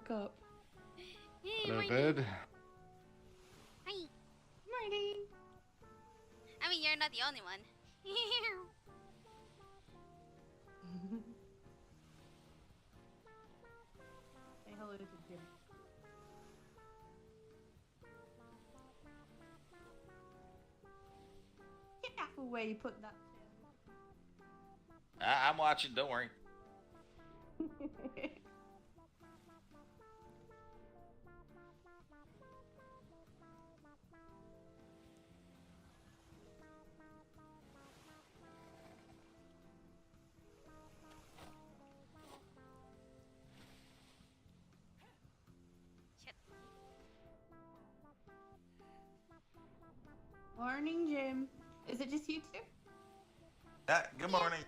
Look up. Hey, Hello, morning. bird. Hi. Morning. I mean, you're not the only one. Say hello to Jim. Careful where you put that I'm watching. Don't worry. chair. Shit. Morning, Jim. Is it just you two? Good morning.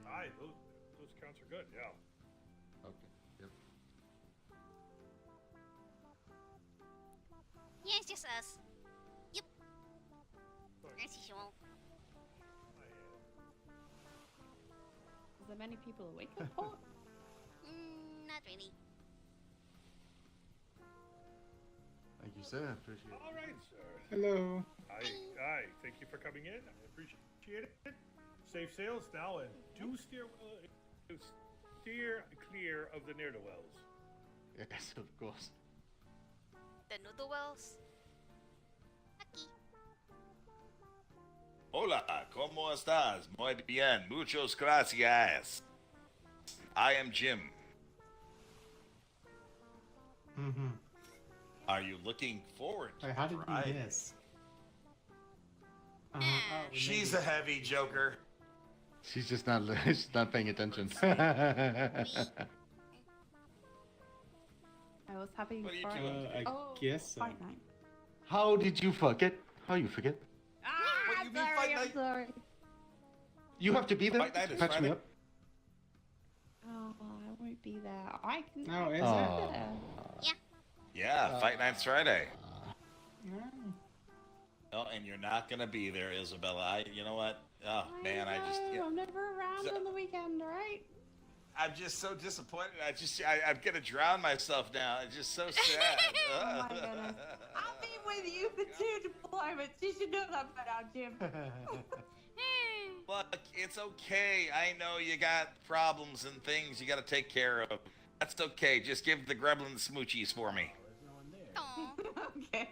Aye, those counts are good, yeah. Okay. Yep. Yeah, it's just us. Yep. As usual. Is there many people awake at port? Not really. Thank you, sir. Appreciate it. All right, sir. Hello. Aye, thank you for coming in. I appreciate it. Safe sails now, and do steer clear of the ne'er-do-wells. Yes, of course. The noodle wells. Aquí. Hola, ¿cómo estás? Muy bien, muchas gracias. I am Jim. Mm-hmm. Are you looking forward to Wait, how did Friday? you miss? She's a heavy joker. She's just not. She's not paying attention. I was having What are you fun. doing? I Oh, guess so. fight night. How did you forget? How you forget? What you mean sorry, fight I'm night? sorry. You have to be there Fight night to is patch me Friday. up. Oh, I won't be there. I can. Oh, is Oh. it? Yeah, Fight Night's Friday. Oh. Oh, and you're not gonna be there, Isabella. You know what? Oh man, I just. know, I'm never around So- on the weekend, right? I'm just so disappointed. I'm gonna drown myself now. It's just so sad. Oh my goodness. I'll be with you for 2 deployments. You should know that by now, Jim. Look, it's okay. I know you got problems and things you gotta take care of. That's okay. Just give the gremlins smoochies for me. Aw. Okay.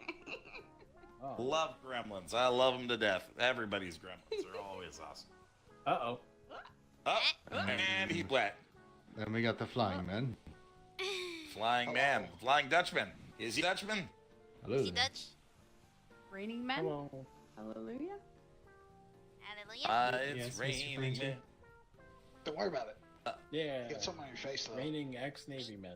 Love gremlins. I love them to death. Everybody's gremlins are always awesome. Uh-oh. Oh, and he's wet. Then we got the flying man. Flying man. Flying Dutchman. Is he Dutchman? Hello. Is he there. Dutch? Raining men? Hello. Hallelujah. Hallelujah. Yes, It's Mr. raining Frenchie. man. Don't worry about it. Yeah, You got something on your face though. raining ex-Navy men.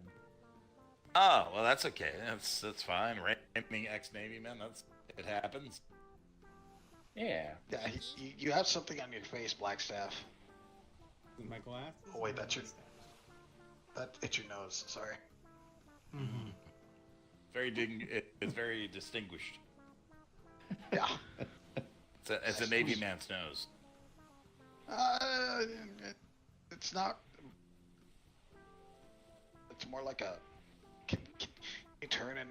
Oh, well, that's okay. That's fine. Raining ex-Navy man. It happens. Yeah. Yeah, you have something on your face, Blackstaff. My glasses? Oh, wait, that's your- It's your nose. Sorry. Mm-hmm. It's very distinguished. Yeah. It's a Navy man's nose. It's not. It's more like a. Can you turn and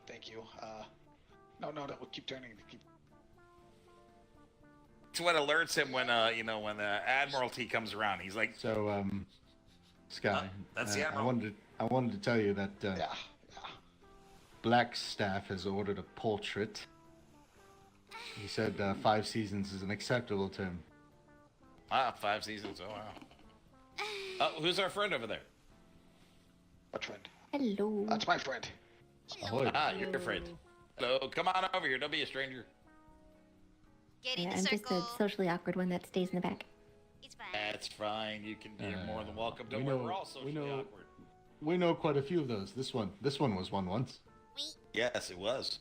thank you. No, we'll keep turning. It's what alerts him when when the Admiralty comes around. He's like, So, Sky. that's the I admiral. wanted to tell you that Yeah. Blackstaff has ordered a portrait. He said 5 seasons is an acceptable term. 5 seasons. Oh wow. Who's our friend over there? What friend? Hello. That's my friend. Ahoy. You're your friend. Hello, come on over here. Don't be a stranger. Get in Yeah, the I'm just circle. a socially awkward one that stays in the back. It's fine. That's fine. You're more than welcome. Don't we worry, know- we're all we socially know- awkward. We know quite a few of those. This one was one once. Yes, it was.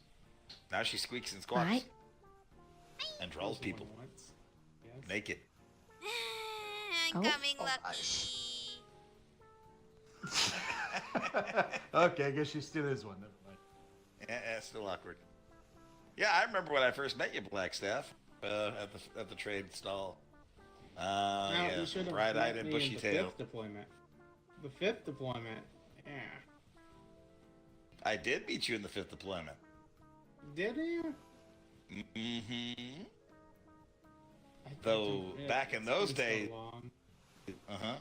Now she squeaks and squawks Right? and draws people Once. Yes. naked. I'm Oh. coming, Oh, Lucky. nice. Okay, I guess she still is one. Never mind. Yeah, still awkward. Yeah, I remember when I first met you, Blackstaff, at the trade stall. No, Yeah, you should have bright-eyed met and me in the bushy-tailed. 5th deployment. The 5th deployment. Yeah. I did meet you in the 5th deployment. Did you? Mm-hmm. I Though, don't- yeah, back in it's those been so days- long. Uh-huh.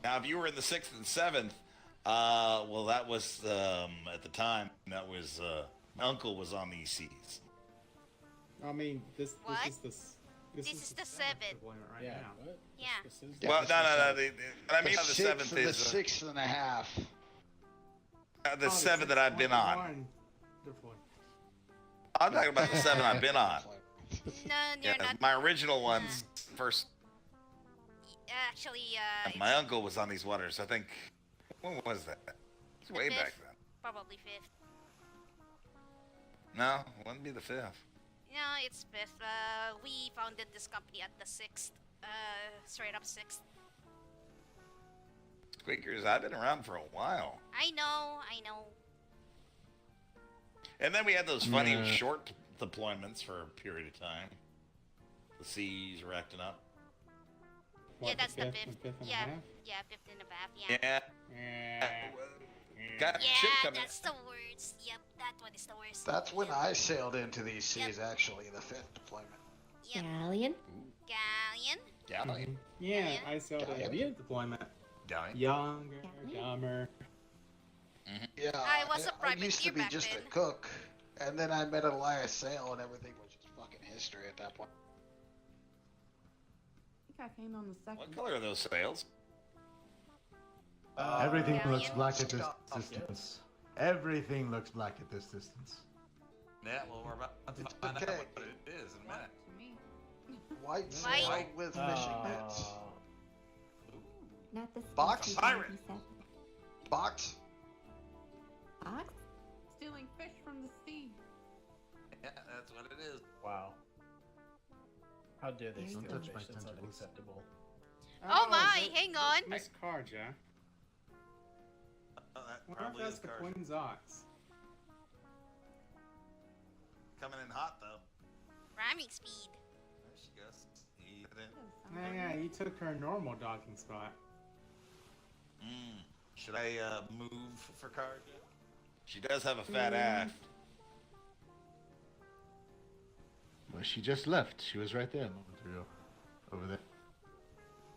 Now, if you were in the 6th and 7th, well, that was, at the time, that was, my uncle was on these seas. I mean, this What? is the This is the 7th 7th. deployment right Yeah. now. What? Yeah. This is Yeah, Well, this no. is What I mean by the 7th and the is 6th and a half. the Oh, 7th that I've been on. 6.1 deployment. I'm talking about the 7 I've been on. No, you're Yeah, not. my original ones, first, Actually, my uncle was on these waters. I think, when was that? It's way The back 5th. then. Probably 5th. No, it wouldn't be the 5th. No, it's 5th. We founded this company at the 6th. Straight up 6th. Squeakers, I've been around for a while. I know. And then we had those funny Yeah. short deployments for a period of time. The seas were acting up. Yeah, that's the 5th 5th. and 5th and a Yeah. half? Yeah, 5th and a half. Yeah. Yeah. Yeah. Got a ship Yeah, coming. that's the worst. Yep, that one is the worst. That's when Yep. I sailed into these seas, actually, the 5th deployment. Yep. Galleon. Galleon. Galleon. Yeah, Yeah. I sailed a Galleon? deployment. Galleon. Younger, Yeah. dumber. Yeah, I was a I used to privateer be back just a then. cook, and then I met Elias Sail, and everything was just fucking history at that point. I think I came on the second. What color are those sails? Everything Galleon. looks black at this Stop. distance. Everything looks black at this distance. Yeah, well, we're about to It's find okay. out what it is in a minute. To me. White White. sail with fishing nets. Not the Box? species Pirate. he said. Box? Ox? Stealing fish from the sea. Yeah, that's what it is. Wow. How dare they Don't steal touch fish? my That's tentacles. unacceptable. Oh my, is it hang on. Miss Karja. Oh, that What if probably that's is the cars. Queen's Ox? Coming in hot, though. Ramming speed. There she goes. Eat it. Yeah, you took her normal docking spot. Should I move for cars? She does have a fat ass. Well, she just left. She was right there a moment ago. Over there.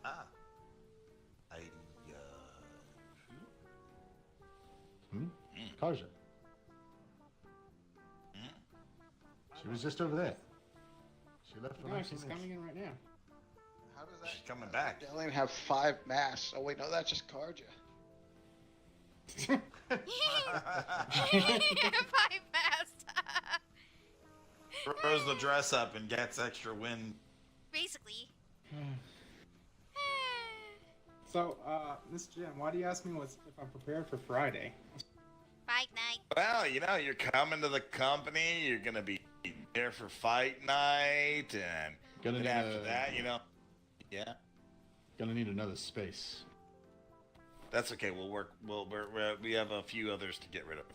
Ah. Karja. She was just over there. She left for No, 19 she's minutes. coming in right now. How does that? She's coming back. They only have 5 masts. Oh wait, no, that's just Karja. 5 fast. Throws the dress up and gets extra wind. Basically. So, Miss Jim, why do you ask me if I'm prepared for Friday? Fight night. Well, you know, you're coming to the company. You're gonna be there for fight night, and Gonna then need after a- that, you know, yeah, Gonna need another space. that's okay. We'll work. We have a few others to get rid of.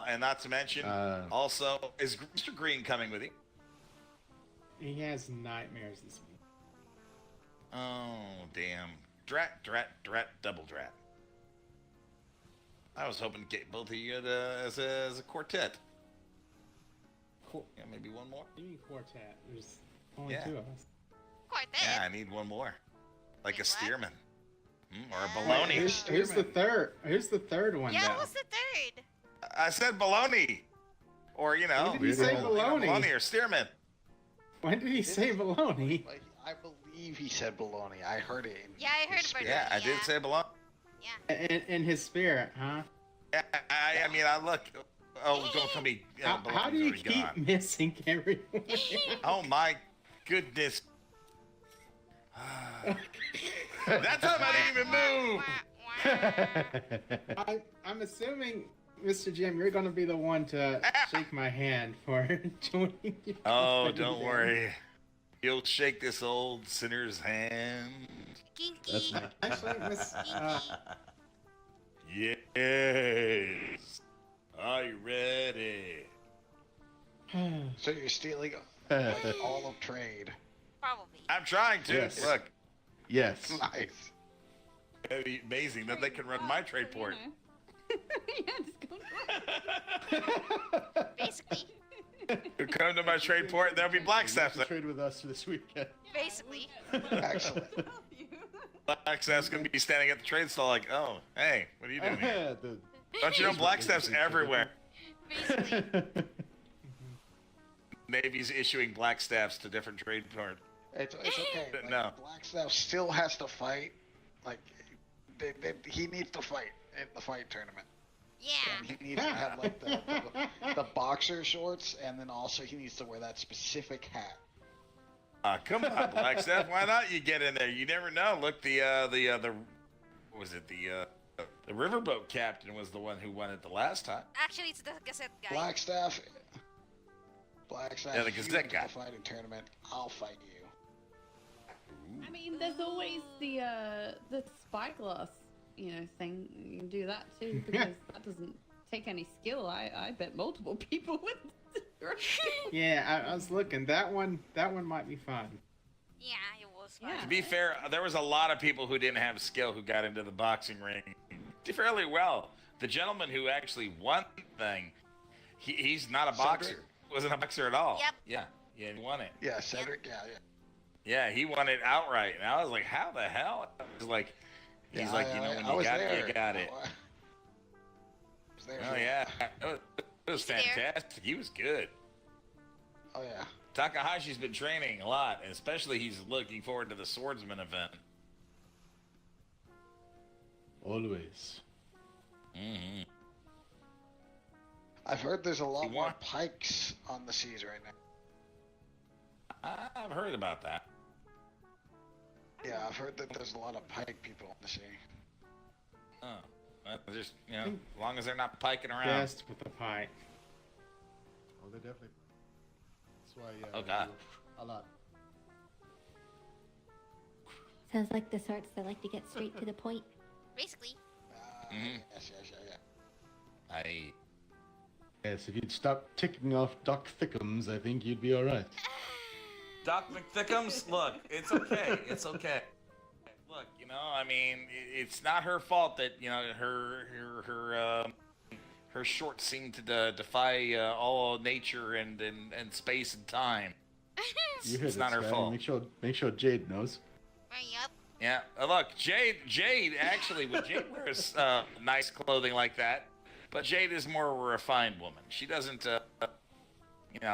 And not to mention, also, is Mr. Green coming with you? He has nightmares this week. Oh, damn. Drat, double drat. I was hoping to get both of you as a quartet. Yeah, maybe one more? You mean quartet? There's only Yeah. 2 of us. Quartet. Yeah, I need one more. Like a Wait, what? steerman. Or a Wait, baloney. Who's the third? Who's the third one? Yeah, now? who's the third? I said baloney. Or, you know, When did he say baloney? baloney? or steerman. When did he say baloney? Like, I believe he said baloney. I heard it. In Yeah, I heard his about spirit. Yeah, I did say baloney. Yeah. In his spirit, huh? Yeah, I mean, I look. Oh, don't tell me. How do you already keep gone. missing everyone? Oh my goodness. That time I didn't even move. I'm assuming, Mr. Jim, you're going to be the one to shake my hand for joining you. Oh, don't worry. You'll shake this old sinner's hand. Kinky. That's me. Actually, Miss, Yes. Are you ready? So you're stealing all of trade. Probably. I'm trying to. Yes. Look. Yes. Nice. That'd be amazing that they can run my trade port. Yeah, just go Basically. You come to my trade port, there'll be black staffs there. Trade with us this weekend. Basically. Excellent. Black staff's gonna be standing at the trade stall like, oh, hey, what are you doing here? Don't you know black staff's everywhere? Basically. Navy's issuing black staffs to different trade ports. It's okay. Like, No. Black Staff still has to fight. Like, he needs to fight in the fight tournament. Yeah. And he needs to have like the boxer shorts, and then also he needs to wear that specific hat. Come on, black staff, why not you get in there? You never know. Look, the what was it, the riverboat captain was the one who won it the last time. Actually, it's the Gazette guy. Black Staff. Yeah, the if you Gazette win guy. the fighting tournament, I'll fight you. I mean, there's always the spyglass, thing. You can do that too, because that doesn't take any skill. I bet multiple people would. Yeah, I was looking. That one might be fun. Yeah, it was fun. Yeah. To be fair, there was a lot of people who didn't have skill who got into the boxing ring. Did fairly well. The gentleman who actually won the thing, he's not a boxer. Wasn't a boxer at all. Yep. Yeah, he won it. Yeah, Cedric. Yeah. Yeah, he won it outright, and I was like, "How the hell?" I was like, "He's Yeah, like, when I you was got there. it, you got it." I was there Oh for yeah, that. it was fantastic. He was good. Oh yeah. Takahashi's been training a lot, and especially he's looking forward to the swordsman event. Always. Mm-hmm. I've heard there's a lot You more want- pikes on the seas right now. I've heard about that. Yeah, I've heard that there's a lot of pike people on the sea. Oh, just as long as they're not piking around. Best with the pie. Oh, they definitely. That's why. Oh, God. A lot. Sounds like the sorts that like to get straight to the point. Basically. Yes. Yes, if you'd stop ticking off Doc Thickums, I think you'd be all right. Doc McThickums, look, it's okay. It's okay. Look, I mean, it's not her fault that her shorts seem to defy all nature and space and time. You heard It's it, not her Zkhai. fault. Make sure Jade knows. Yep. Yeah, look, Jade actually, Jade wears nice clothing like that, but Jade is more of a refined woman. She doesn't,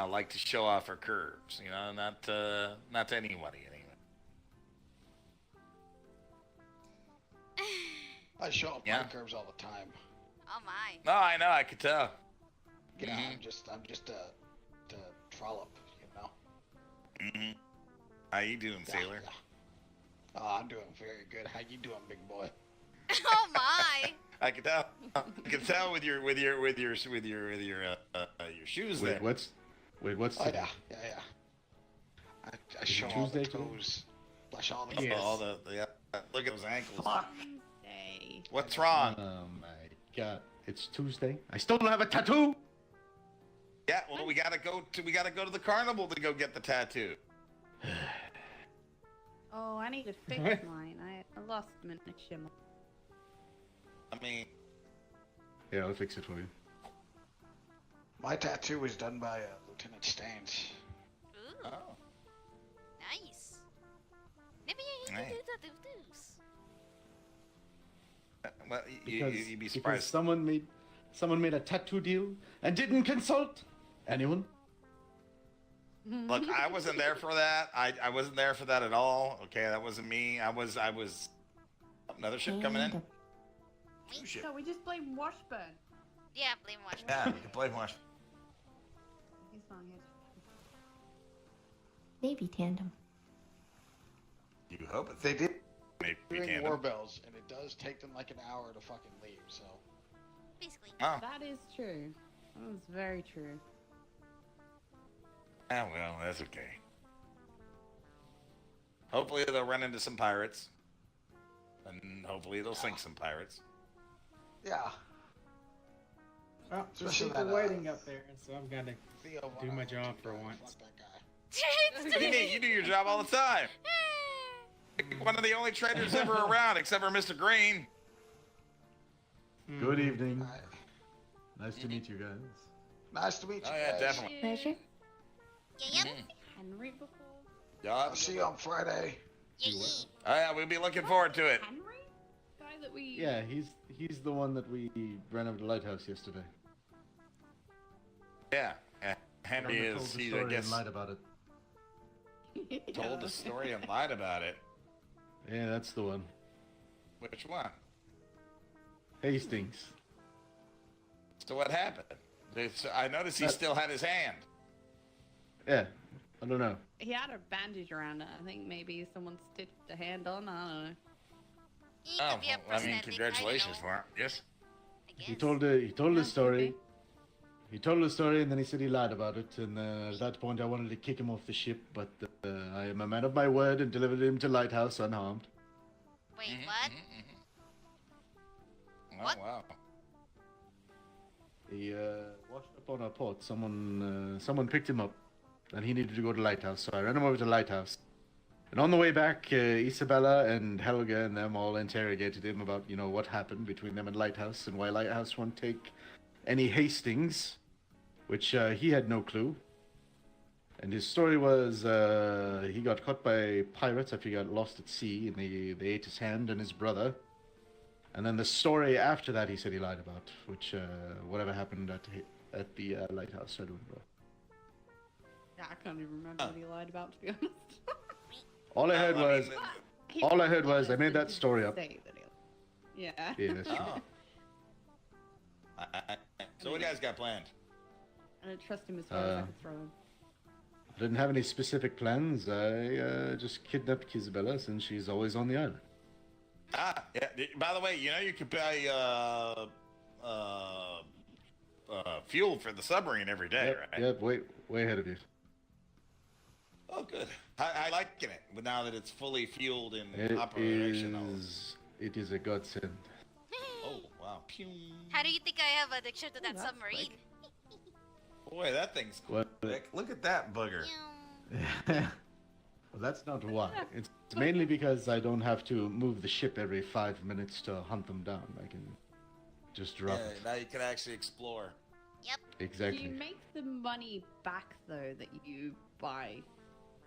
like to show off her curves. Not to anybody anyway. I show up Yeah. my curves all the time. Oh my. No, I know, I could tell. Yeah, Mhm. I'm just a trollop, Mm-hmm. How you doing, Sailor? Yeah. Oh, I'm doing very good. How you doing, big boy? Oh my. I can tell. I can tell with your shoes there. What's Oh today? yeah. I it show all the Tuesday today? toes. Flash all the Yes. All the look at those ankles. Say. What's wrong? Oh my God! It's Tuesday. I still don't have a tattoo. Yeah, well, we gotta go to the carnival to go get the tattoo. Oh, I need to fix What? mine. I lost my shimmer. I mean, Yeah, I'll fix it for you. My tattoo was done by Lieutenant Staines. Ooh, oh, nice. Maybe I Nice. can do tattoos. well, Because, you'd be because surprised. someone made a tattoo deal and didn't consult anyone. Look, I wasn't there for that. I wasn't there for that at all. Okay, that wasn't me. I was. Another ship coming in. Two shit. So we just blame Washburn. Yeah, blame Washburn. Yeah, you can play more. He's not here. Maybe tandem. You hope it's They did maybe ring tandem. war bells, and it does take them like an hour to fucking leave. So Basically. Oh, That is true. That is very true. well, that's okay. Hopefully they'll run into some pirates, and hopefully they'll sink some pirates. yeah, Well, there's Especially people that, waiting up there, so I've got to. Theo Do my Von job Arnold, for fuck once. that guy. What do you mean? You do your job all the time. one of the only traders ever around, except for Mr. Green. Good evening. Hi. Nice to meet you guys. Nice to meet you Oh yeah, guys. definitely. Pleasure. Yep. Henry before? Yeah. I'll see you on Friday. Oh yeah, we'll be looking forward to it. Henry? Guy that we... Yeah, he's the one that we ran over the lighthouse yesterday. Yeah. Henry Told is, the he, I story guess, and lied about it. told the story and lied about it. Yeah, that's the one. Which one? Hastings. So what happened? I noticed he still had his hand. Yeah, I don't know. He had a bandage around it. I think maybe someone stitched a hand on. I don't know. He Oh, could be a well, I mean, prosthetic, congratulations I for him. Yes. He guess. told the Yeah, story. maybe. He told the story, and then he said he lied about it. And at that point, I wanted to kick him off the ship, but I am a man of my word and delivered him to Lighthouse unharmed. Wait, Mhm, what? mhm, mhm. What? Oh wow. He washed up on our port. Someone picked him up, and he needed to go to Lighthouse. So I ran him over to Lighthouse. And on the way back, Isabella and Helga and them all interrogated him about, what happened between them and Lighthouse and why Lighthouse won't take any Hastings, which he had no clue. And his story was he got caught by pirates after he got lost at sea, and they ate his hand and his brother. And then the story after that he said he lied about, which whatever happened at the lighthouse, I don't know. Yeah, I can't even remember what he lied about, to be honest. All I heard was, He all I heard was, honestly I made that didn't story up. say that he- Yeah. Yeah, that's true. Oh. So what do you guys got planned? I don't trust him as far as I could throw him. I didn't have any specific plans. I just kidnapped Isabella since she's always on the island. Yeah. By the way, you could buy fuel for the submarine every day, right? Yep, way ahead of you. Oh, good. I liking it, but now that it's fully fueled and operational. It is a godsend. Oh wow! Pew. How do you think I have addiction to that that's submarine? Boy, that thing's What? Quick, look at that booger. Well, that's not why. It's mainly because I don't have to move the ship every 5 minutes to hunt them down. I can just drop it. Now you can actually explore. Yep. Do Exactly. you make the money back, though, that you buy?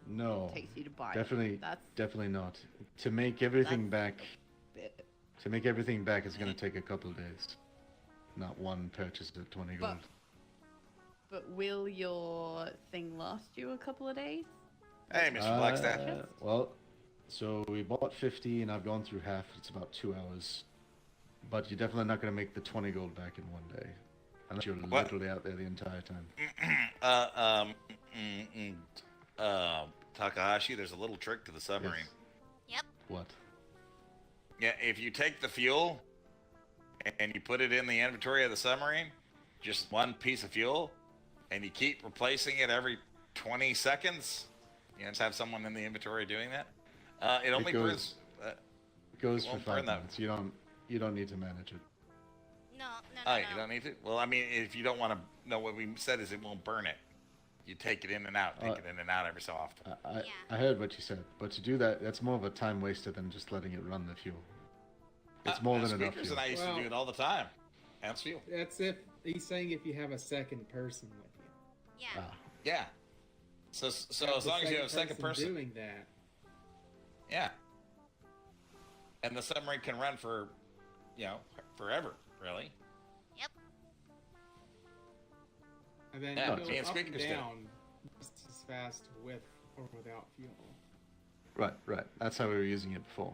No, Takes you to buy. definitely That's not. To make everything That's- back, bit. to make everything back is going to take a couple of days. Not one purchase at 20 gold. But will your thing last you a couple of days? Hey, Mr. Blackstaff. Well, so we bought 50 and I've gone through half. It's about 2 hours. But you're definitely not going to make the 20 gold back in one day. Unless you're What? literally out there the entire time. Takahashi, there's a little trick to the submarine. Yes. Yep. What? Yeah, if you take the fuel and you put it in the inventory of the submarine, just one piece of fuel, and you keep replacing it every 20 seconds, you just have someone in the inventory doing that. It only burns. It goes for won't 5 burn that. minutes. You don't need to manage it. No. Oh, you don't need to? Well, I mean, if you don't want to know, what we said is it won't burn it. You take it in and out, take it in and out every so often. I heard what you said, but to do that, that's more of a time waster than just letting it run the fuel. It's more than enough Squeakers fuel. and I used to do it all the time. That's fuel. That's if he's saying if you have a second person with you. Yeah. Yeah. So Have as the long as you have a second person, doing that. yeah. And the submarine can run for, forever, really. Yep. And then Yeah, you me go and up and Squeakers did. down just as fast with or without fuel. Right. That's how we were using it before.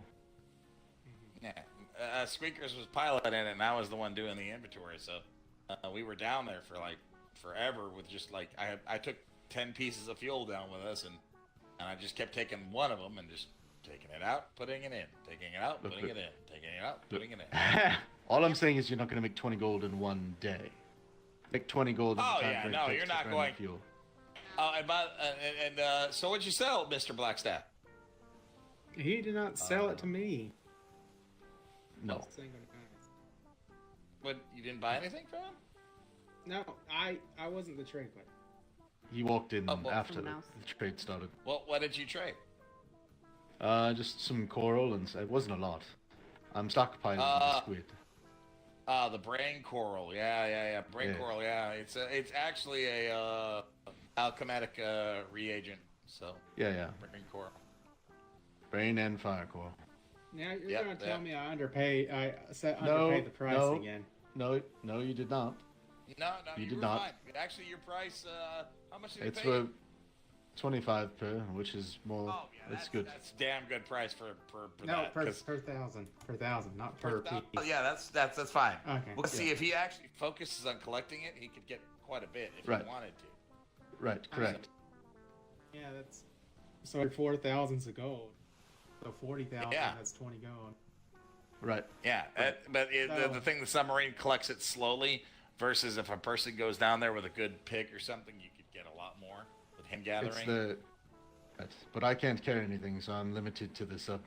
Yeah. Squeakers was piloting it, and I was the one doing the inventory. So we were down there for like forever with just like I took 10 pieces of fuel down with us, and I just kept taking one of them and just taking it out, putting it in, taking it out, putting it in, taking it out, putting it in. All I'm saying is you're not going to make 20 gold in one day. Make 20 gold in Oh, the time yeah, frame no, it takes you're to not burn the going- fuel. Oh, so what'd you sell, Mr. Blackstaff? He did not sell it to me. No. What, you didn't buy anything from him? No, I wasn't the trade player. He walked in Oh, well, after someone the else. trade started. Well, what did you trade? Just some coral, and it wasn't a lot. I'm stockpiling the squid. The brain coral. Yeah. Brain coral. Yeah, it's actually a alchematic reagent. So Yeah. Brain coral. Brain and fire coral. Now you're gonna tell me I underpaid the price again. No, you did not. No, you did were not. fine. Actually, your price. How much did you It's pay? 25 per, which is more. Oh yeah, that's good. That's a damn good price for no, that. per thousand, not per piece. Oh, yeah, that's fine. Okay. We'll See, if he actually focuses on collecting it, he could get quite a bit if he wanted to. Right, correct. Yeah, that's so 4,000's of gold. So 40,000. Yeah. That's 20 gold. Right. Yeah, but the thing, the submarine collects it slowly. Versus if a person goes down there with a good pick or something, you could get a lot more with him gathering. But I can't carry anything, so I'm limited to the sub.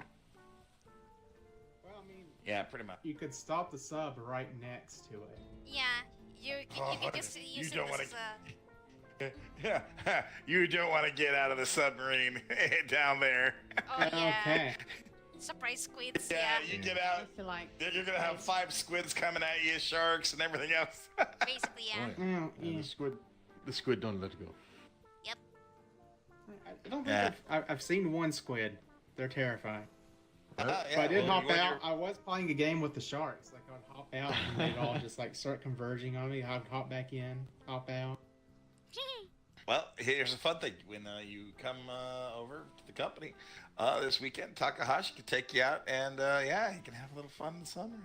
Well, I mean, yeah, pretty much. You could stop the sub right next to it. Yeah, you can just use it as a... Yeah, you don't want to get out of the submarine down there. Oh yeah. Okay. Surprise squids. Yeah, you get out. Like, You're gonna have 5 squids coming at you, sharks and everything else. Basically, yeah. And the squid don't let go. Yep. I don't think I've seen one squid. They're terrifying. Right? So I did hop out. I was playing a game with the sharks. Like I'd hop out and they'd all just like start converging on me. I'd hop back in, hop out. Well, here's a fun thing. When you come over to the company this weekend, Takahashi can take you out, and you can have a little fun in the submarine.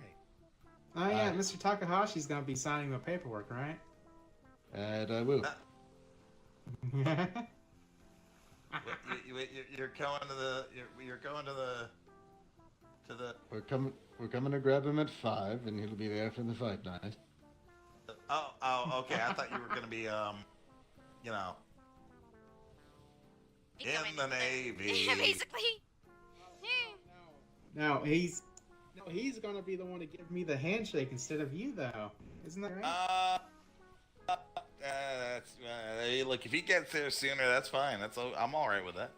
Oh yeah, Mr. Takahashi's gonna be signing my paperwork, right? And I will. You're going to the. You're going to the. We're coming to grab him at 5, and he'll be there for the fight night. Oh, okay. I thought you were gonna be in the Navy. Basically. No, he's gonna be the one to give me the handshake instead of you, though. Isn't that right? Look, if he gets there sooner, that's fine. I'm all right with that.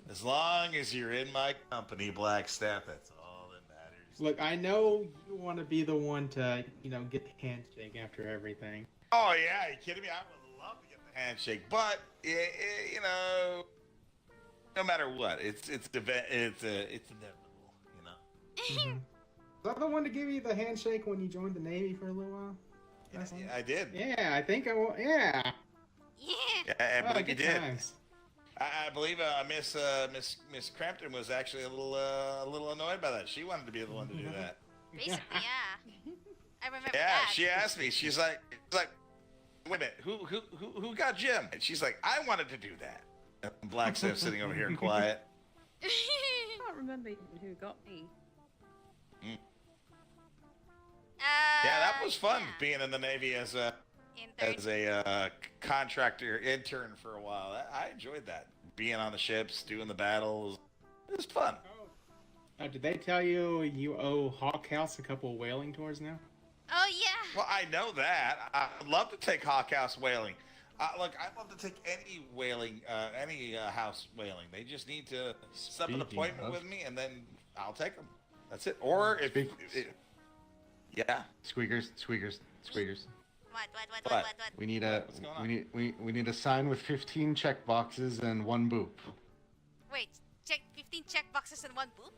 As long as you're in my company, Black Staff, that's all that matters. Look, I know you want to be the one to, get the handshake after everything. Oh yeah, are you kidding me? I would love to get the handshake, but no matter what, it's inevitable, Mm-hmm. Was I the one to give you the handshake when you joined the Navy for a little while? Yeah, I did. Yeah, I think I will. Yeah. I believe you did. Times. I believe Miss Crampton was actually a little annoyed by that. She wanted to be the one to do that. Basically, yeah. I remember Yeah, that. she asked me. She's like, wait a minute, who got Jim? And she's like, I wanted to do that. And Black Staff sitting over here quiet. I can't remember even who got me. Yeah, that was fun being in the Navy as a contractor intern for a while. I enjoyed that. Being on the ships, doing the battles. It was fun. Did they tell you you owe Hawk House a couple of whaling tours now? Oh yeah. Well, I know that. I'd love to take Hawk House whaling. Look, I'd love to take any whaling, any house whaling. They just need to set up an appointment with me, and then I'll take them. That's it. Or if yeah. Squeakers. What? We need we need a sign with 15 check boxes and 1 boop. Wait, check 15 check boxes and 1 boop?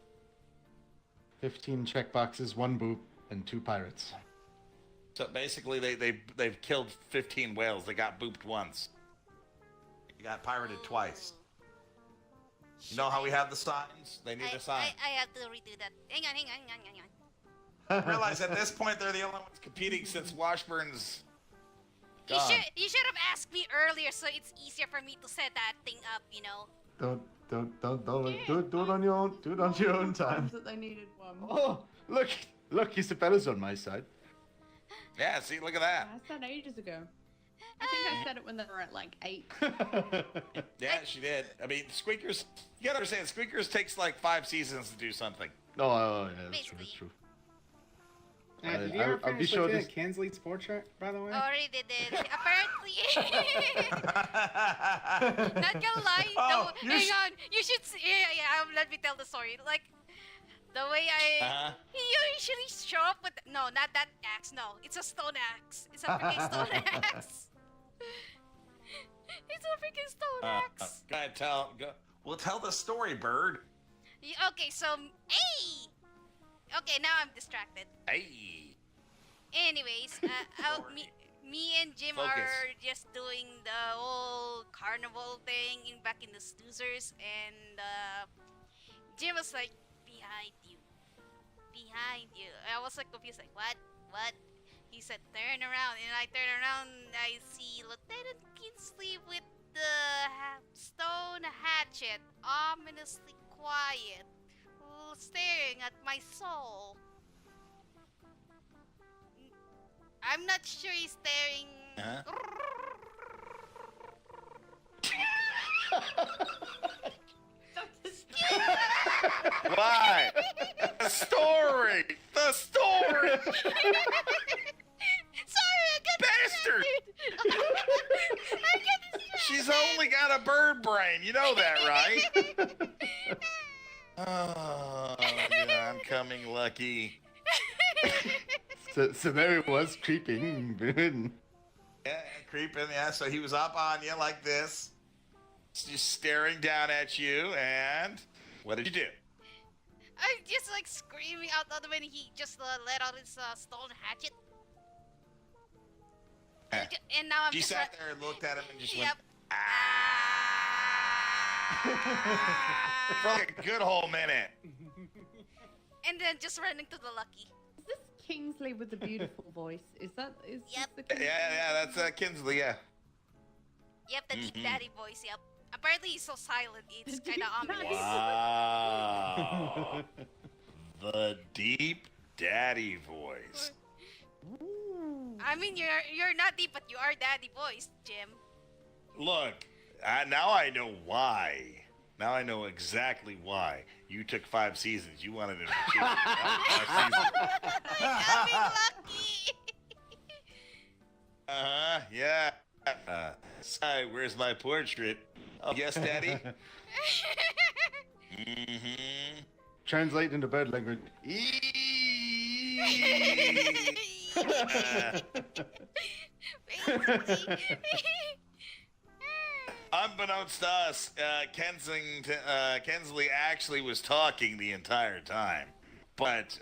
15 check boxes, 1 boop, and 2 pirates. So basically, they've killed 15 whales. They got booped once. You got pirated twice. You know how we have the signs? They need a sign. I have to redo that. Hang on. I realize at this point they're the only ones Competing since Washburn's You gone. should have asked me earlier so it's easier for me to set that thing up, Don't do it on your own. Do it on your own time. That they needed one. Oh, look, Isabella's on my side. Yeah, see, look at that. I said ages ago. I think I said it when they were at like 8. Yeah, she did. I mean, Squeakers, you gotta understand, Squeakers takes like 5 seasons to do something. Oh, yeah, that's true. Did you ever I'll be finish sure Lieutenant this. Kinsley's portrait, by the way? Already did. Apparently. Not gonna lie. Oh, Hang on. You should. Let me tell the story. Like, the way he usually show up with. No, not that axe. No, it's a stone axe. It's a freaking stone axe. It's a freaking stone axe. Go ahead, Well, tell the story, Bird. Okay, so hey. Okay, now I'm distracted. Hey. Anyways, me and Jim Focus. are just doing the whole carnival thing back in the snoozers, and Jim was like, behind you. I was like confused, like, what? He said, turn around, and I turn around, I see Lieutenant Kinsley with the stone hatchet, ominously quiet, staring at my soul. I'm not sure he's staring. Why? The story. Sorry, I got Bastard! distracted. I got distracted. She's only got a bird brain. You know that, right? Oh, yeah, I'm coming lucky. So there it was, creeping. Yeah, creeping. Yeah, so he was up on you like this. Just staring down at you, and what did you do? I'm just like screaming out loud when he just let out his stone hatchet. And now I'm She just sat there and looked at him and just Yep. went, For like a good whole minute. And then just running to the lucky. Is this Kingsley with the beautiful voice? Is Yep. this the Kingsley? Yeah, that's Kinsley, yeah. Yep, the deep daddy voice, yep. Apparently he's so silent, it's The kinda deep ominous. Wow. The deep daddy voice. I mean, you're not deep, but you are daddy voice, Jim. Look, now I know why. Now I know exactly why. You took 5 seasons. You wanted to achieve 5 seasons. I'm lucky. Yeah. Zkhai, where's my portrait? Oh, yes, Daddy? Mm-hmm. Translate into bird language. Unbeknownst to us, Kinsley actually was talking the entire time. But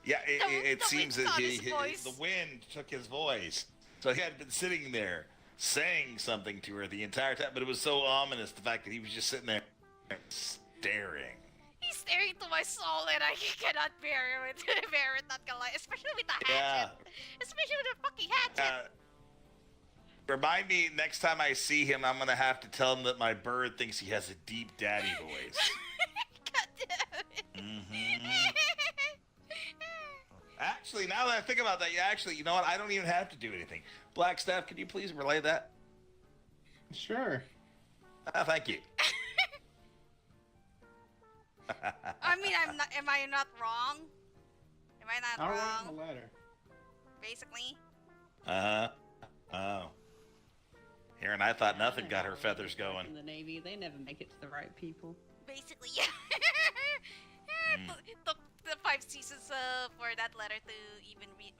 it seems that the wind took his voice. So he had been sitting there saying something to her the entire time, but it was so ominous, the fact that he was just sitting there staring. He's staring to my soul and I cannot bear it, not gonna lie. Especially with the hatchet. Especially with the fucking hatchet. Remind me next time I see him, I'm gonna have to tell him that my bird thinks he has a deep daddy voice. God damn it. Mm-hmm. Actually, now that I think about that, you know what? I don't even have to do anything. Blackstaff, could you please relay that? Sure. Thank you. I mean, am I not wrong? Am I not I'll wrong? write him a letter. Basically. Oh. Here, and I thought nothing got her feathers going. In the Navy, they never make it to the right people. Basically, yeah. Took the 5 seasons for that letter to even be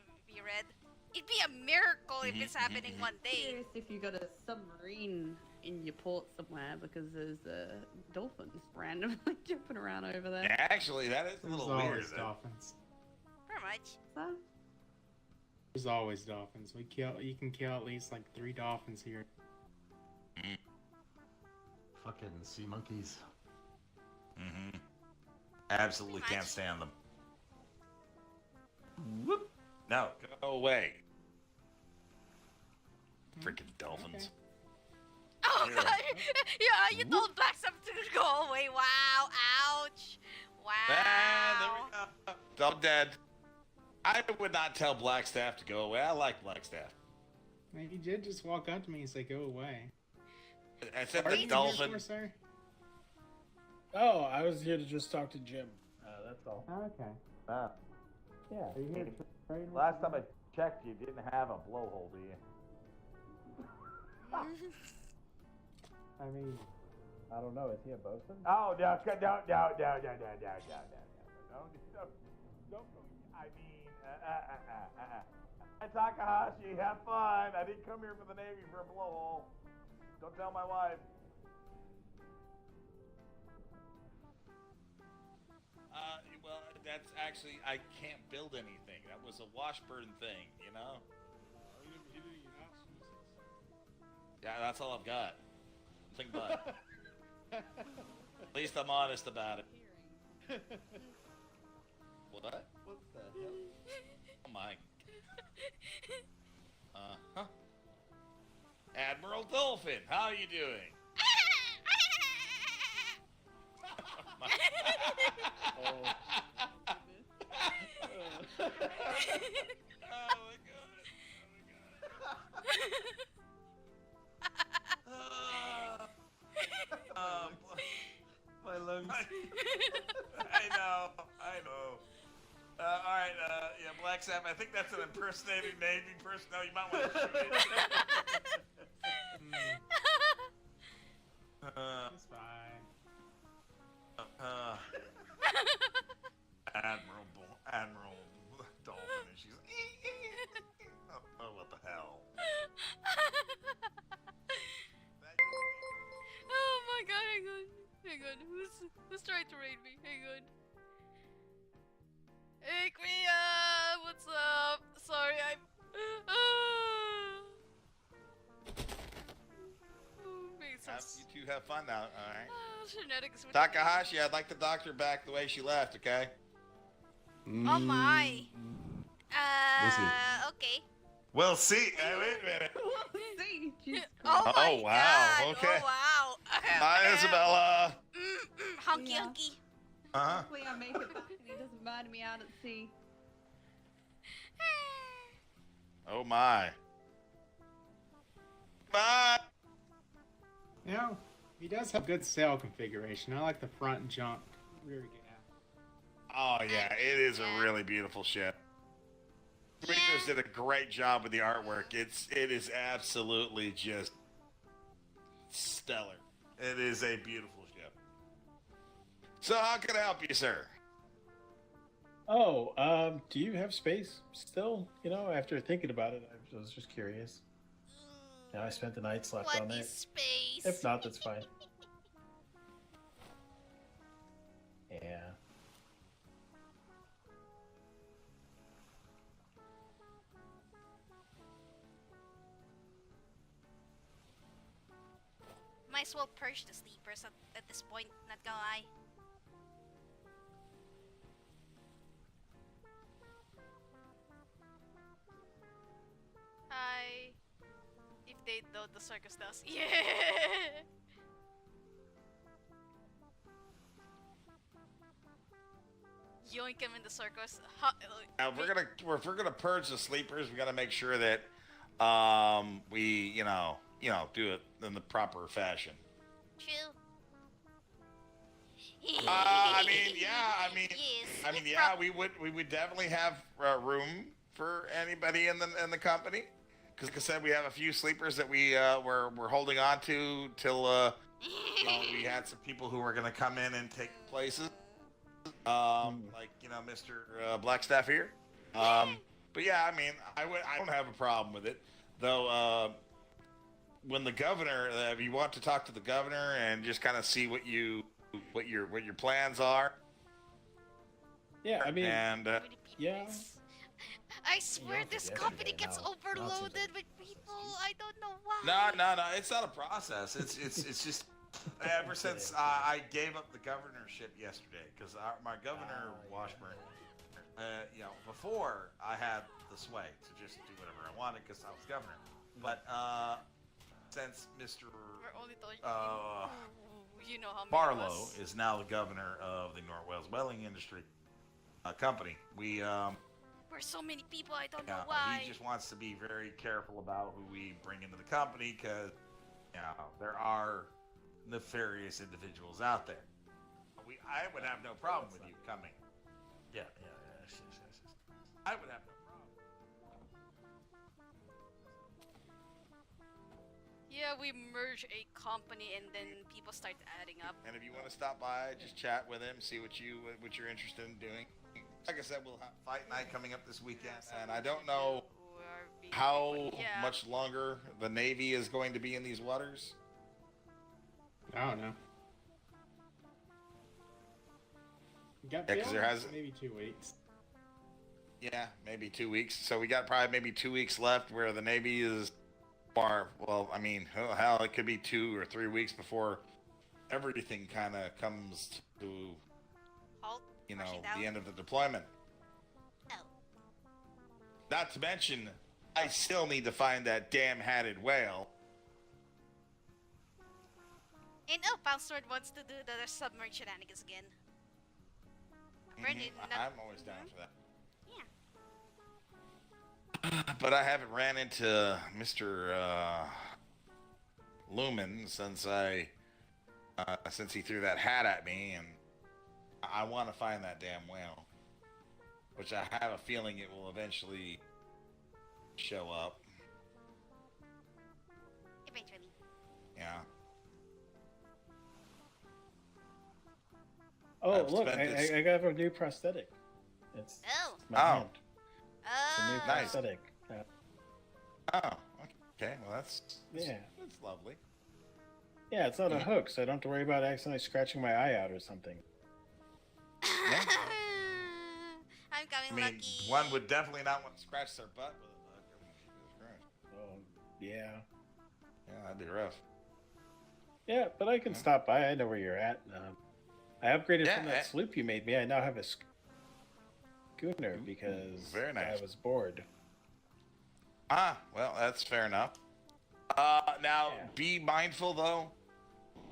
read. It'd be a miracle if it's happening one day. Curious if you got a submarine in your port somewhere because there's dolphins randomly jumping around over there. Actually, that is a There's little weird. always dolphins. Pretty much. So, There's always dolphins. You can kill at least like 3 dolphins here. Fucking sea monkeys. mm-hmm. Absolutely can't stand them. Whoop. No, go away. Freaking dolphins. Oh Yeah. god! Yeah, you told Blackstuff to go away. Wow! Ouch! Wow! There we go. Dog dead. I would not tell Blackstaff to go away. I like Blackstaff. Man, you did just walk up to me and say, "Go away." I said Are the you here dolphin. for, sir? Oh, I was here to just talk to Jim. That's all. Oh, okay. Yeah. Are you here to train? Last time I checked, you didn't have a blowhole, do you? I mean, I don't know. Is he a bosun? Oh, no. I mean, Hi, Takahashi, have fun. I didn't come here for the Navy for a blowhole. Don't tell my wife. Well, that's actually, I can't build anything. That was a Washburn thing, you know? Yeah, that's all I've got. Nothing but. At least I'm honest about it. What? What the hell? Oh my. Uh-huh. Admiral Dolphin, how are you doing? Oh. My lungs. I know. All right, yeah, Black Sabbath. I think that's an impersonating Navy person. No, you might want to shoot it. It's fine. Admiral Dolphin, and she's. Oh, what the hell? Oh my god, hang on. Who's trying to raid me? Hang on. Hey, Kriya! What's up? Sorry, I'm... You two have fun now, alright? Genetics with Takahashi, I'd like the doctor back the way she left, okay? Oh my. Okay. We'll see. Wait a minute. We'll see. Jesus Oh Christ. my wow, god. okay. Oh wow. Hi, Isabella. Hunky Yeah. hunky. Uh-huh. Hopefully I make it back and he doesn't murder me out at sea. Oh my. Bye. You know, he does have good sail configuration. I like the front jump, rear gap. Oh yeah, it is a really beautiful ship. Speakers did a great job with the artwork. It is absolutely just stellar. It is a beautiful ship. So how can I help you, sir? Oh, do you have space still? You know, after thinking about it, I was just curious. Yeah, I spent the night, slept What on there. is space? If not, that's fine. Yeah. Might as well purge the sleepers at this point, not gonna lie. Hi. If they know the circus does. Yeah! Yoink him in the circus. Now, if we're gonna purge the sleepers, we gotta make sure that we do it in the proper fashion. True. We would definitely have room for anybody in the company. Because, like I said, we have a few sleepers that we're holding on to till we had some people who were gonna come in and take places. Like Mr. Blackstaff here. But yeah, I mean, I don't have a problem with it, though. When the governor, if you want to talk to the governor and just kind of see what your plans are. Yeah, I mean, and yeah. I swear this yesterday, company gets now overloaded with people. I don't know why. No, it's not a process. It's just ever since I gave up the governorship yesterday, because my governor Washburn, before I had the sway to just do whatever I wanted because I was governor, but since Mr. We're only talking, you know how many Barlow of us. is now the governor of the Nort Wales Whaling Industry Company, We're so many people, I don't know why. he just wants to be very careful about who we bring into the company because there are nefarious individuals out there. I would have no problem with you coming. Yeah, I would have no problem. Yeah, we merge a company and then people start adding up. And if you want to stop by, just chat with him, see what you're interested in doing. Like I said, we'll have fight night coming up this weekend, and I don't know how much longer the Navy is going to be in these waters. I don't know. Yeah, because there has maybe 2 weeks. Yeah, maybe 2 weeks. So we got probably maybe 2 weeks left where the Navy is far. Well, I mean, hell, it could be 2 or 3 weeks before everything kind of comes to, you know, the end of the deployment. Oh. Not to mention, I still need to find that damn hatted whale. And Palsword wants to do the submarine shenanigans again. I'm always down for that. Yeah. But I haven't ran into Mr. Lumen since he threw that hat at me, and I want to find that damn whale, which I have a feeling it will eventually show up. Eventually. Yeah. Oh, look, I got a new prosthetic. It's my hand. It's a new prosthetic. Oh, okay. Well, that's lovely. Yeah, it's not a hook, so I don't have to worry about accidentally scratching my eye out or something. Yeah. I'm coming lucky. One would definitely not want to scratch their butt with a hook. Oh, yeah. Yeah, that'd be rough. Yeah, but I can stop by. I know where you're at. I upgraded from that sloop you made me. I now have a schooner because very nice. I was bored. Ah, well, that's fair enough. Now, be mindful, though,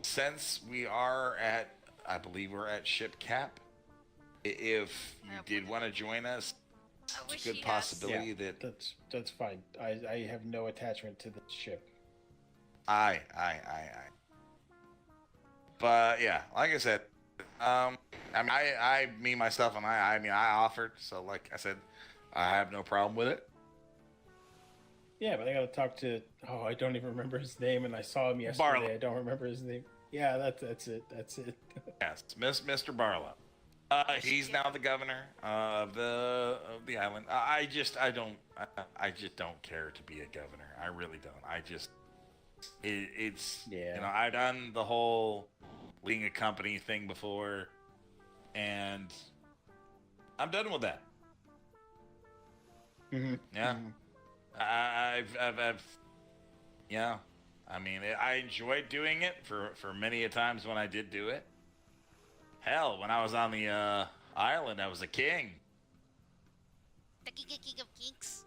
since we are at, I believe we're at ship cap, if you did want to join us, it's a good possibility that... That's fine. I have no attachment to the ship. Aye. But, yeah, like I said, I mean, me, myself, and I offered, so like I said, I have no problem with it. Yeah, but I gotta talk to, I don't even remember his name, and I saw him yesterday. Barlow. I don't remember his name. Yeah, that's it. Yes, Mr. Barlow. He's now the governor of the island. I just don't care to be a governor. I really don't. It's you know, I've done the whole leading a company thing before, and I'm done with that. Mm-hmm. Yeah. Mm-hmm. I've yeah. I mean, I enjoyed doing it for many a times when I did do it. Hell, when I was on the island, I was a king. The king of kings.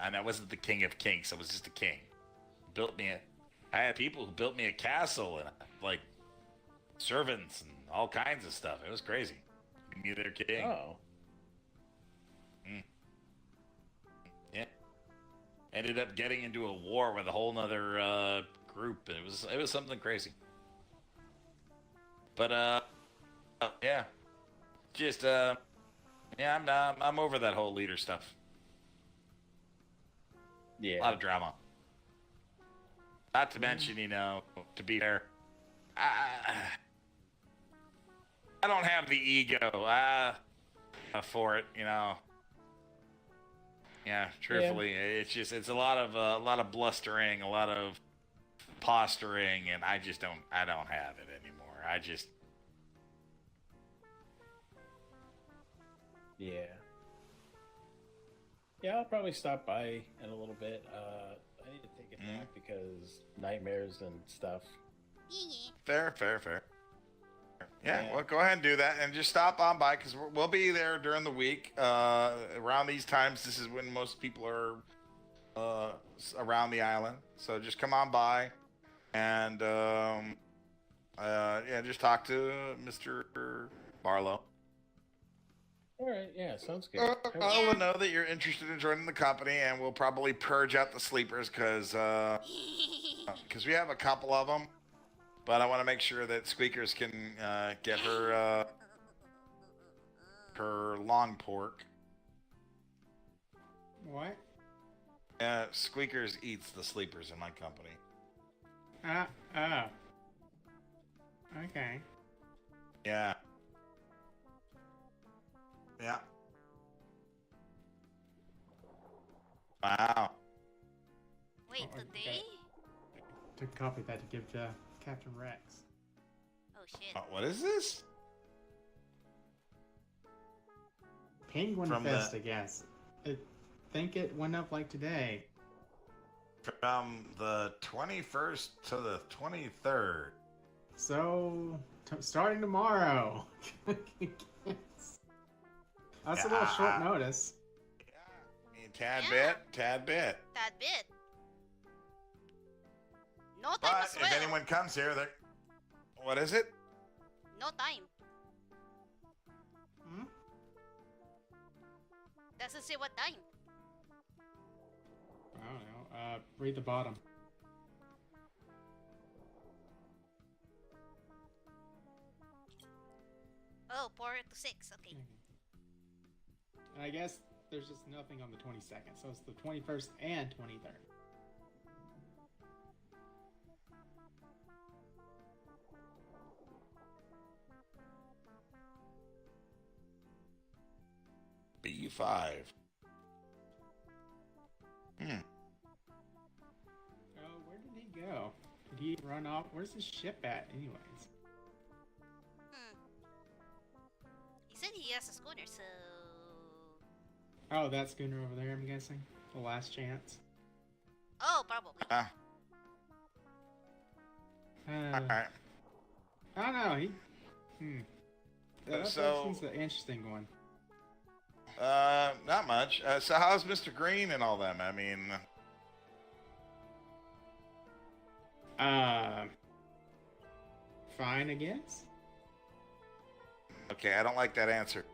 And I wasn't the king of kings. I was just a king. I had people who built me a castle and like servants and all kinds of stuff. It was crazy. Me their king. Oh. Yeah. Ended up getting into a war with a whole nother group, and it was something crazy. But yeah, just yeah, I'm over that whole leader stuff. Yeah, a lot of drama. Not to mention, you know, to be fair, I don't have the ego for it, you know. Yeah, truthfully, it's a lot of blustering, a lot of posturing, and I don't have it anymore. Yeah, I'll probably stop by in a little bit. I need to take it back because nightmares and stuff. Fair. Yeah, well, go ahead and do that, and just stop on by, because we'll be there during the week. Around these times, this is when most people are around the island. So just come on by, and yeah, just talk to Mr. Barlow. All right, yeah, sounds good. I'll let know that you're interested in joining the company, and we'll probably purge out the sleepers, because we have a couple of them. But I want to make sure that Squeakers can get her her long pork. What? Squeakers eats the sleepers in my company. Oh. Okay. Yeah. Yeah. Wow. Wait, today? To copy that to give to Captain Rex. Oh shit. What is this? Penguin From Fest, the- I guess. I think it went up like today. From the 21st to the 23rd. So, starting tomorrow. That's a little short notice. I mean, tad Yeah. bit. That bit. No time But as well. if anyone comes here, they're... What is it? No time. Hmm? Doesn't say what time. I don't know. Read the bottom. Oh, 4 to 6. Okay. I guess there's just nothing on the 22nd, so it's the 21st and 23rd. B5. Oh, where did he go? Did he run off? Where's his ship at, anyways? He said he has a schooner, so... Oh, that schooner over there, I'm guessing. The last chance. Oh, probably. Alright. I don't know. That So- seems an interesting one. Not much. So how's Mr. Green and all them? I mean, Fine, I guess. okay, I don't like that answer.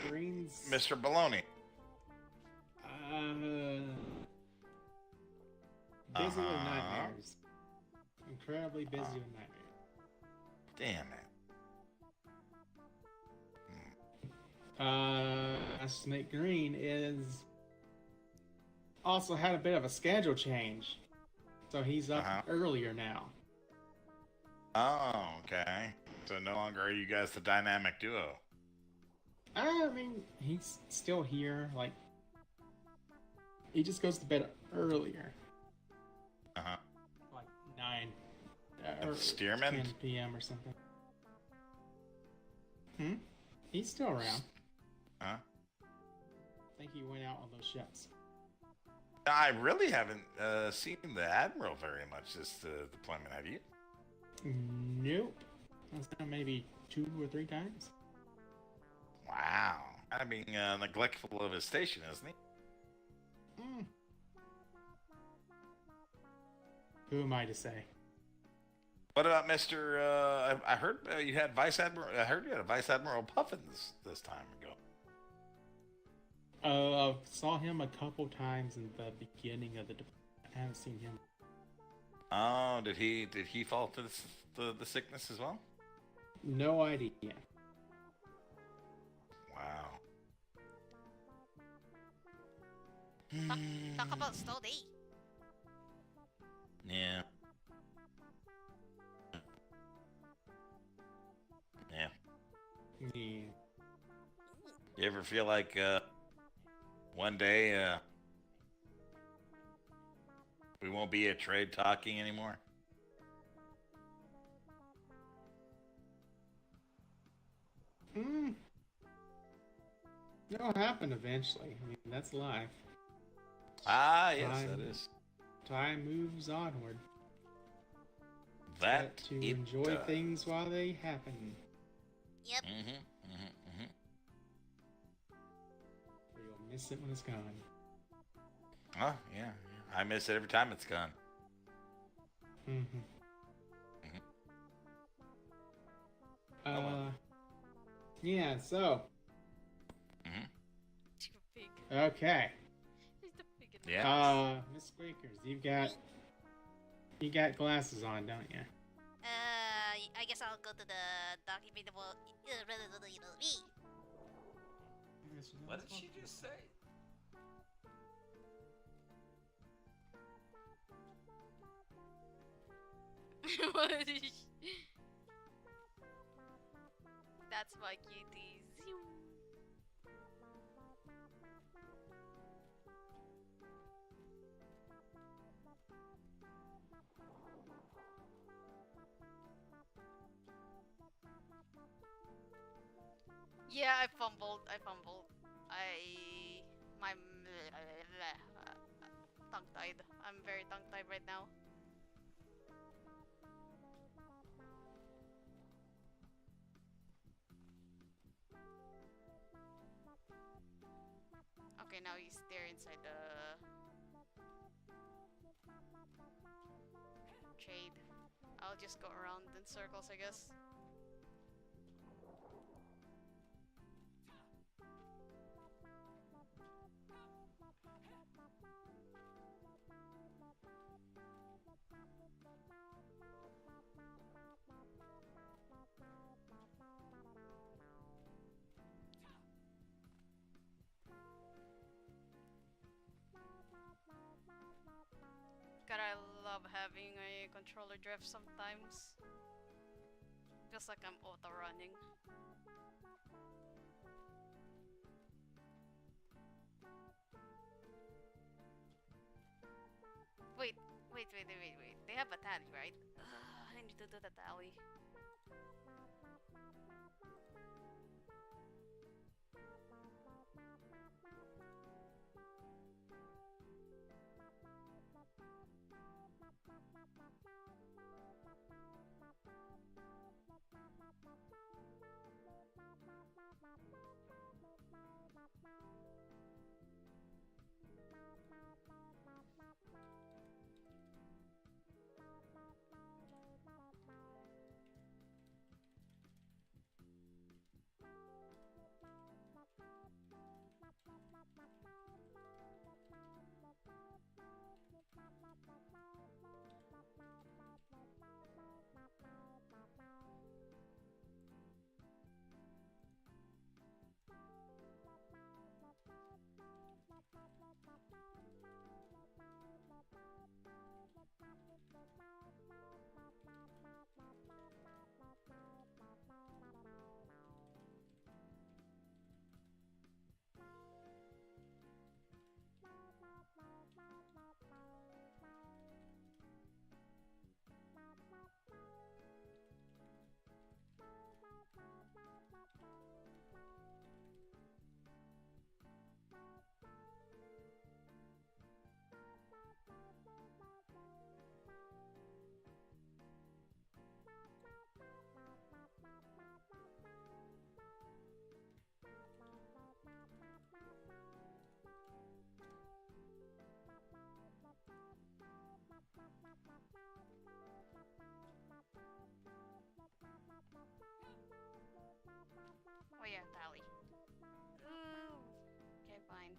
Green's Mr. Baloney. busy with nightmares. Incredibly busy with nightmares. Damn it. Snake Green is also had a bit of a schedule change, so he's up earlier now. Oh, okay. So no longer are you guys the dynamic duo. I mean, he's still here. Like, he just goes to bed earlier, like 9 or Steerman? 10 p.m. or something. He's still around. Huh? I think he went out on those ships. I really haven't seen the Admiral very much this deployment, have you? Nope. That's maybe 2 or 3 times. Wow. I mean, neglectful of his station, isn't he? Who am I to say? What about Mr. I heard you had Vice Admiral. I heard you had a Vice Admiral Puffins this time ago. I saw him a couple times in the beginning of the deployment. I haven't seen him. Oh, did he fall to the sickness as well? No idea. Wow. Talk about slow day. Yeah. Yeah. Yeah. You ever feel like one day we won't be at trade talking anymore? It'll happen eventually. I mean, that's life. Ah, yes, that is. Time moves onward. That To it enjoy does. things while they happen. Yep. Or you'll miss it when it's gone. Oh, yeah. I miss it every time it's gone. Yeah, so. Too big. Okay. He's the biggest. Yeah. Miss Squeakers, you got glasses on, don't you? I guess I'll go to the documentable. What did she just say? That's my cutie. Yeah, I fumbled. My tongue-tied. I'm very tongue-tied right now. Okay, now he's there inside the trade. I'll just go around in circles, I guess. God, I love having a controller drift sometimes. Feels like I'm auto-running. Wait. They have a tally, right? I need to do the tally. Oh yeah, tally. Ooh. Okay, fine.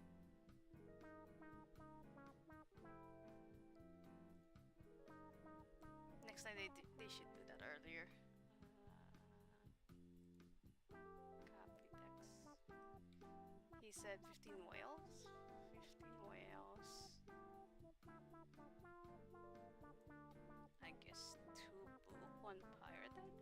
Next time they should do that earlier. Copy text. He said 15 whales. 15 whales. I guess 2 blue, 1 pirated.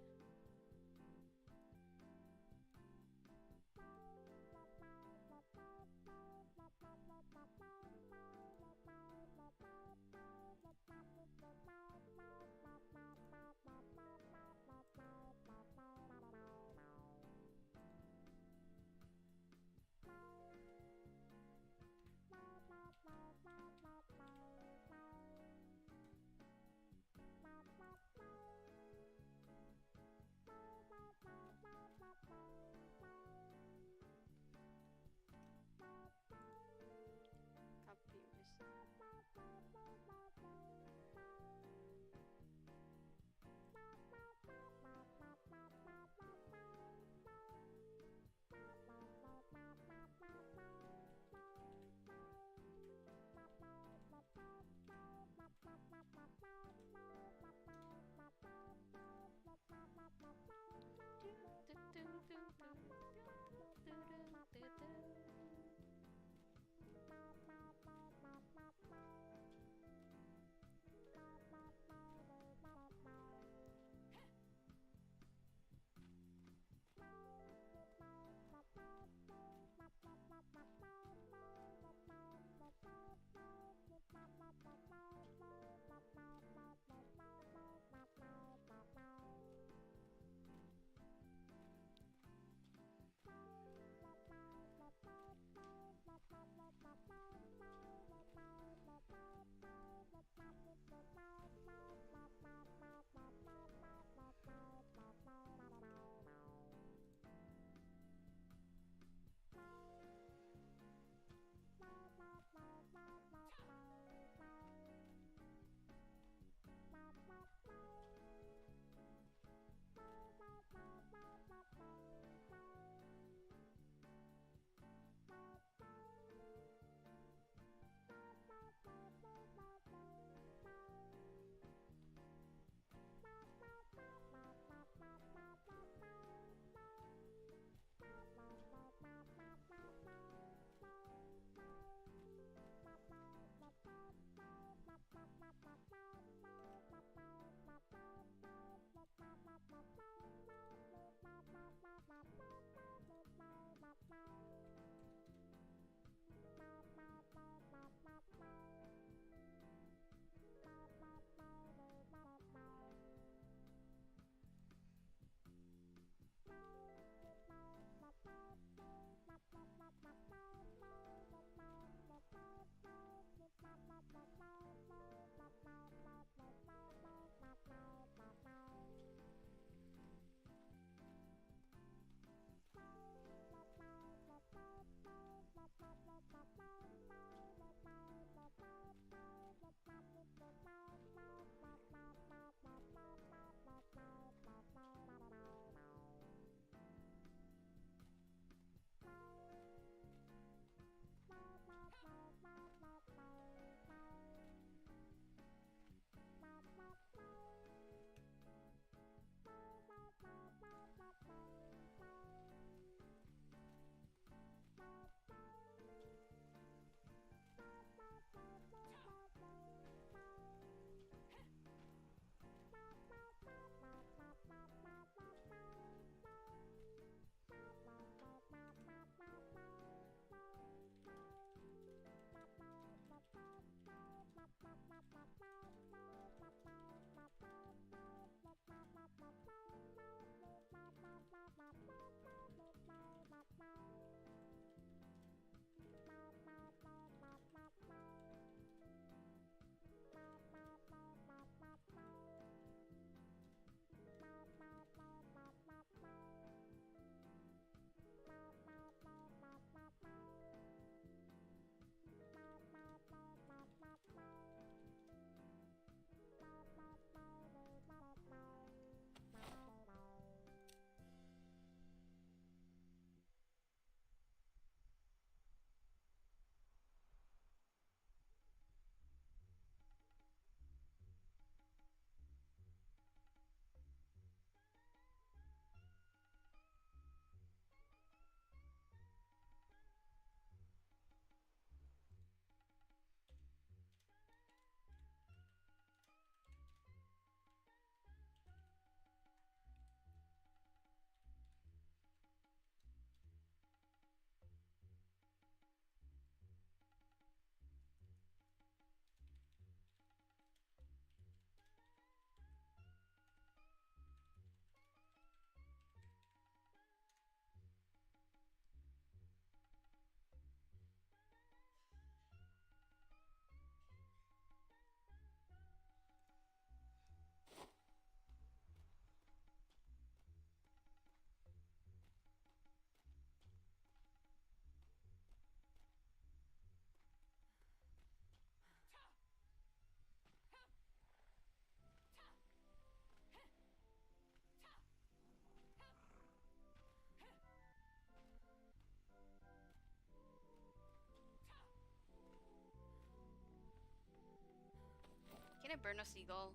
Can I burn a seagull?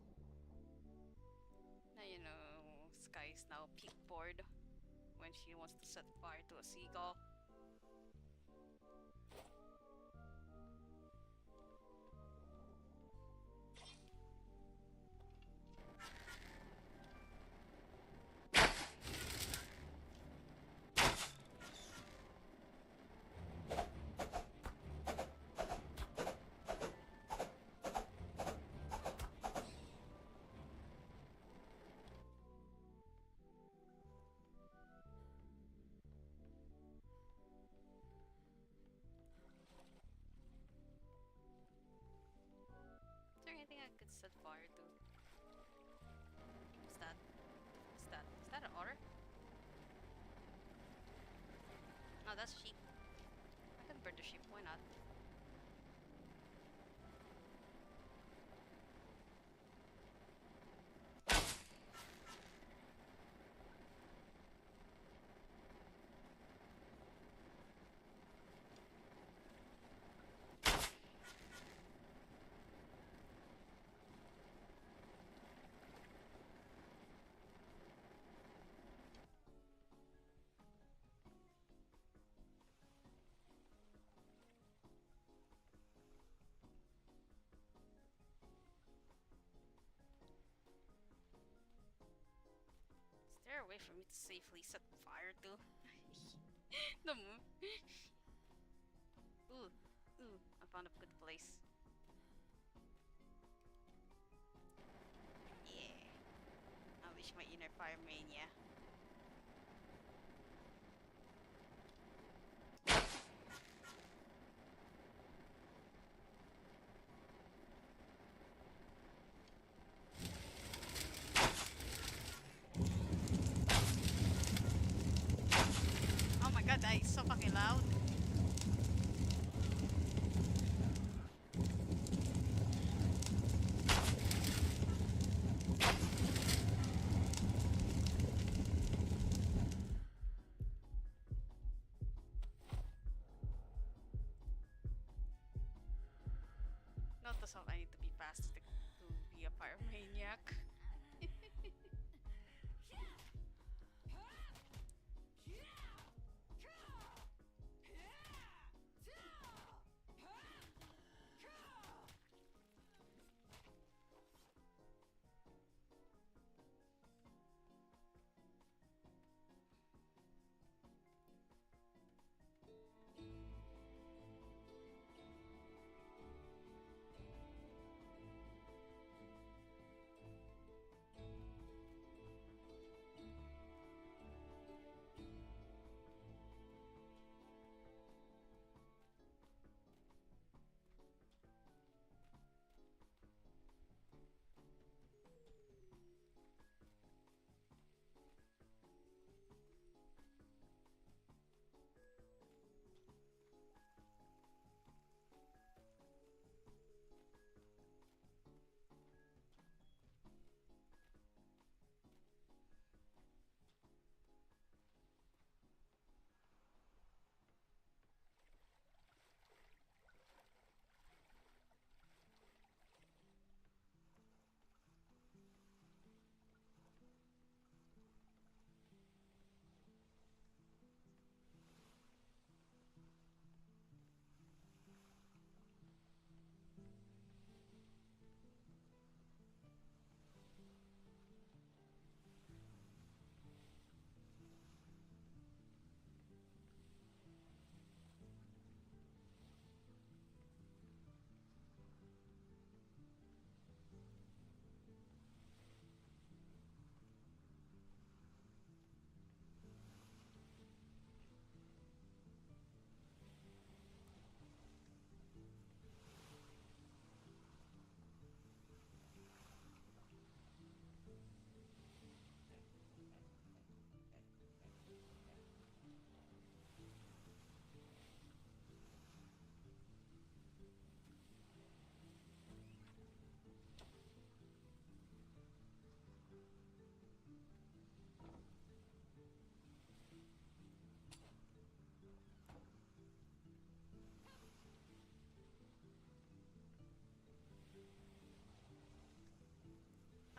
Now you know Zkhai is now peak bored when she wants to set fire to a seagull. Is there anything I could set fire to? What's that? What's that? Is that an otter? Oh, that's a sheep. I can burn the sheep, why not? Is there a way for me to safely set fire to the moon? Ooh, I found a good place. Yeah. Unleash my inner fire mania. Oh my god, that is so fucking loud. Note to self, I need to be fast to be a pyromaniac.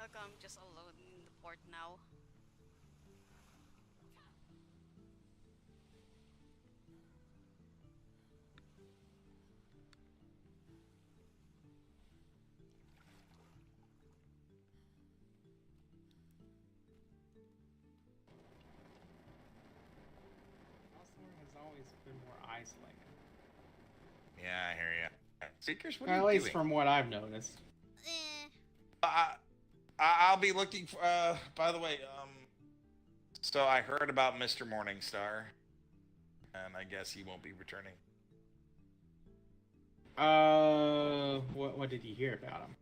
How come I'm just alone in the port now? Has always been more isolated. Yeah, I hear you. Seekers, what At are you least doing? from what I've noticed. I'll be looking for. By the way, so I heard about Mr. Morningstar, and I guess he won't be returning. What did you hear about him?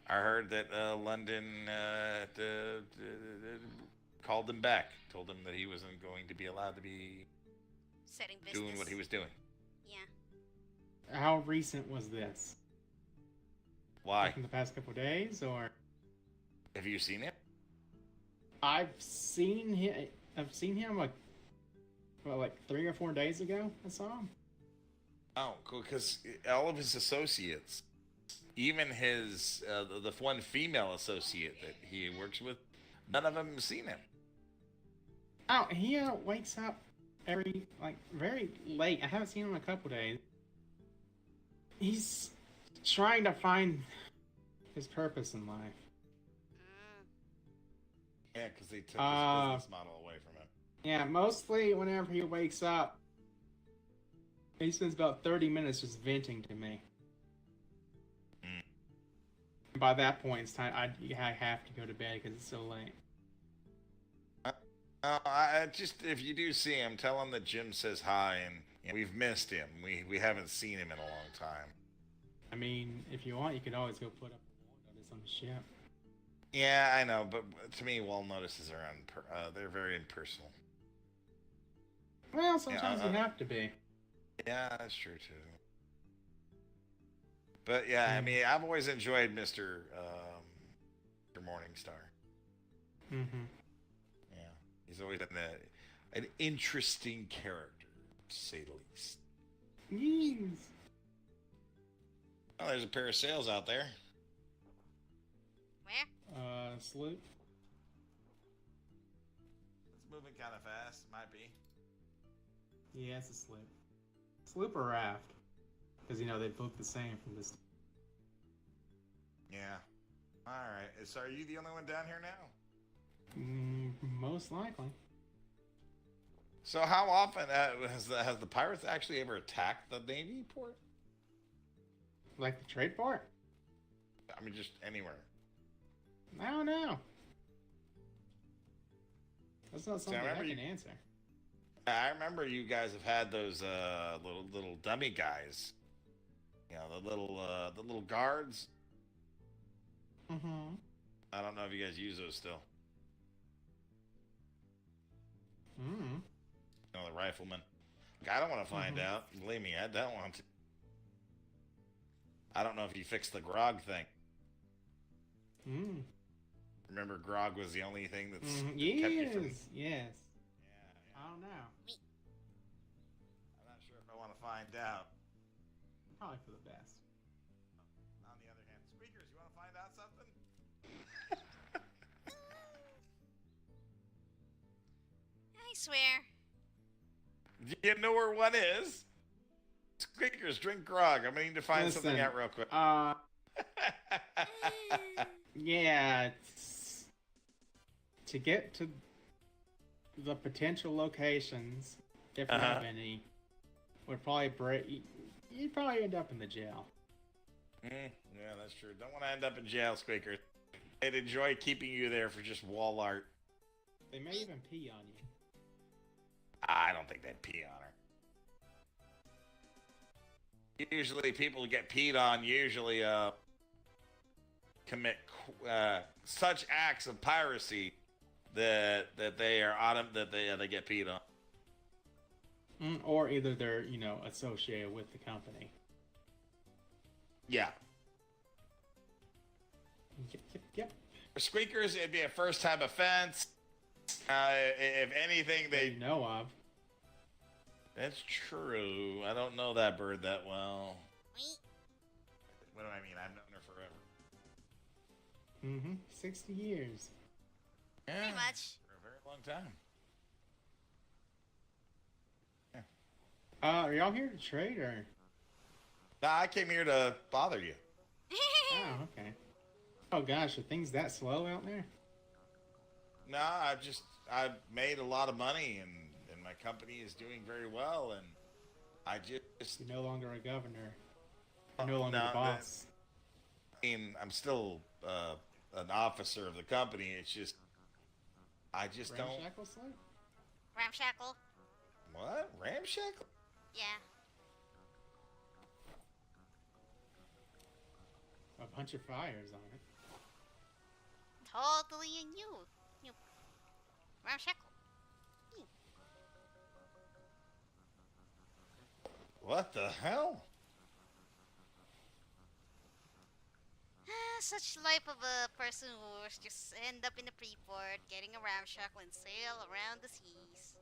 I heard that London called him back, told him that he wasn't going to be allowed to be Setting business. doing what he was doing. Yeah. How recent was this? Why? Like in the past couple of days, or? Have you seen him? I've seen him. Like 3 or 4 days ago. I saw him. Oh, cool. Because all of his associates, even his the one female associate that he works with, none of them have seen him. Oh, he wakes up very late. I haven't seen him in a couple days. He's trying to find his purpose in life. Yeah, because they took his business model away from him. Yeah, mostly whenever he wakes up, he spends about 30 minutes just venting to me. By that point, it's time. I have to go to bed because it's so late. I just, if you do see him, tell him that Jim says hi, and we've missed him. We haven't seen him in a long time. I mean, if you want, you could always go put up a wall notice on the ship. Yeah, I know, but to me, wall notices are they're very impersonal. Well, sometimes you have to be. Yeah, that's true too. But yeah, I mean, I've always enjoyed Mr. Morningstar. Mm-hmm. Yeah, he's always been an interesting character, to say the least. Yes. Oh, there's a pair of sails out there. Where? Sloop. It's moving kind of fast. Might be. Yeah, it's a sloop. Sloop or raft? Because, they look the same from this. Yeah. All right. So are you the only one down here now? Most likely. So how often has the pirates actually ever attacked the Navy port? Like the trade port? I mean, just anywhere. I don't know. That's not something I can answer. I remember you guys have had those little dummy guys. The little guards. Mm-hmm. I don't know if you guys use those still. Mm-hmm. The riflemen. I don't want to find out. Believe me, I don't want to. I don't know if you fixed the grog thing. Remember, grog was the only thing that's kept you from... Yes. Yeah. I don't know. I'm not sure if I want to find out. Probably for the best. On the other hand, Squeakers, you want to find out something? I swear. You know where one is? Squeakers, drink grog. I'm gonna need to find something out real quick. Yeah, to get to the potential locations, if we have any, would probably you'd probably end up in the jail. Yeah, that's true. Don't want to end up in jail, Squeakers. They'd enjoy keeping you there for just wall art. They may even pee on you. I don't think they'd pee on her. Usually people who get peed on commit such acts of piracy that they are they get peed on. Or either they're associated with the company. Yeah. Yep. For Squeakers, it'd be a first-time offense. If anything, they know of. That's true. I don't know that bird that well. What do I mean? I've known her Mm-hmm. 60 years. Yeah, Pretty much. for a very long time. Are y'all here to trade or? Nah, I came here to bother you. Oh, okay. Oh gosh, are things that slow out there? No, I've made a lot of money and my company is doing very well and I just You're no longer a governor. You're no longer the boss. I mean, I'm still an officer of the company. It's just I just don't. Ramshackle slow? Ramshackle. What? Ramshackle? Yeah. A bunch of fires on it. Totally new. Ramshackle. What the hell? Such life of a person who was just end up in the pre-port, getting a ramshackle and sail around the seas.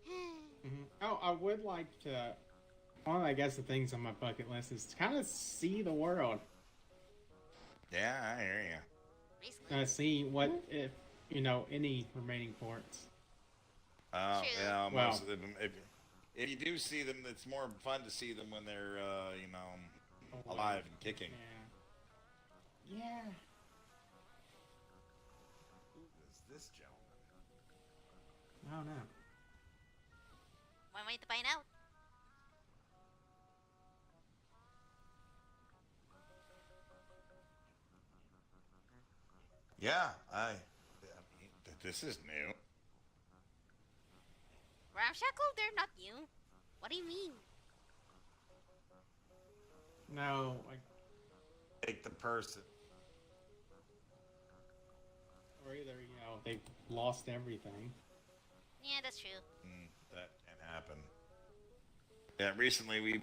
Mm-hmm. Oh, I would like to. One of, I guess, the things on my bucket list is to kind of see the world. Yeah, I hear you. Basically. See what, if any remaining ports. Oh, True. yeah, Well, most of them. If you do see them, it's more fun to see them when they're, alive and kicking. Yeah. Yeah. Who is this gentleman? I don't know. One way to find out. Yeah, this is new. Ramshackle? They're not new. What do you mean? No, like, Take the person. or either they've lost everything. Yeah, that's true. That can happen. Yeah, recently we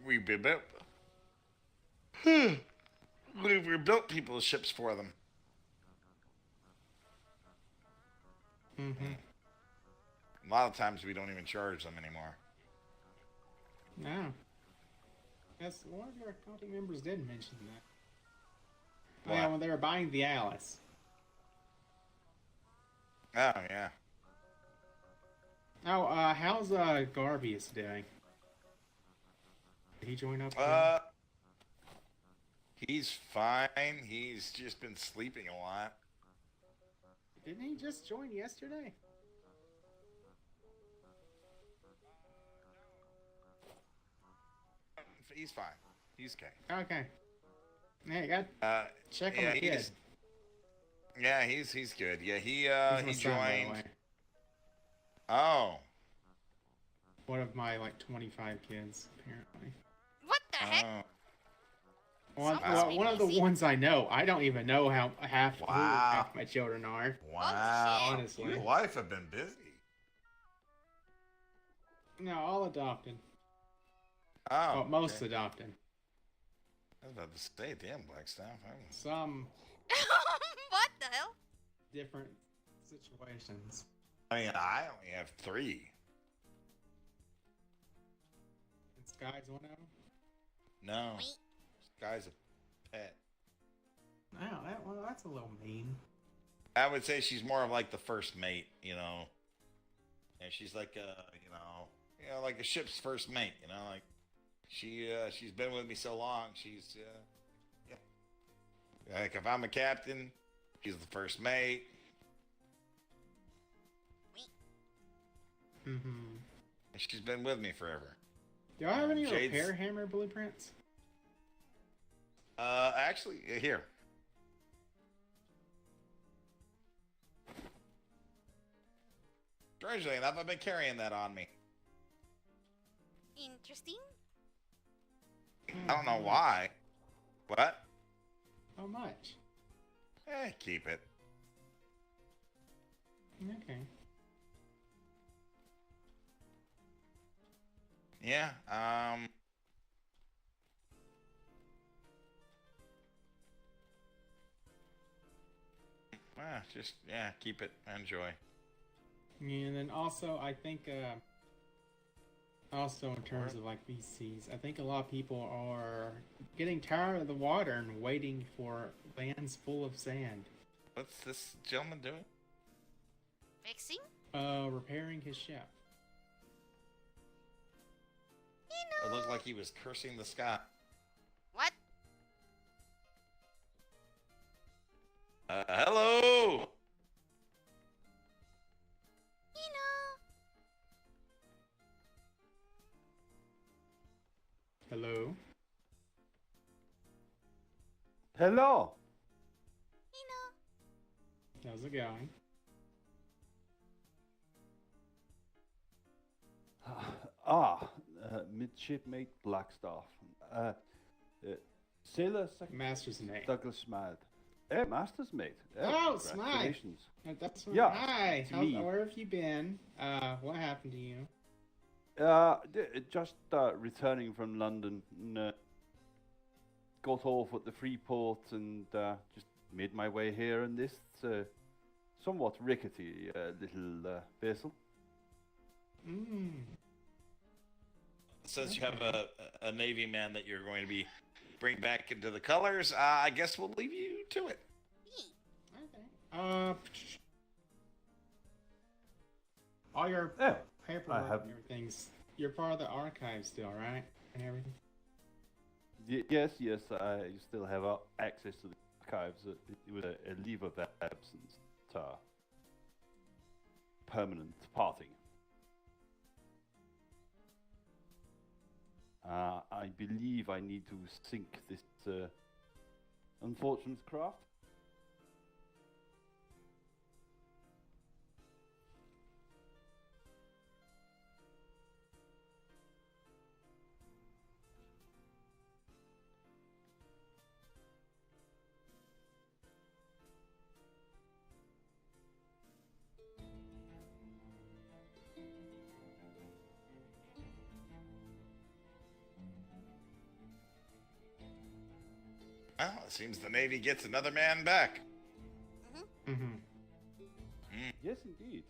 rebuilt. We rebuilt people's ships for them. Mm-hmm. A lot of times we don't even charge them anymore. No. Yes, one of your company members did mention that. Oh, yeah, when they were buying the Alice. Oh yeah. Oh, how's Garbius doing? Did he join up? He's fine. He's just been sleeping a lot. Didn't he just join yesterday? He's fine. He's okay. Okay. Yeah, you got check on the kid. He's good. Yeah, he He's my son, by the joined. way. Oh. One of my 25 kids, apparently. What the heck? One of the ones I know. I don't even know how who half my children are. Wow. Honestly. Your wife have been busy. No, all adopted. Oh. Well, most adopted. I was about to say, damn, Blackstaff. Some What the hell? different situations. I mean, I only have 3. And Sky's one of them? No. Wait. Guy's a pet. Oh, that's a little mean. I would say she's more of like the first mate, And she's like like a ship's first mate, like she's been with me so long, she's like if I'm a captain, she's the first mate. Mm-hmm. And she's been with me forever. Do I have any Jade's- repair hammer blueprints? Actually, here. Strangely enough, I've been carrying that on me. Interesting. I don't know why. What? How much? Keep it. Okay. Yeah, keep it. Enjoy. And then also, I think, Also, in terms of like VCs, I think a lot of people are getting tired of the water and waiting for lands full of sand. What's this gentleman doing? Fixing? Repairing his ship. It looked like he was cursing the sky. What? Hello! Hello? Hello! How's it going? Midshipmate Blackstaff. Sailor Master's mate. Douglas Smad. Master's mate. Oh, Smite! Congratulations. That's Yeah, Hi! it's me. Where have you been? What happened to you? Just returning from London. Got off at the Freeport and just made my way here in this somewhat rickety little vessel. Since you have a Navy man that you're going to be bring back into the colors, I guess we'll leave you to it. Okay. All your paperwork and everything's... You're part of the archive still, right? And everything? Yes, I still have access to the archives. It was a leave of absence, permanent parting. I believe I need to sink this unfortunate craft. Well, it seems the Navy gets another man back. Yes, indeed.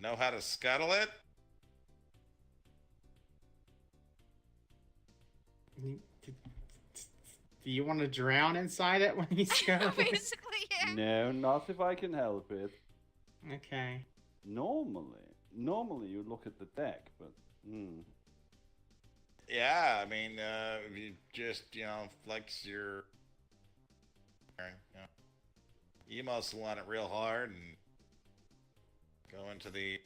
Know how to scuttle it? Do you want to drown inside it when he's going? Basically, yeah. No, not if I can help it. Okay. Normally you look at the deck, but Yeah, I mean, if you just, flex your... You muscle on it real hard and go into the...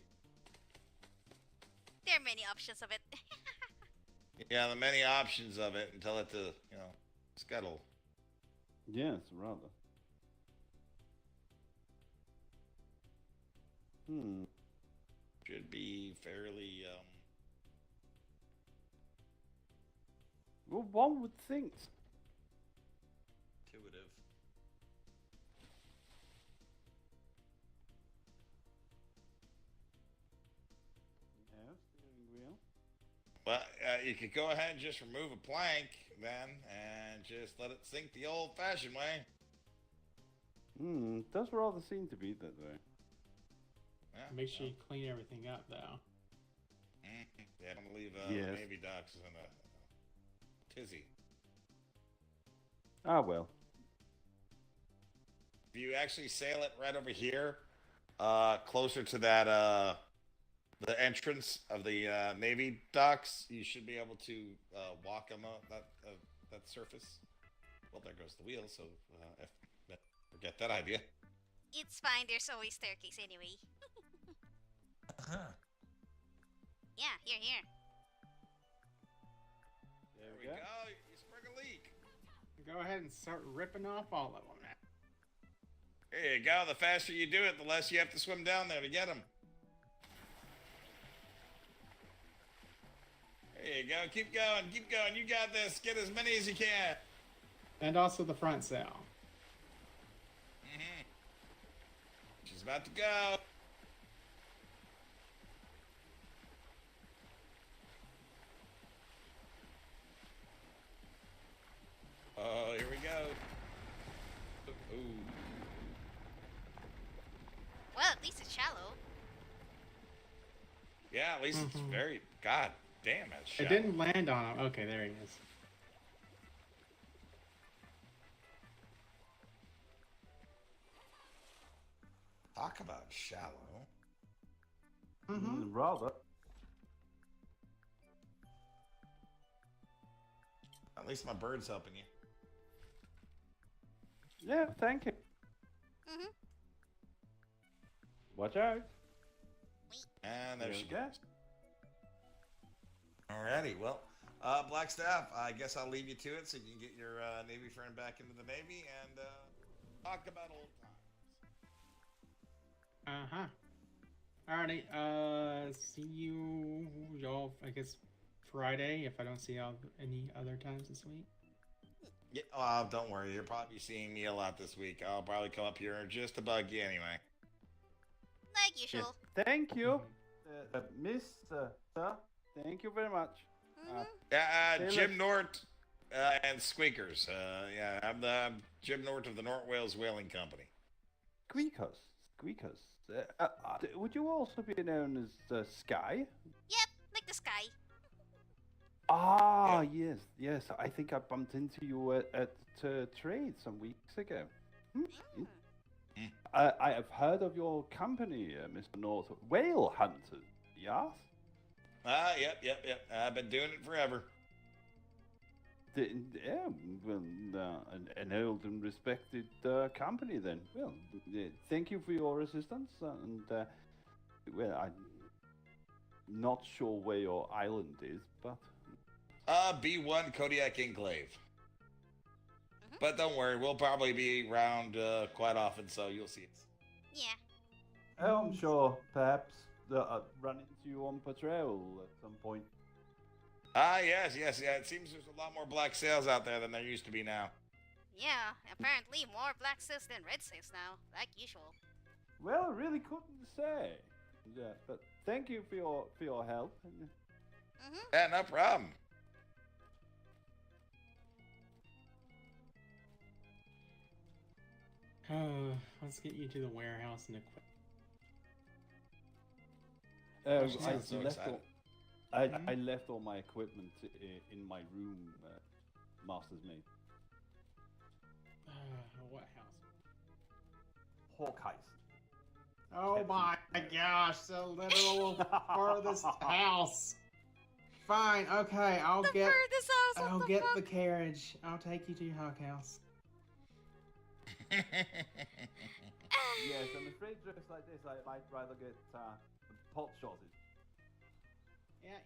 There are many options of it. Yeah, the many options of it and tell it to, scuttle. yes, rather. Should be fairly, Well, one would think. intuitive. Yeah, steering wheel. Well, you could go ahead and just remove a plank then and just let it sink the old-fashioned way. Does rather seem to be that way. Yeah, Make sure you clean everything up, though. Yeah, don't leave Yes. the Navy docks in a tizzy. Ah, well. If you actually sail it right over here, closer to that, the entrance of the Navy docks, you should be able to walk on that surface. Well, there goes the wheel, so forget that idea. It's fine, there's always staircase anyway. Yeah, here. There we go. You sprung a leak. Go ahead and start ripping off all of them. There you go. The faster you do it, the less you have to swim down there to get them. There you go. Keep going. You got this. Get as many as you can. And also the front sail. Which is about to go. Oh, here we go. Ooh. Well, at least it's shallow. Yeah, at least it's very. God damn it. It didn't land on him. Okay, there he is. Talk about shallow. Rather. At least my bird's helping you. Yeah, thank you. Mm-hmm. Watch out. And there she go. goes. Alrighty, well, Blackstaff, I guess I'll leave you to it so you can get your Navy friend back into the Navy and talk about old times. Alrighty, see you, y'all, I guess, Friday, if I don't see y'all any other times this week. Yeah, don't worry, you'll probably be seeing me a lot this week. I'll probably come up here just to bug you anyway. Like usual. Yes, thank you, Miss, sir. Thank you very much. Jim Nort and Squeakers. Yeah, I'm Jim Nort of the Nort Wales Whaling Company. Squeakers. Would you also be known as Zkhai? Yep, like the sky. Ah, yes. I think I bumped into you at trade some weeks ago. I have heard of your company, Mr. Nort. Whale Hunters, yes? Yep. I've been doing it forever. Yeah, well, an old and respected company then. Well, thank you for your assistance, and well, I'm not sure where your island is, but B1 Kodiak Enclave. But don't worry, we'll probably be around quite often, so you'll see us. Yeah. Oh, I'm sure perhaps run into you on patrol at some point. Yes. Yeah, it seems there's a lot more black sails out there than there used to be now. Yeah, apparently more black sails than red sails now, like usual. Well, I really couldn't say. Yeah, but thank you for your help. Yeah, no problem. Let's get you to the warehouse and equip. I left all my equipment in my room, Master's Mate. What house? Hawkeye's. Oh my gosh, the literal furthest house. Fine, okay, I'll get the carriage. I'll take you to your Hawk house. Yes, I'm afraid just like this, I might rather get pot shotted. Yeah,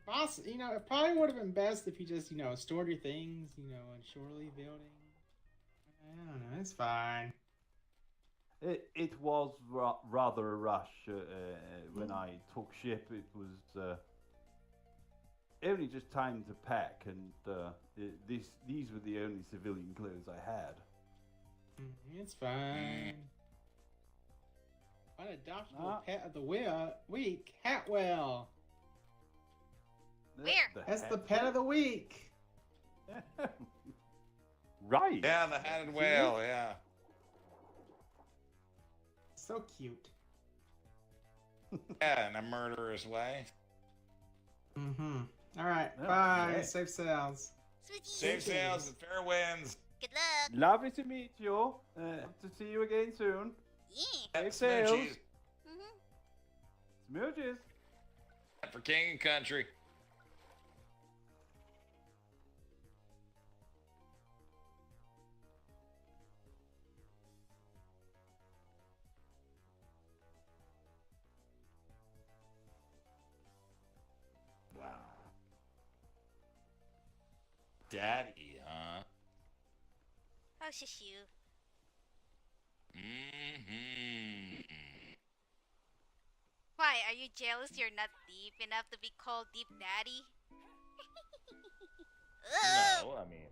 boss, it probably would have been best if you just, stored your things, in Shorely building. I don't know, it's fine. It was rather a rush when I took ship. It was only just time to pack, and these were the only civilian clothes I had. It's fine. Unadoptable pet of the week, Hatwell. Where? That's the pet of the week. Right. Yeah, the hatted whale, yeah. So cute. Yeah, in a murderous way. Alright, bye. Okay. Safe sails. Safe sails and fair winds. Good luck. Lovely to meet you. To see you again soon. Yeah. Safe sails. Mm-hmm. Smooches. For king and country. Wow. Daddy, huh? Oh, shush you. Why, are you jealous you're not deep enough to be called Deep Daddy? No, I mean...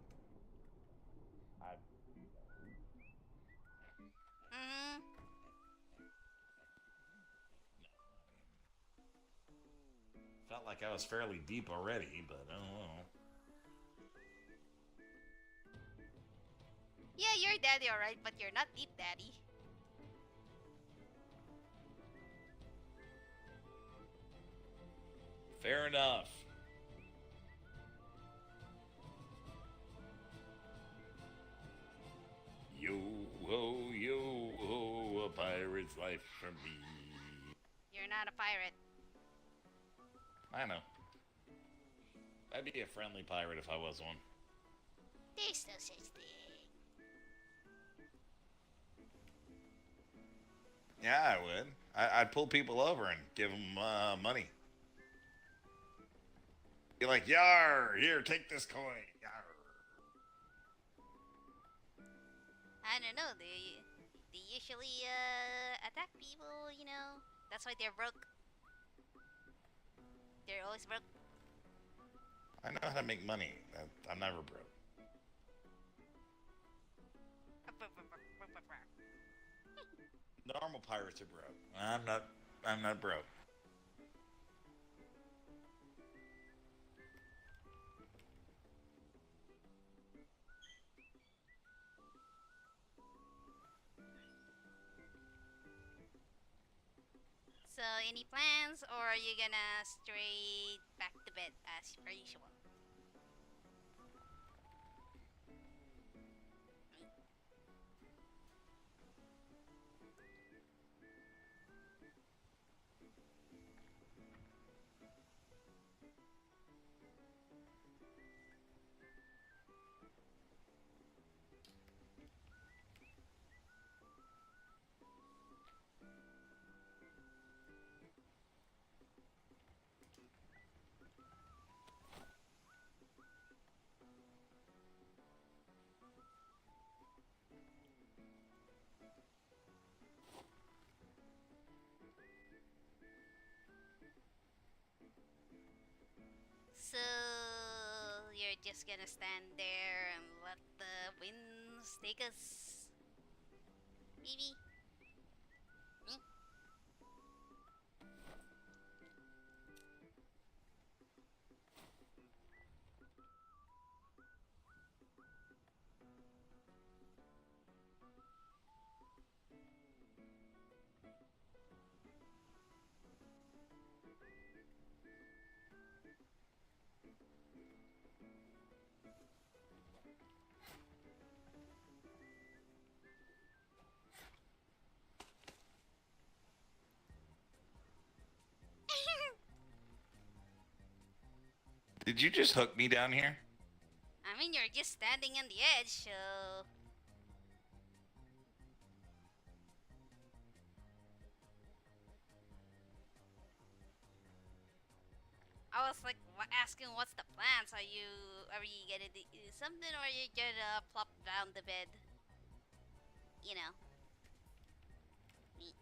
Mm-hmm. Felt like I was fairly deep already, but I don't know. Yeah, you're daddy, alright, but you're not deep daddy. Fair enough. Yo ho, a pirate's life for me. You're not a pirate. I know. I'd be a friendly pirate if I was one. There's no such thing. Yeah, I would. I'd pull people over and give them money. Be like, yar, here, take this coin. Yar. I don't know, they usually attack people, you know. That's why they're broke. They're always broke. I know how to make money. I'm never broke. Normal pirates are broke. I'm not broke. So, any plans, or are you gonna straight back to bed as per usual? So, you're just gonna stand there and let the winds take us? Maybe? Me? Did you just hook me down here? I mean, you're just standing on the edge, so... I was like asking what's the plans? Are you gonna do something, or are you gonna plop down the bed? You know. Me.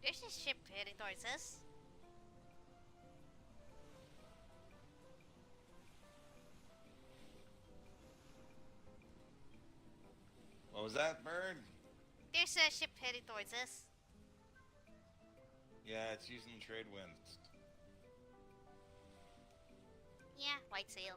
There's a ship heading towards us. What was that, Bird? There's a ship heading towards us. Yeah, it's using trade winds. Yeah, white sail.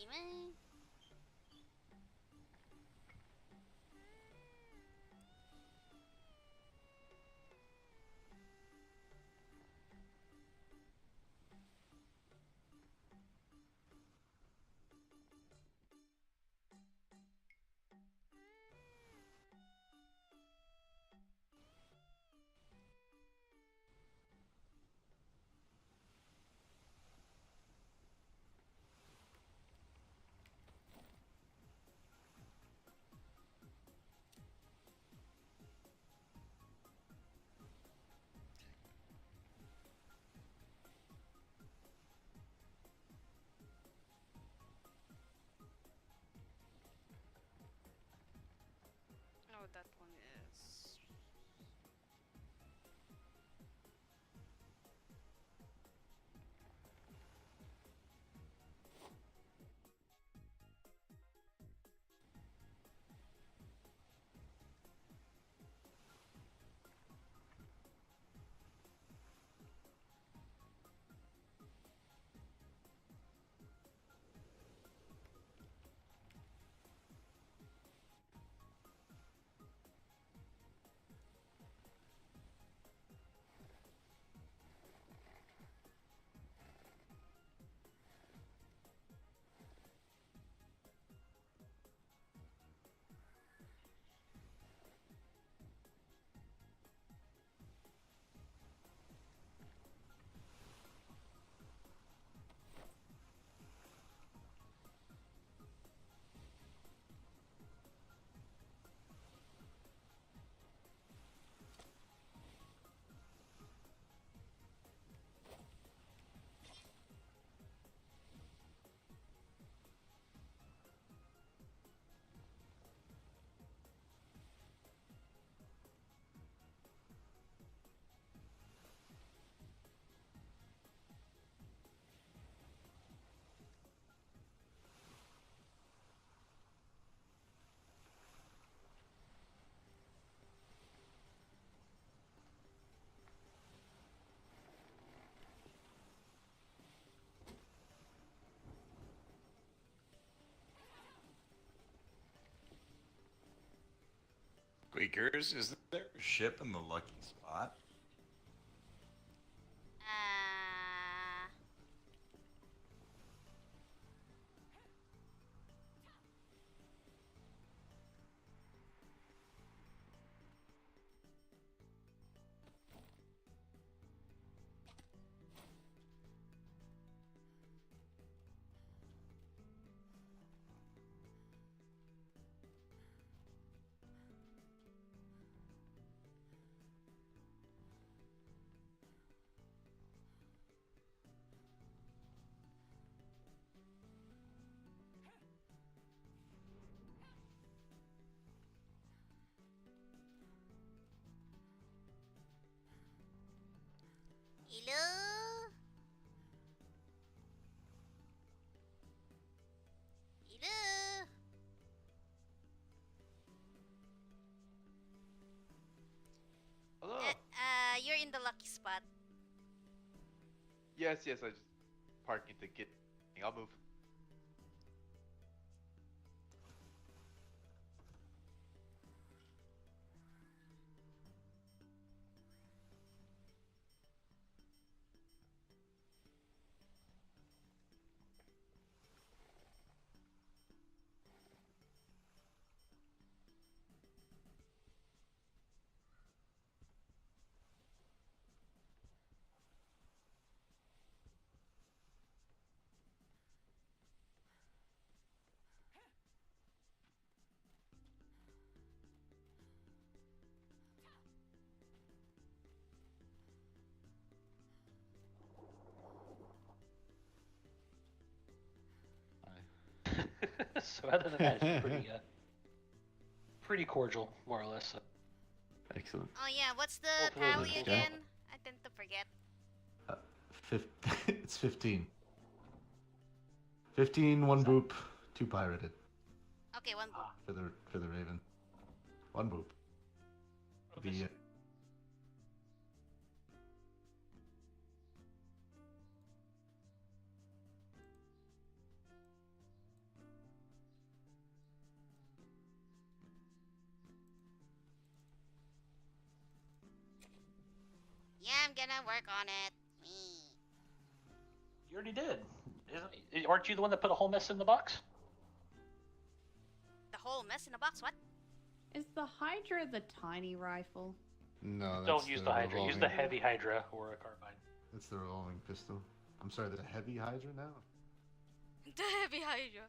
Email. Oh, that one is. Squeakers, is there a ship in the lucky spot? lucky spot. Yes, I just parking to get. I'll move. So other than that, it's pretty cordial, more or less. Excellent. Oh yeah, what's the Hopefully tally it'll again? I tend to forget. It's 15. 15, 1 boop, 2 pirated. Okay, 1 boop. For the Raven. 1 boop. Okay. Yeah, I'm gonna work on it. You already did. Aren't you the one that put a whole mess in the box? The whole mess in the box, what? Is the Hydra the tiny rifle? No, that's Don't use the Hydra. Use revolving- the heavy Hydra or a carbine. That's the revolving pistol. I'm sorry, the heavy Hydra now? The heavy Hydra.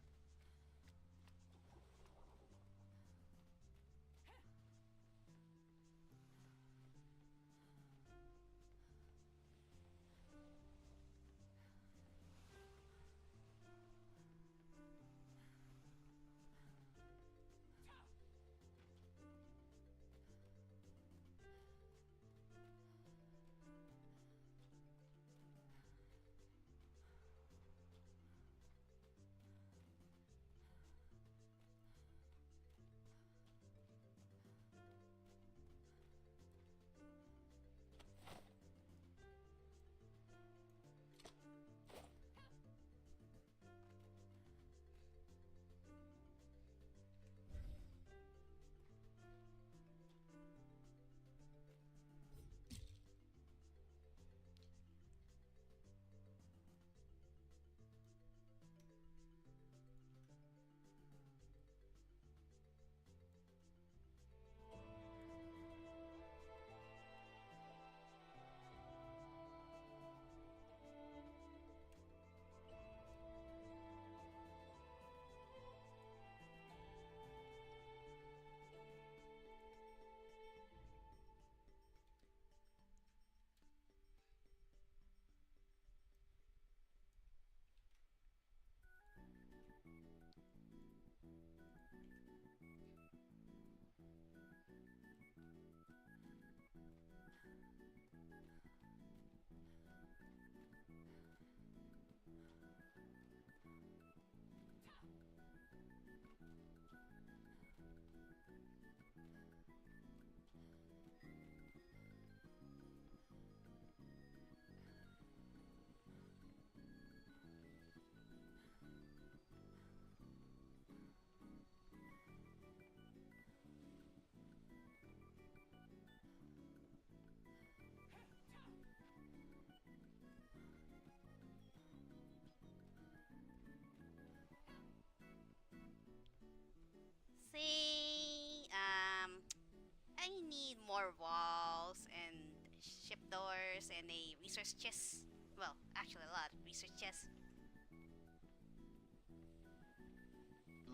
See, I need more walls and ship doors and a resource chest. Well, actually a lot of resource chests.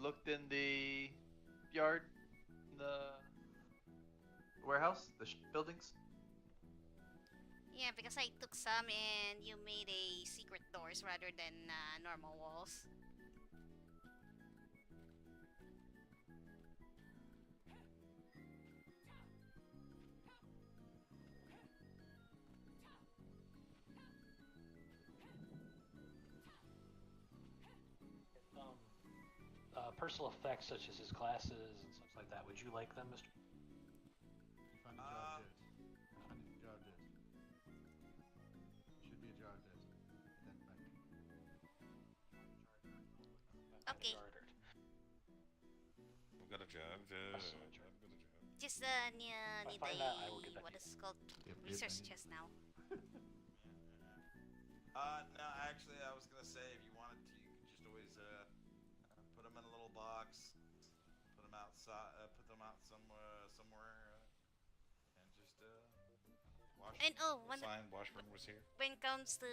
Looked in the yard, the warehouse, the buildings. Yeah, because I took some and you made a secret doors rather than normal walls. Personal effects such as his glasses and such like that. Would you like them, Mr.? Funny job, dude. Funny job, dude. Okay. We've got a job. Just need If I find that, I will get that what to is called research chest now. No, actually, I was gonna say if you wanted to, you could just always put them in a little box, put them outside, put them out somewhere, and just wash. And Washburn was here. when it comes to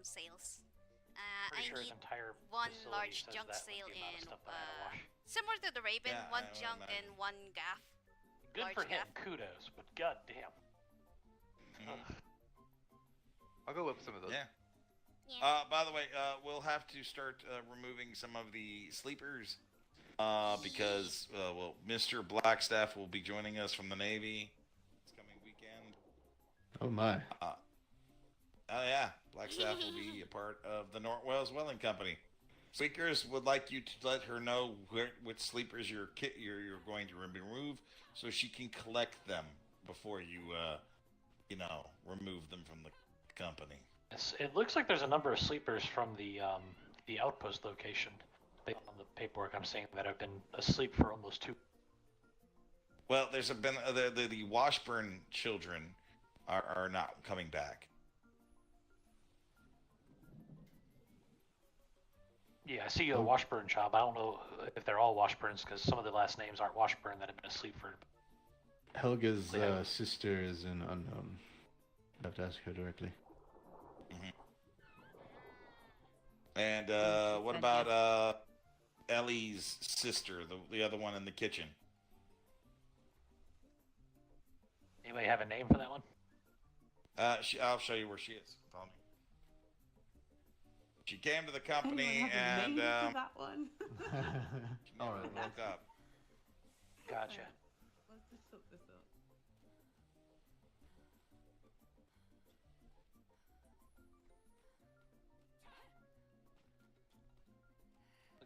sales, I Pretty sure need his entire one facility large says junk that with sale the amount of and stuff that I had to wash. similar to the Raven, Yeah, one I would junk imagine. and one gaff. Good large for him, gaff. kudos, but goddamn. I'll go whip some of those. Yeah. Yeah. By the way, we'll have to start removing some of the sleepers because, well, Mr. Blackstaff will be joining us from the Navy this coming weekend. Oh my. Oh yeah, Blackstaff will be a part of the Nort Welling Company. Speakers would like you to let her know which sleepers you're going to remove, so she can collect them before you remove them from the company. Yes, it looks like there's a number of sleepers from the outpost location. Based on the paperwork I'm seeing that have been asleep for almost 2. Well, there's been the Washburn children are not coming back. Yeah, I see a Washburn job. I don't know if they're all Washburns because some of the last names aren't Washburn that have been asleep for. Helga's sister is an unknown. I'd have to ask her directly. And what about Ellie's sister, the other one in the kitchen? Anybody have a name for that one? I'll show you where she is. Follow me. She came to the company and that one. all right, woke up. Gotcha. Let's just sort this out.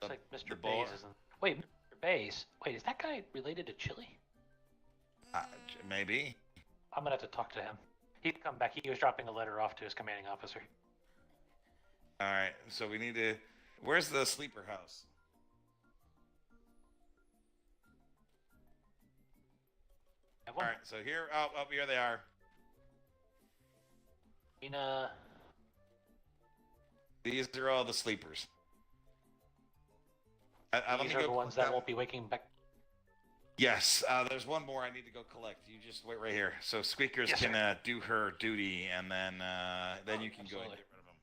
Looks like Mr. Bays isn't. Wait, Mr. Bays. Wait, is that guy related to Chili? Maybe. I'm gonna have to talk to him. He'd come back. He was dropping a letter off to his commanding officer. All right, so we need to. Where's the sleeper house? All right, so here, up here they are. These are all the sleepers. These are the ones that won't be waking back. Yes, there's one more I need to go collect. You just wait right here. So Squeakers Yes, can do her duty, and then you can go and get rid of them.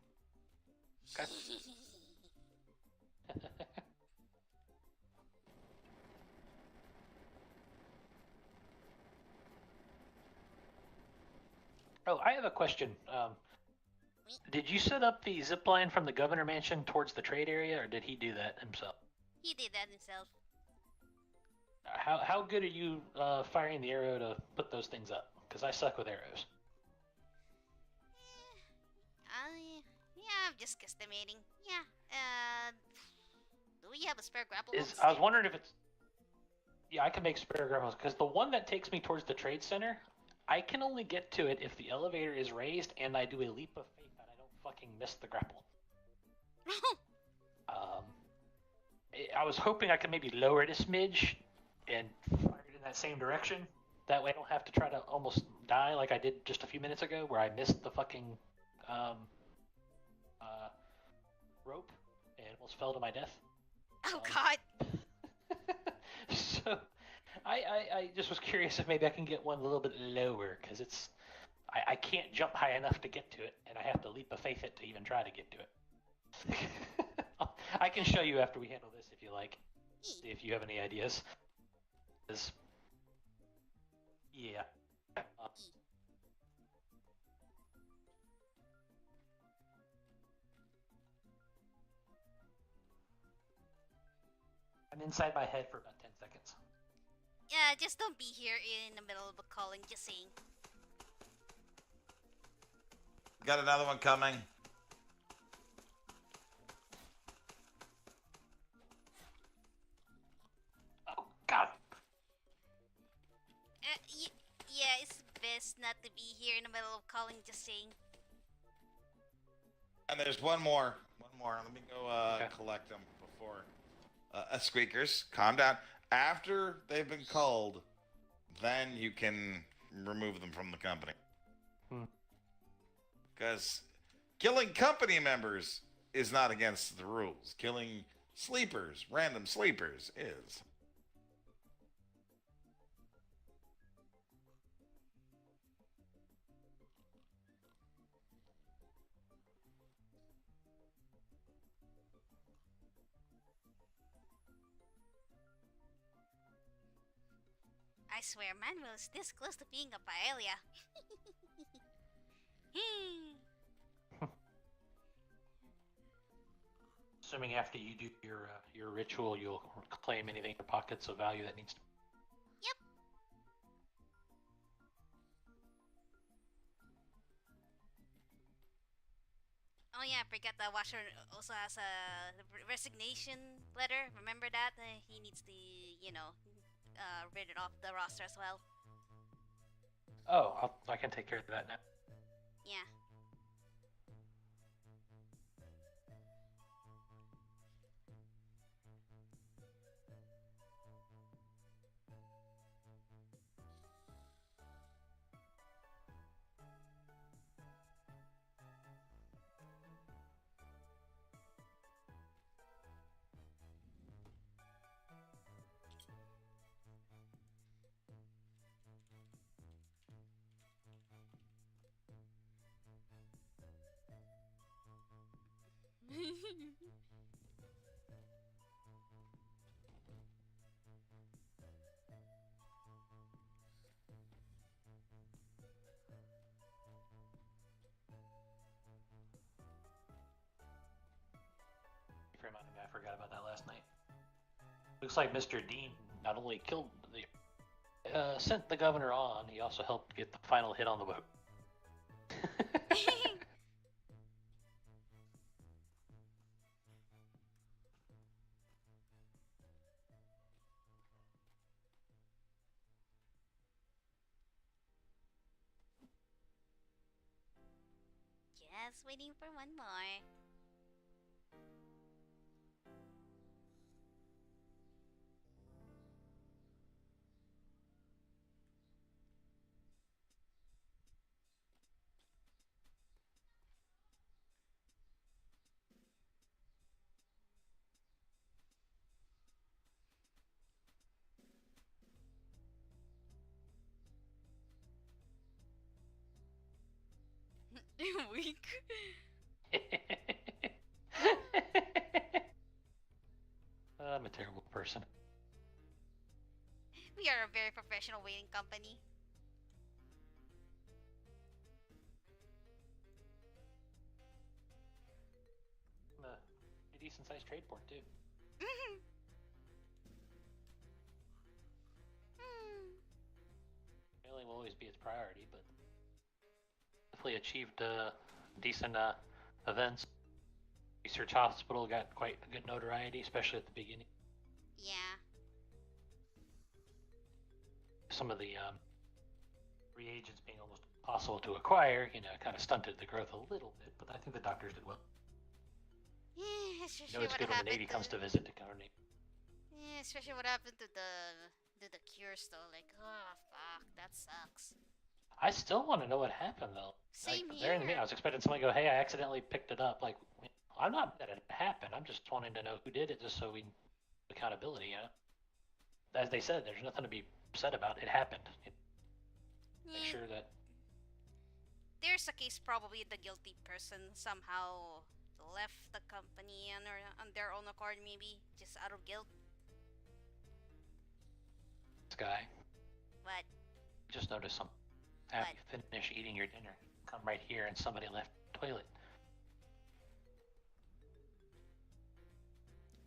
Oh, I have a question. Did you set up the zip line from the governor mansion towards the trade area, or did he do that himself? He did that himself. How good are you firing the arrow to put those things up? Because I suck with arrows. Yeah, I'm just guesstimating. Yeah. Do we have a spare grapple? I was wondering if it's. Yeah, I can make spare grapples because the one that takes me towards the trade center, I can only get to it if the elevator is raised and I do a leap of faith that I don't fucking miss the grapple. I was hoping I could maybe lower it a smidge and fire it in that same direction. That way I don't have to try to almost die like I did just a few minutes ago where I missed the fucking rope and almost fell to my death. Oh god! So I just was curious if maybe I can get one a little bit lower because it's I can't jump high enough to get to it and I have to leap of faith it to even try to get to it. I can show you after we handle this if you like. See if you have any ideas. Yeah. I'm inside my head for about 10 seconds. Yeah, just don't be here in the middle of a calling, just saying. Got another one coming. Oh, God. Yeah, it's best not to be here in the middle of calling, just saying. And there's one more more. Let me go collect them before. Squeakers, calm down. After they've been culled, then you can remove them from the company. Because killing company members is not against the rules. Killing sleepers, random sleepers, is. I swear, Manuel is this close to being a paella. Assuming after you do your ritual, you'll claim anything in your pockets of value that needs to. Yep. Oh yeah, I forgot that Washer also has a resignation letter. Remember that? He needs to, rid it off the roster as well. Oh, I can take care of that now. Yeah. For reminding me, I forgot about that last night. Looks like Mr. Dean not only killed sent the governor on, he also helped get the final hit on the boat. Just waiting for one more. Weak. I'm a terrible person. We are a very professional waiting company. I'm a decent sized trade port, too. Mailing will always be its priority, but definitely achieved decent events. Research Hospital got quite a good notoriety, especially at the beginning. Yeah. Some of the reagents being almost impossible to acquire, kind of stunted the growth a little bit, but I think the doctors did well. Yeah, especially You know, it's what good when the happened Navy to... comes to visit to coordinate. Yeah, especially what happened to the cures though. Like, oh fuck, that sucks. I still want to know what happened though. Same like, here. There in the meeting, I was expecting someone to go, "Hey, I accidentally picked it up." Like, I'm not that it happened. I'm just wanting to know who did it, just so we accountability. As they said, there's nothing to be upset about. It happened. Make sure that there's a case probably the guilty person somehow left the company on their own accord, maybe just out of guilt. Zkhai. What? Just noticed something. After you finish eating your dinner, come right here and somebody left the toilet.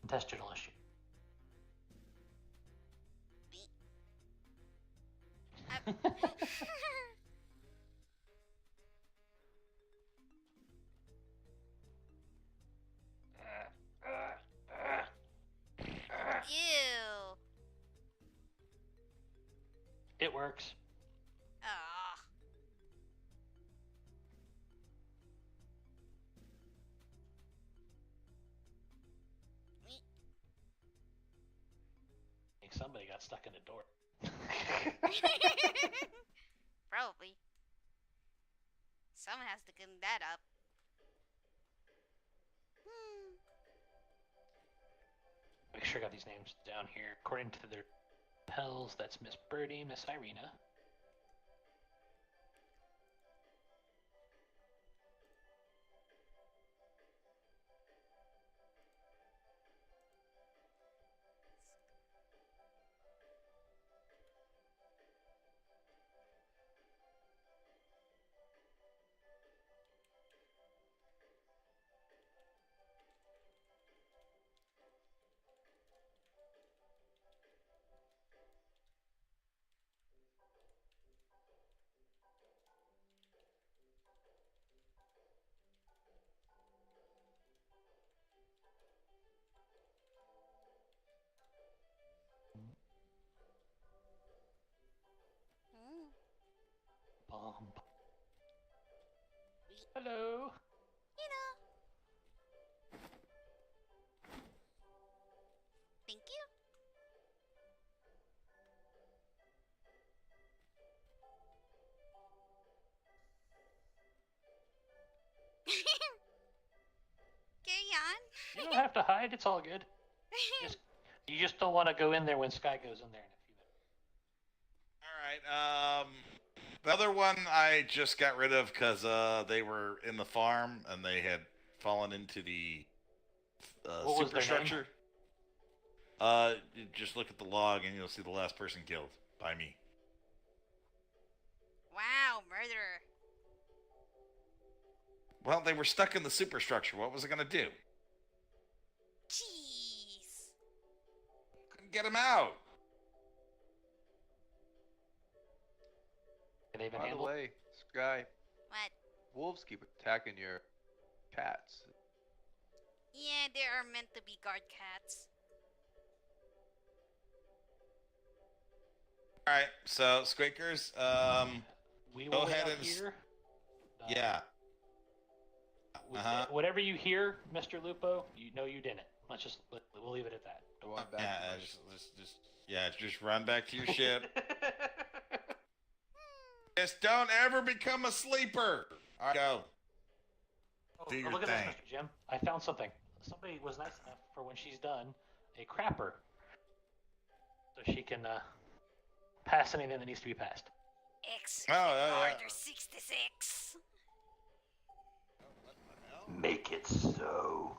Intestinal issue. Ew. It works. Ah. somebody got stuck in the door. Probably. Someone has to clean that up. Make sure I got these names down here. According to their Pels, that's Miss Birdie, Miss Irina. Bomb. Hello. Thank you. Carry on. You don't have to hide. It's all good. You just don't want to go in there when Zkhai goes in there in a few minutes. All right. The other one I just got rid of because they were in the farm and they had fallen into the superstructure. Just look at the log and you'll see the last person killed by me. Wow, murderer. Well, they were stuck in the superstructure. What was it going to do? Jeez. Couldn't get them out. By the way, Zkhai. What? Wolves keep attacking your cats. Yeah, they are meant to be guard cats. All right, so Squeakers, We go will ahead wait and out here. yeah. Whatever you hear, Mr. Lupo, you know you didn't. We'll leave it at that. Just run back to your ship. Just don't ever become a sleeper. All right, go. Do your Look at thing. this, Mr. Jim. I found something. Somebody was nice enough for when she's done a crapper, so she can pass anything that needs to be passed. Order 66. Make it so.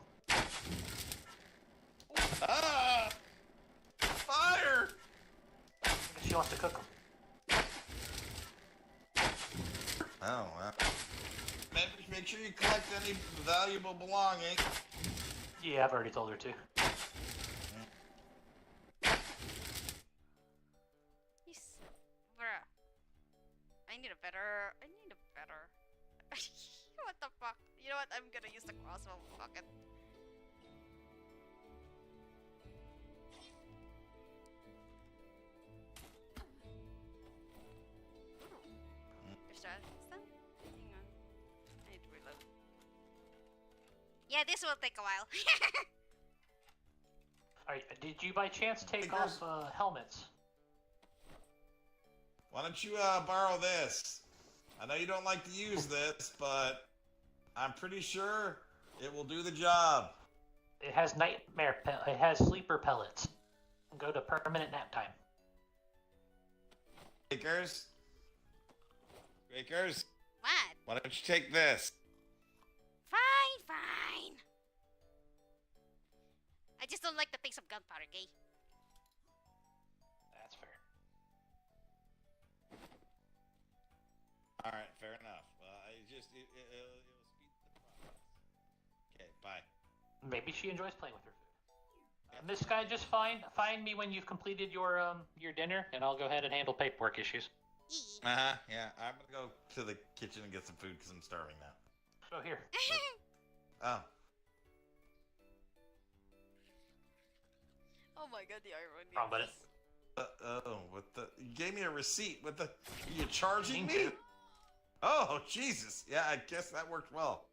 Ah! Fire! She wants to cook them. Oh, well. Make sure you collect any valuable belongings. Yeah, I've already told her to. Bruh. I need a better. What the fuck? You know what? I'm gonna use the crossbow. Fuck it. There's that. Hang on. I need to reload. Yeah, this will take a while. Alright, did you by chance take off helmets? Why don't you borrow this? I know you don't like to use this, but I'm pretty sure it will do the job. It has it has sleeper pellets. Go to permanent nap time. Bakers? What? Why don't you take this? Fine. I just don't like the taste of gunpowder, gay. That's fair. All right, fair enough. It'll speed the process. Okay, bye. Maybe she enjoys playing with her food. This guy, just find me when you've completed your dinner, and I'll go ahead and handle paperwork issues. Yeah, I'm gonna go to the kitchen and get some food because I'm starving now. So here. Oh. Oh my god, the irony. Wrong button. You gave me a receipt. Are you charging me? Oh, Jesus. Yeah, I guess that worked well.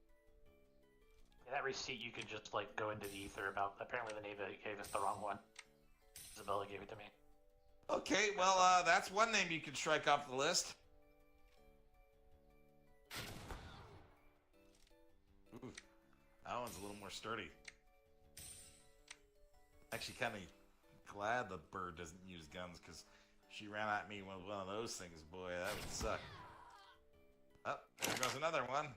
Yeah, that receipt you could just go into the ether about. Apparently the Navy gave us the wrong one. Isabella gave it to me. Okay, well, that's one name you can strike off the list. Ooh, that one's a little more sturdy. Actually, kind of glad the bird doesn't use guns, because she ran at me with one of those things, boy, that would suck. Oh, there goes another one.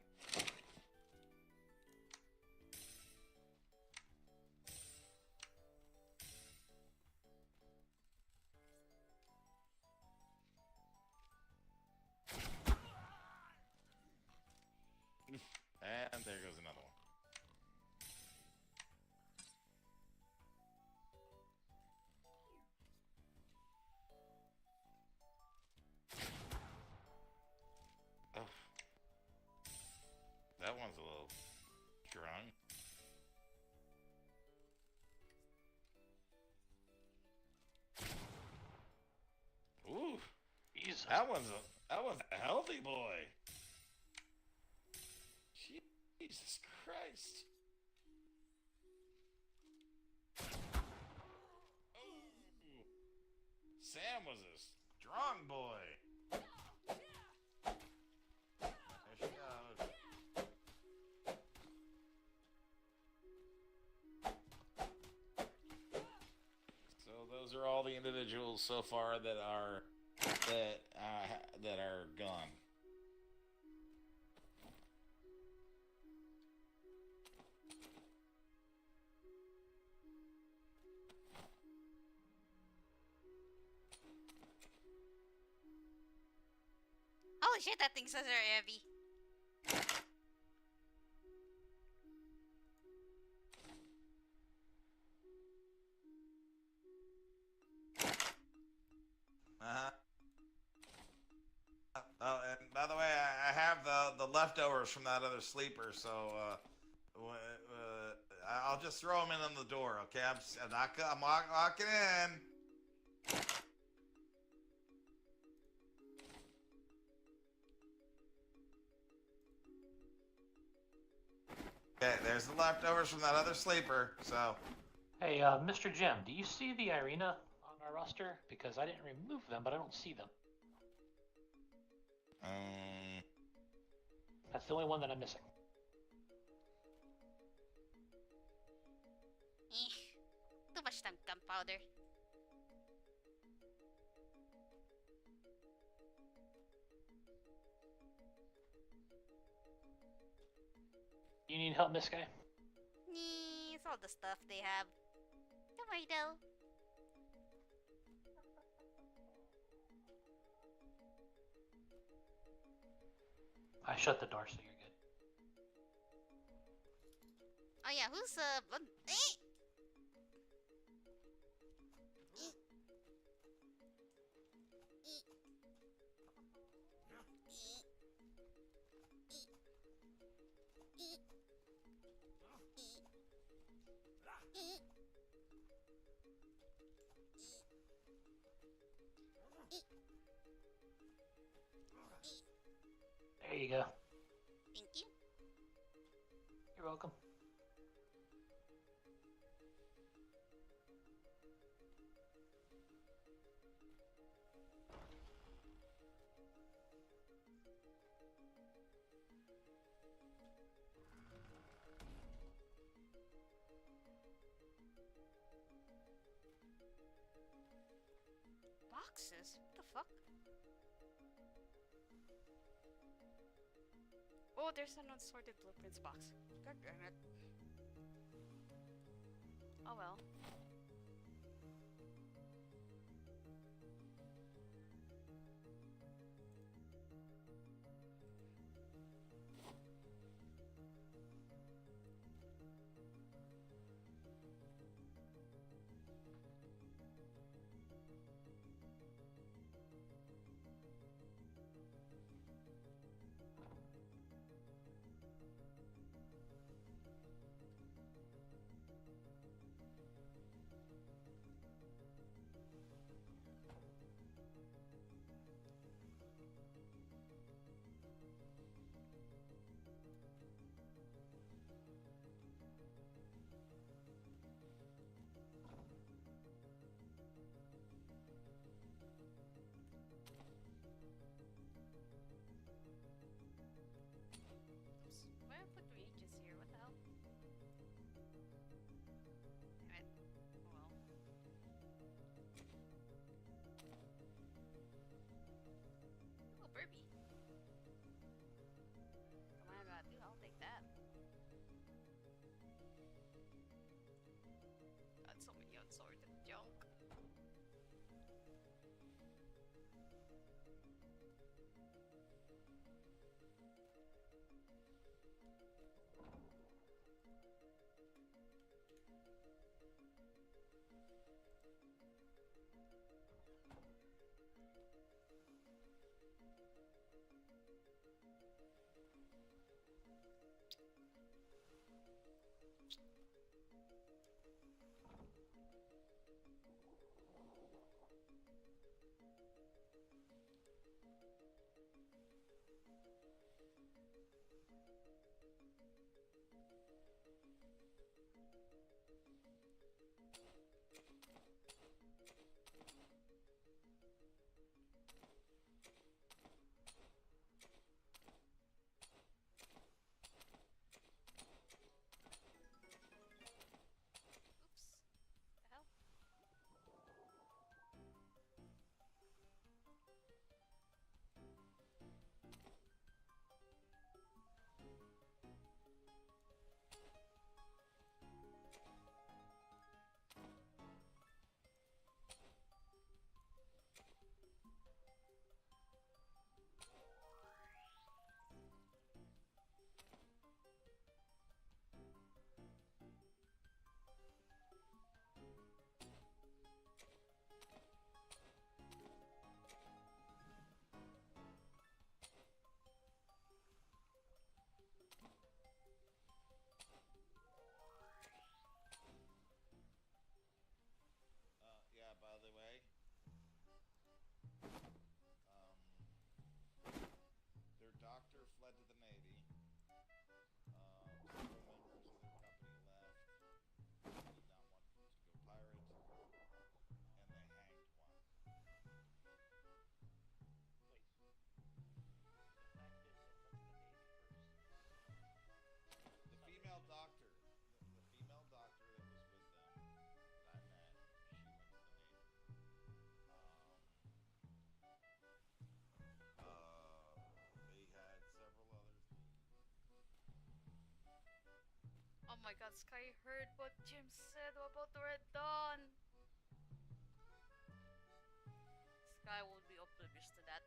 And there goes another one. Oh. That one's a little strong. Ooh. Jesus. That one's a healthy boy. Jesus Christ. Oh. Sam was a strong boy. There she goes. So those are all the individuals so far that are gone. Oh shit, that thing's so heavy. Uh-huh. Oh, and by the way, I have the leftovers from that other sleeper, so I'll just throw them in on the door, okay? I'm locking in. Okay, there's the leftovers from that other sleeper, so... Hey, Mr. Jim, do you see the arena on our roster? Because I didn't remove them, but I don't see them. That's the only one that I'm missing. Too much gunpowder. You need help, Miss Guy? It's all the stuff they have. Don't worry though. I shut the door, so you're good. Oh yeah, who's There you go. Thank you. You're welcome. Boxes? What the fuck? Oh, there's an unsorted blueprints box. God damn it. Oh well. Oops. The hell? Yeah, by the way, their doctor fled to the Navy. Several members of their company left. They did not want to go pirate, and they hanged one. Wait. The fact is, they went to the Navy first. The female doctor, the female doctor that was with them, that I met, she went to the Navy. They had several others leave. Oh my god, Zkhai heard what Jim said about the Red Dawn. Zkhai will be oblivious to that.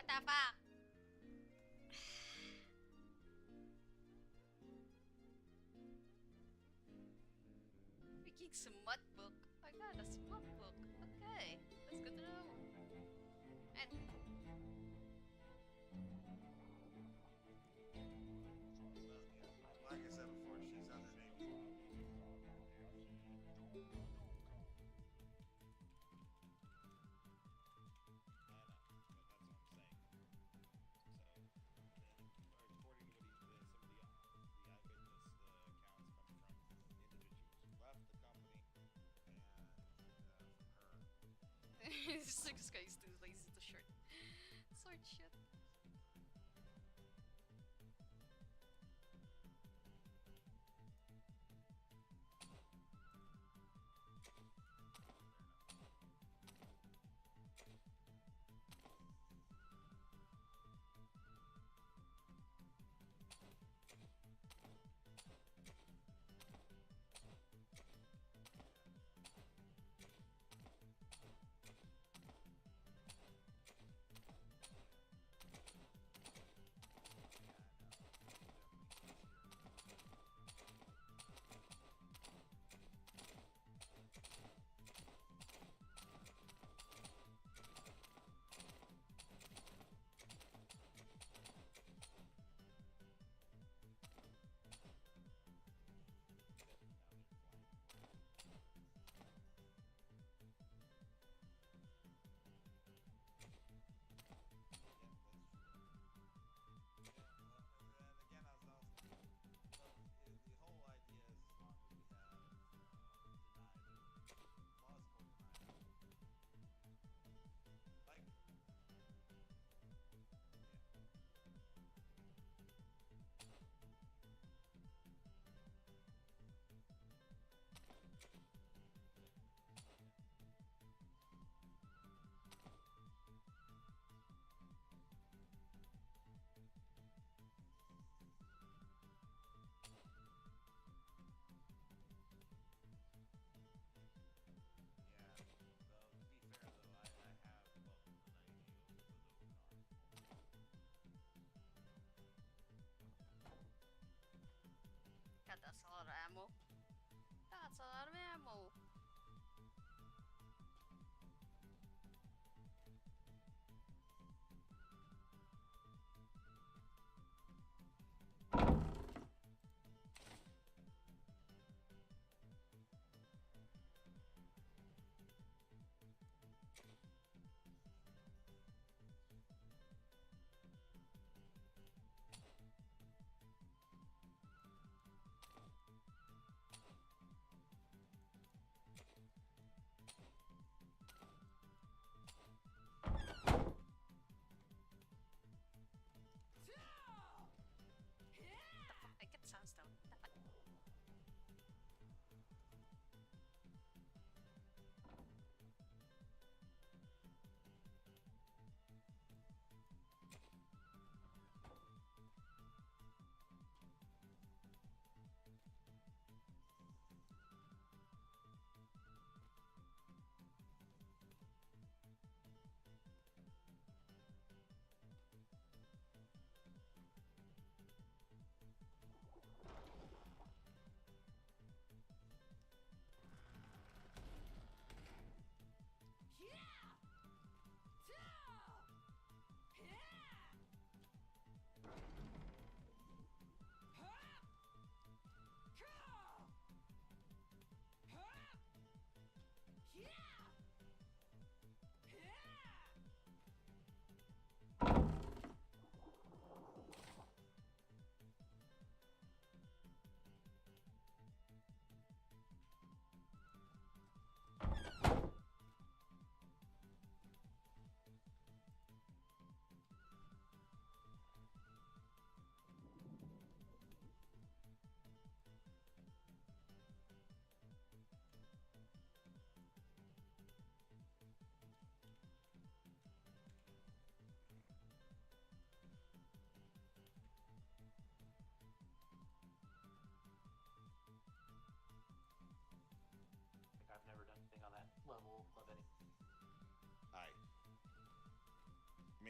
What the fuck? Freaking smut book. I got a smut book. Okay, that's good to know. And Like I said before, she's underneath. this guy's too lazy to sort shit. God, that's a lot of ammo. That's a lot of ammo.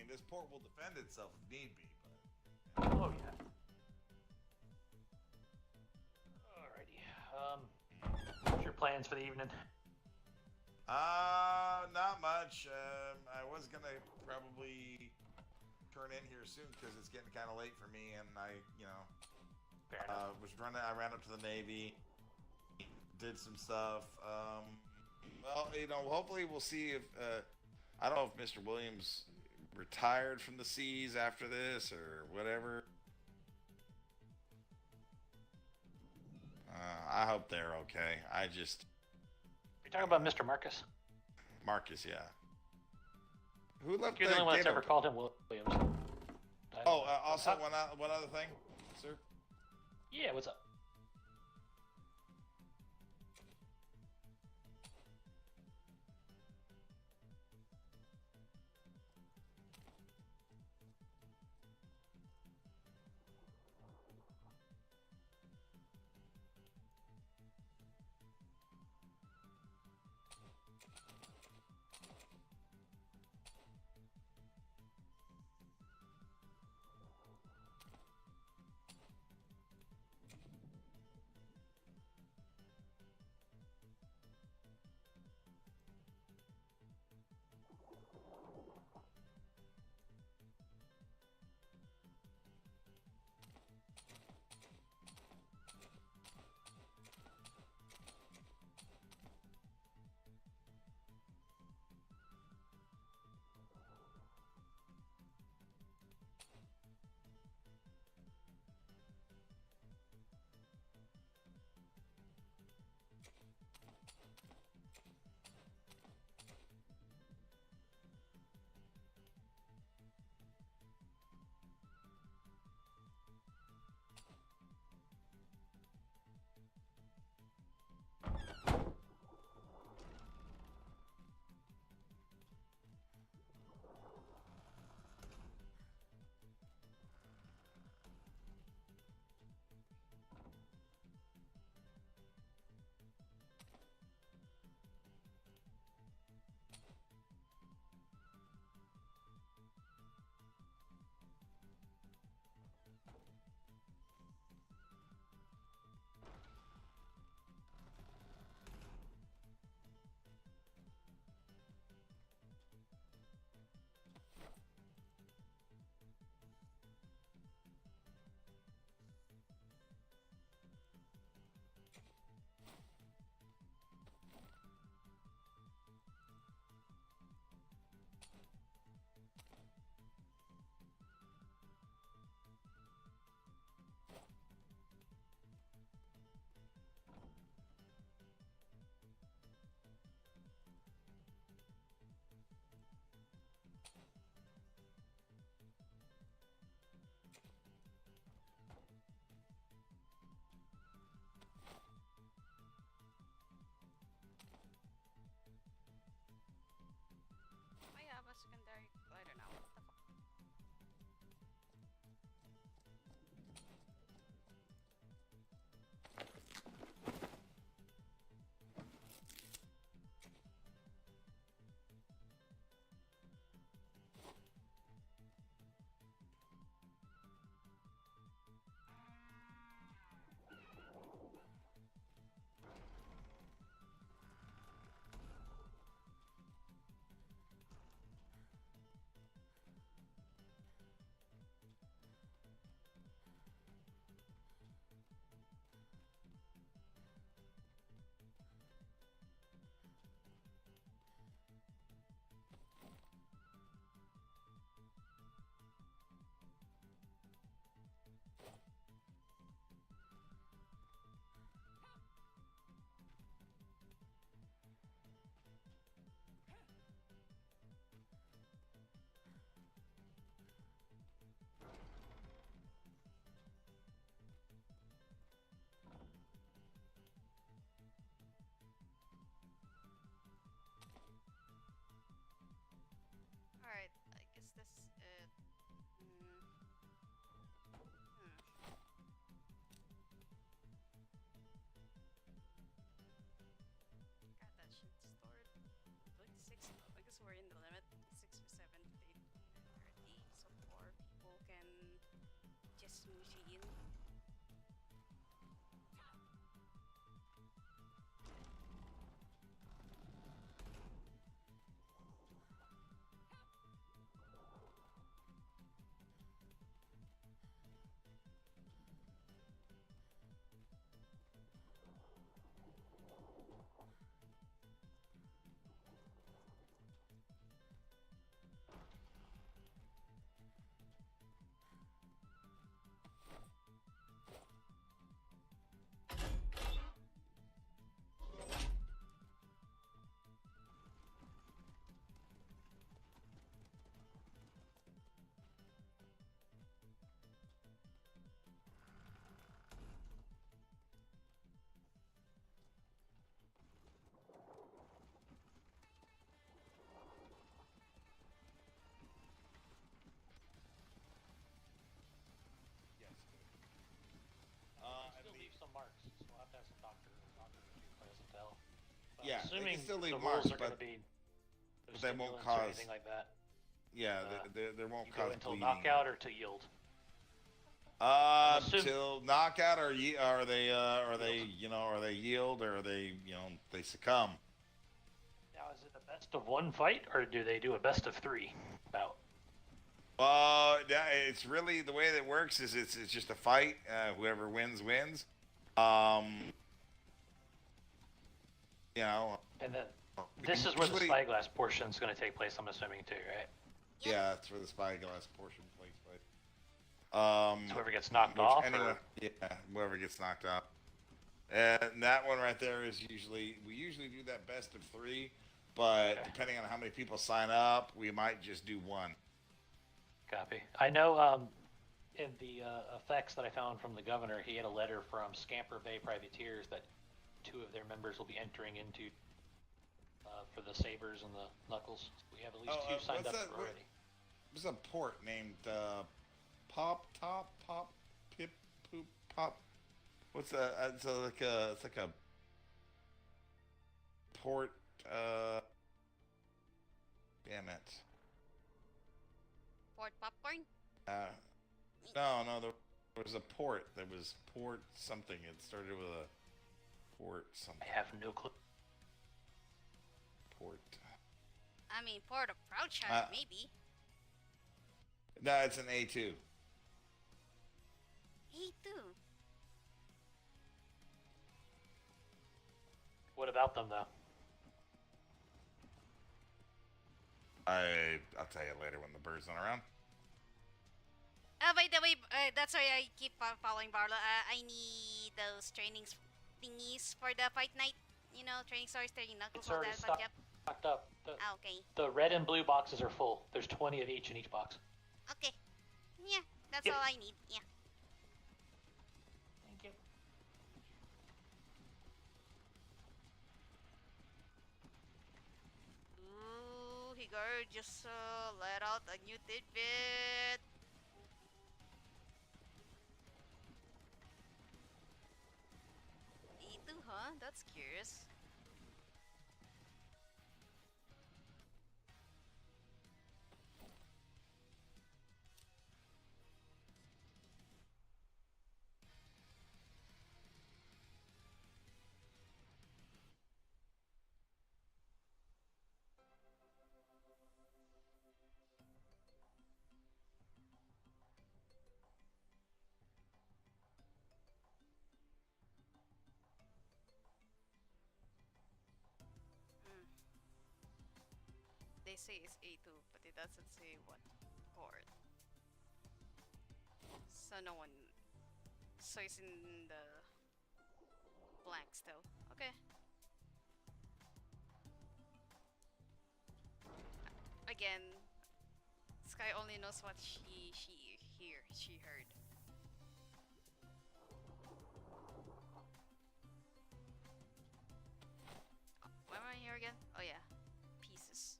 mean, this port will defend itself if need be. Oh yeah. Alrighty. What's your plans for the evening? Not much. I was gonna probably turn in here soon because it's getting kind of late for me, and I I ran up to the Navy, did some stuff. Well, hopefully we'll see if I don't know if Mr. Williams retired from the seas after this or whatever. I hope they're okay. You're talking about Mr. Marcus? Marcus, yeah. Who left You're the the only one that's gate ever open? called him Williams. Also one other thing, sir. Yeah, what's up? smoochie in. Still leave some marks, so we'll have to have some doctor review present tell. Yeah, they assuming can still leave the marks, rules are going but to be no they won't stimulants or cause anything like that. Yeah, there won't You cause go until bleeding. knockout or to yield. Till knockout, or are they are they yield, or are they they succumb? Now, is it a best of one fight, or do they do a best of three bout? It's really the way that works is it's just a fight. Whoever wins wins. And then this is where the spyglass portion is going to take place. I'm assuming too, right? Yeah, that's where the spyglass portion takes place. So whoever gets knocked off. Whoever gets knocked off. And that one right there is we usually do that best of three, but depending on how many people sign up, we might just do one. Copy. I know in the effects that I found from the governor, he had a letter from Scamper Bay Privateers that 2 of their members will be entering into for the sabers and the knuckles. We have at least 2 signed up already. There's a port named Pop Pip Poop Pop. What's that? It's like a port. Damn it. Port popcorn? No, there was a port. There was port something. It started with a port something. I have no clue. Port. I mean, Port of Proudshire, maybe. No, it's an A2. A2? What about them, though? I'll tell you later when the bird's not around. By the way, that's why I keep following Barlow. I need those trainings thingies for the fight night. Training stars, training knuckles, It's all already that. But yep. stocked up. Okay. The red and blue boxes are full. There's 20 of each in each box. Okay. Yeah, that's all I need. Yeah. Thank you. Ooh, Higar just let out a new tidbit. E2, huh? That's curious. They say it's A2, but it doesn't say what port. So no one. So it's in the blank still. Okay. Again, Zkhai only knows what she heard. Oh, why am I here again? Oh yeah, pieces.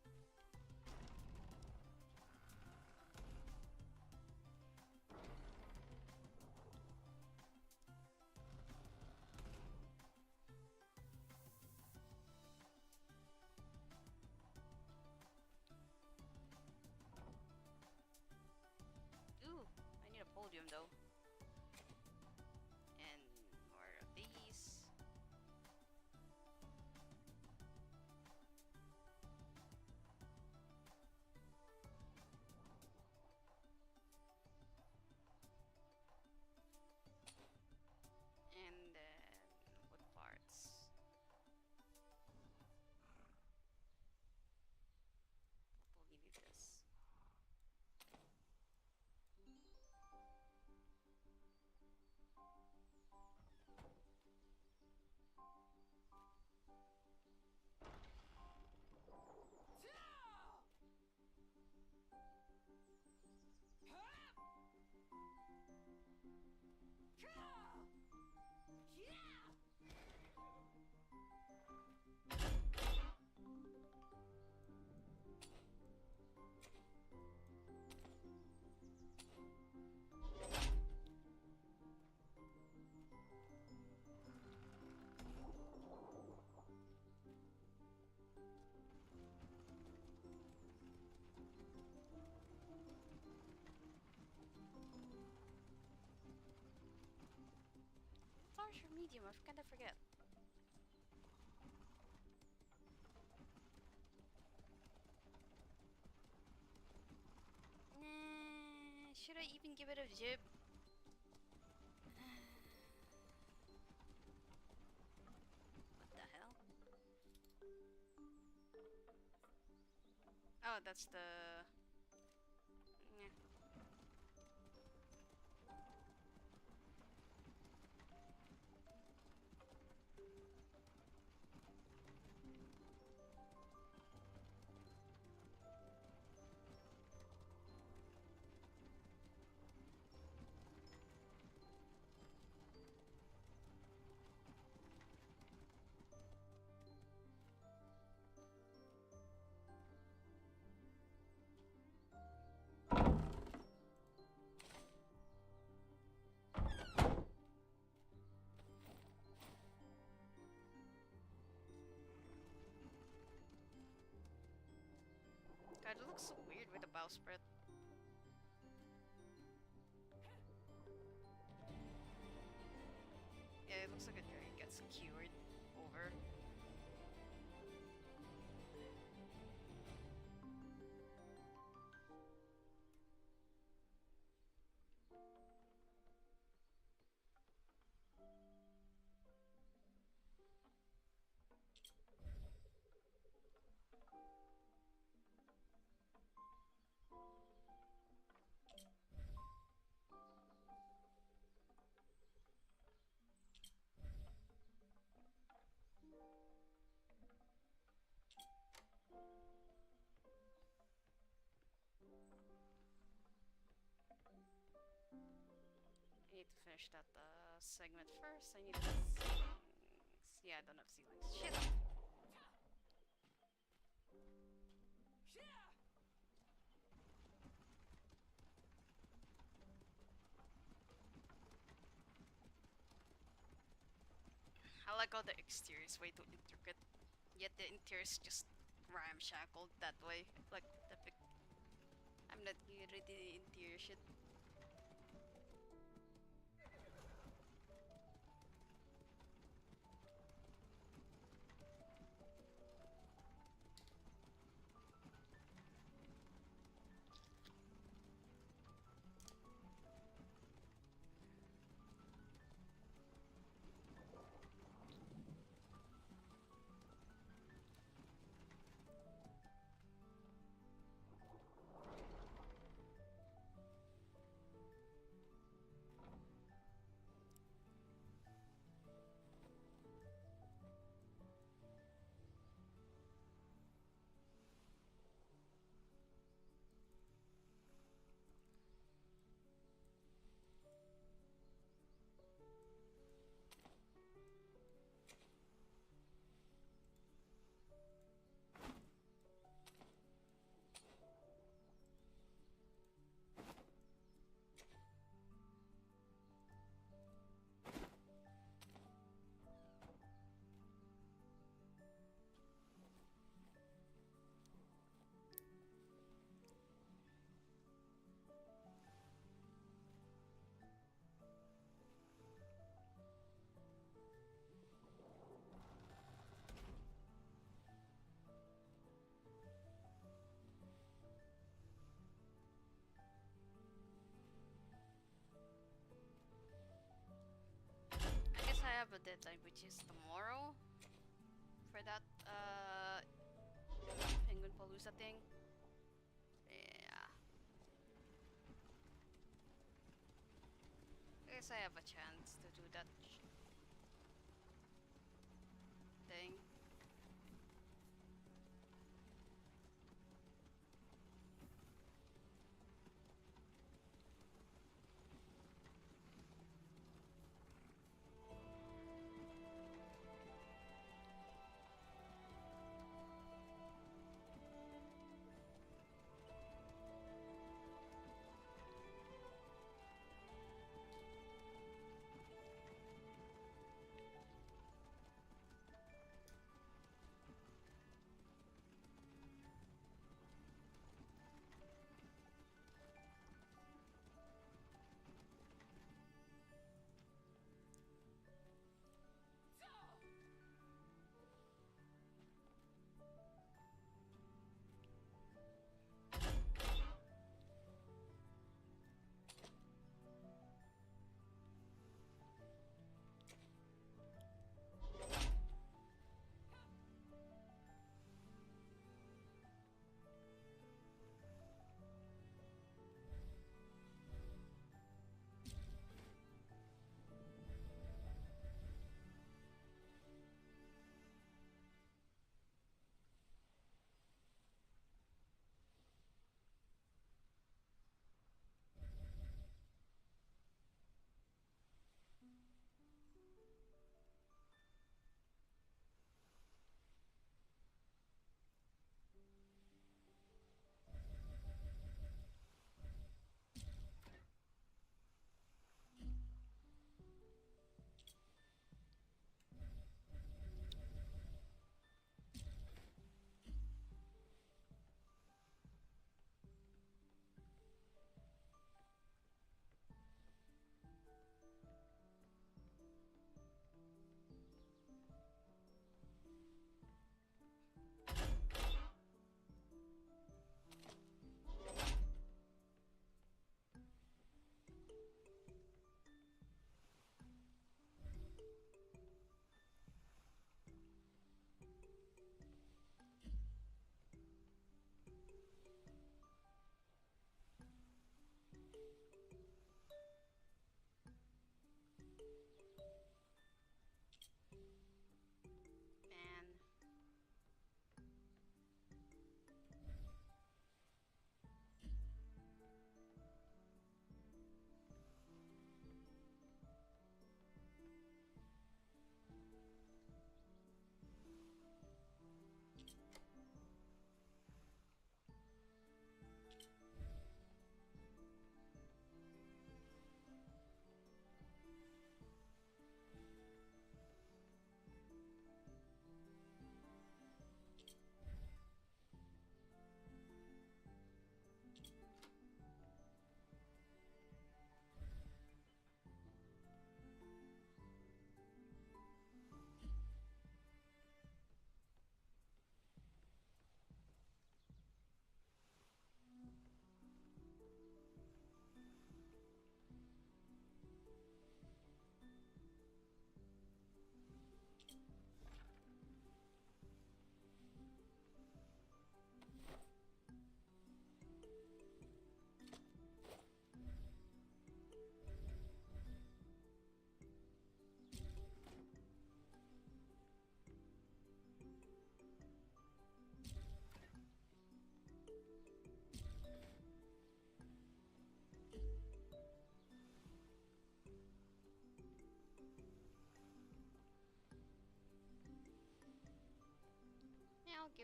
Ooh, I need a podium though. large or medium? I kind of forget. Nah, should I even give it a jib? What the hell? Oh, that's the... Yeah. God, it looks so weird with the bowsprit. Yeah, it looks like it gets cured over. I need to finish that segment first. I need ceilings. Yeah, I don't have ceilings. Shit! I like how the exterior is way too intricate, yet the interior is just ramshackled that way. Like, I'm not good at the interior shit. I guess I have a deadline, which is tomorrow for that Penguin Palooza thing. Yeah. I guess I have a chance to do that thing.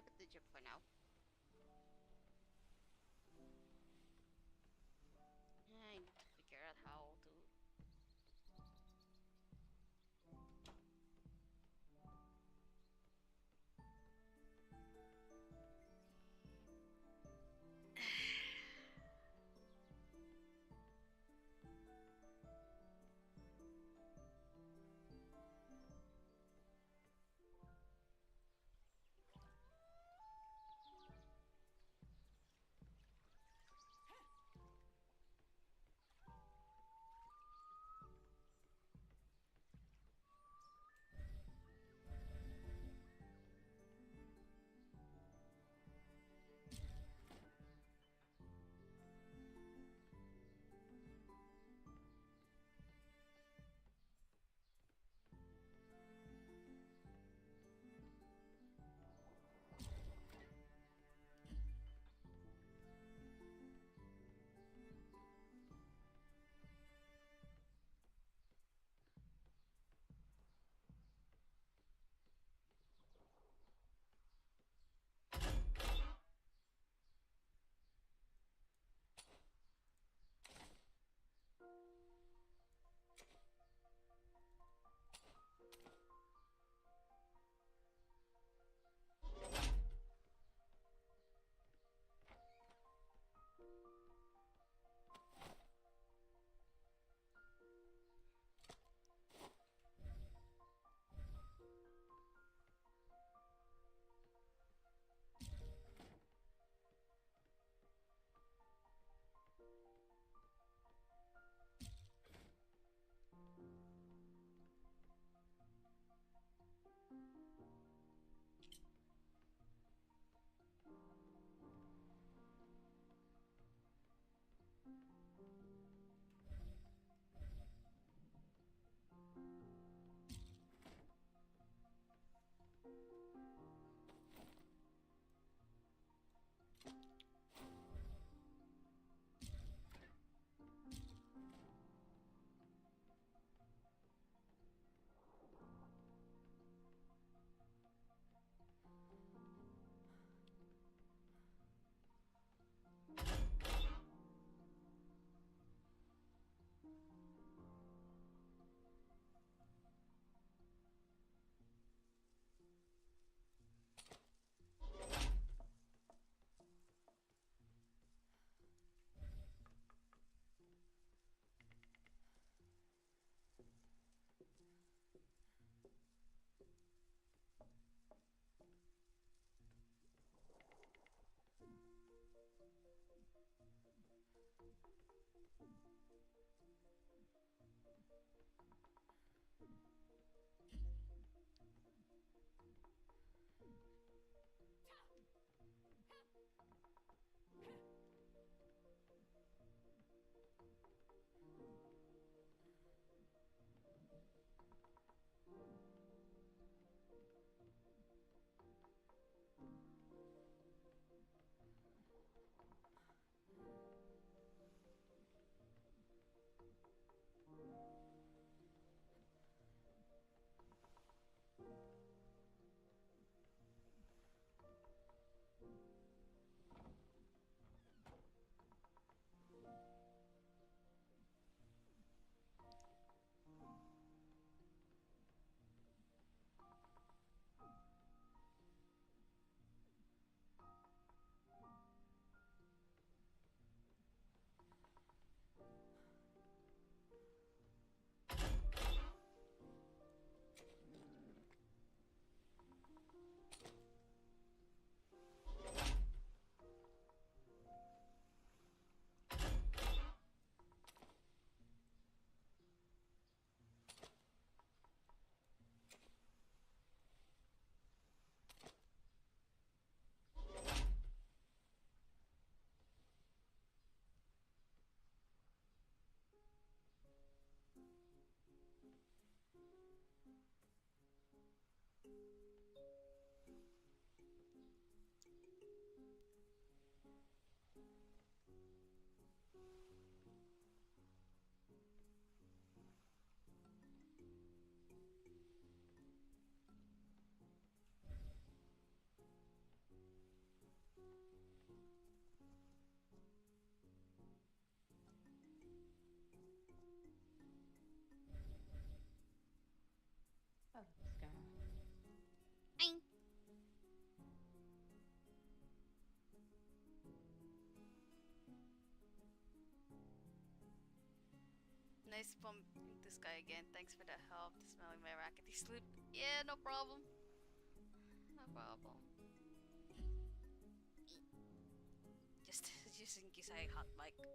give it to Jim for now. I need to figure out how to. Nice bumping this guy again. Thanks for the help. Smelling my rackety sleep. Yeah, no problem. No problem. Just in case I hot mic. See.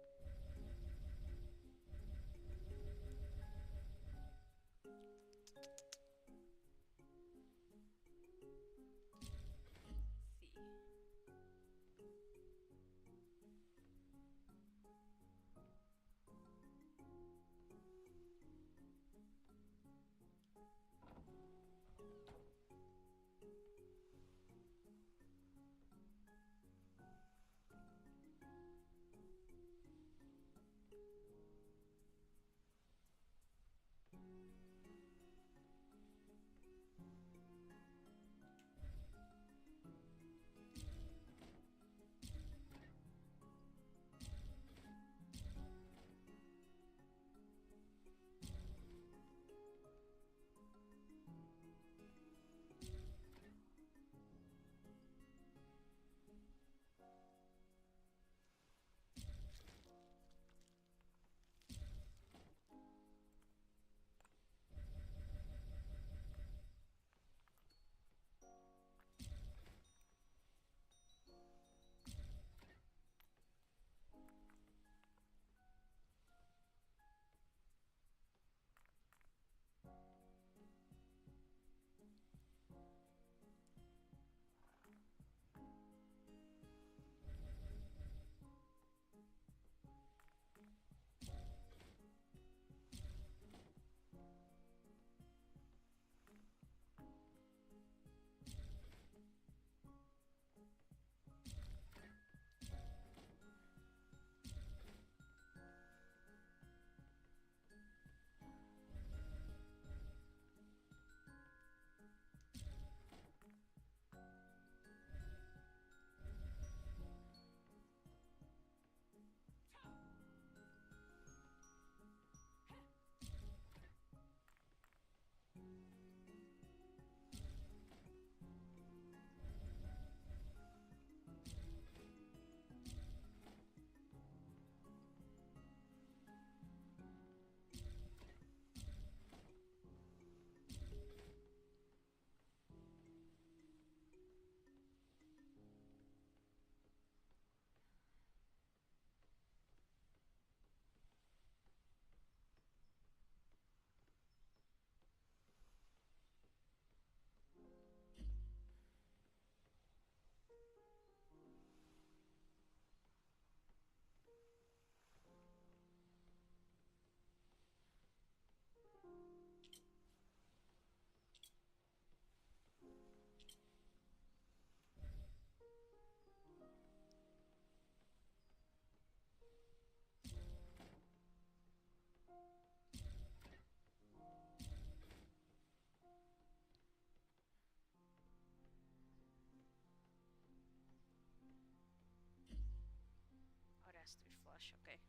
Oh, that's too flush. Okay.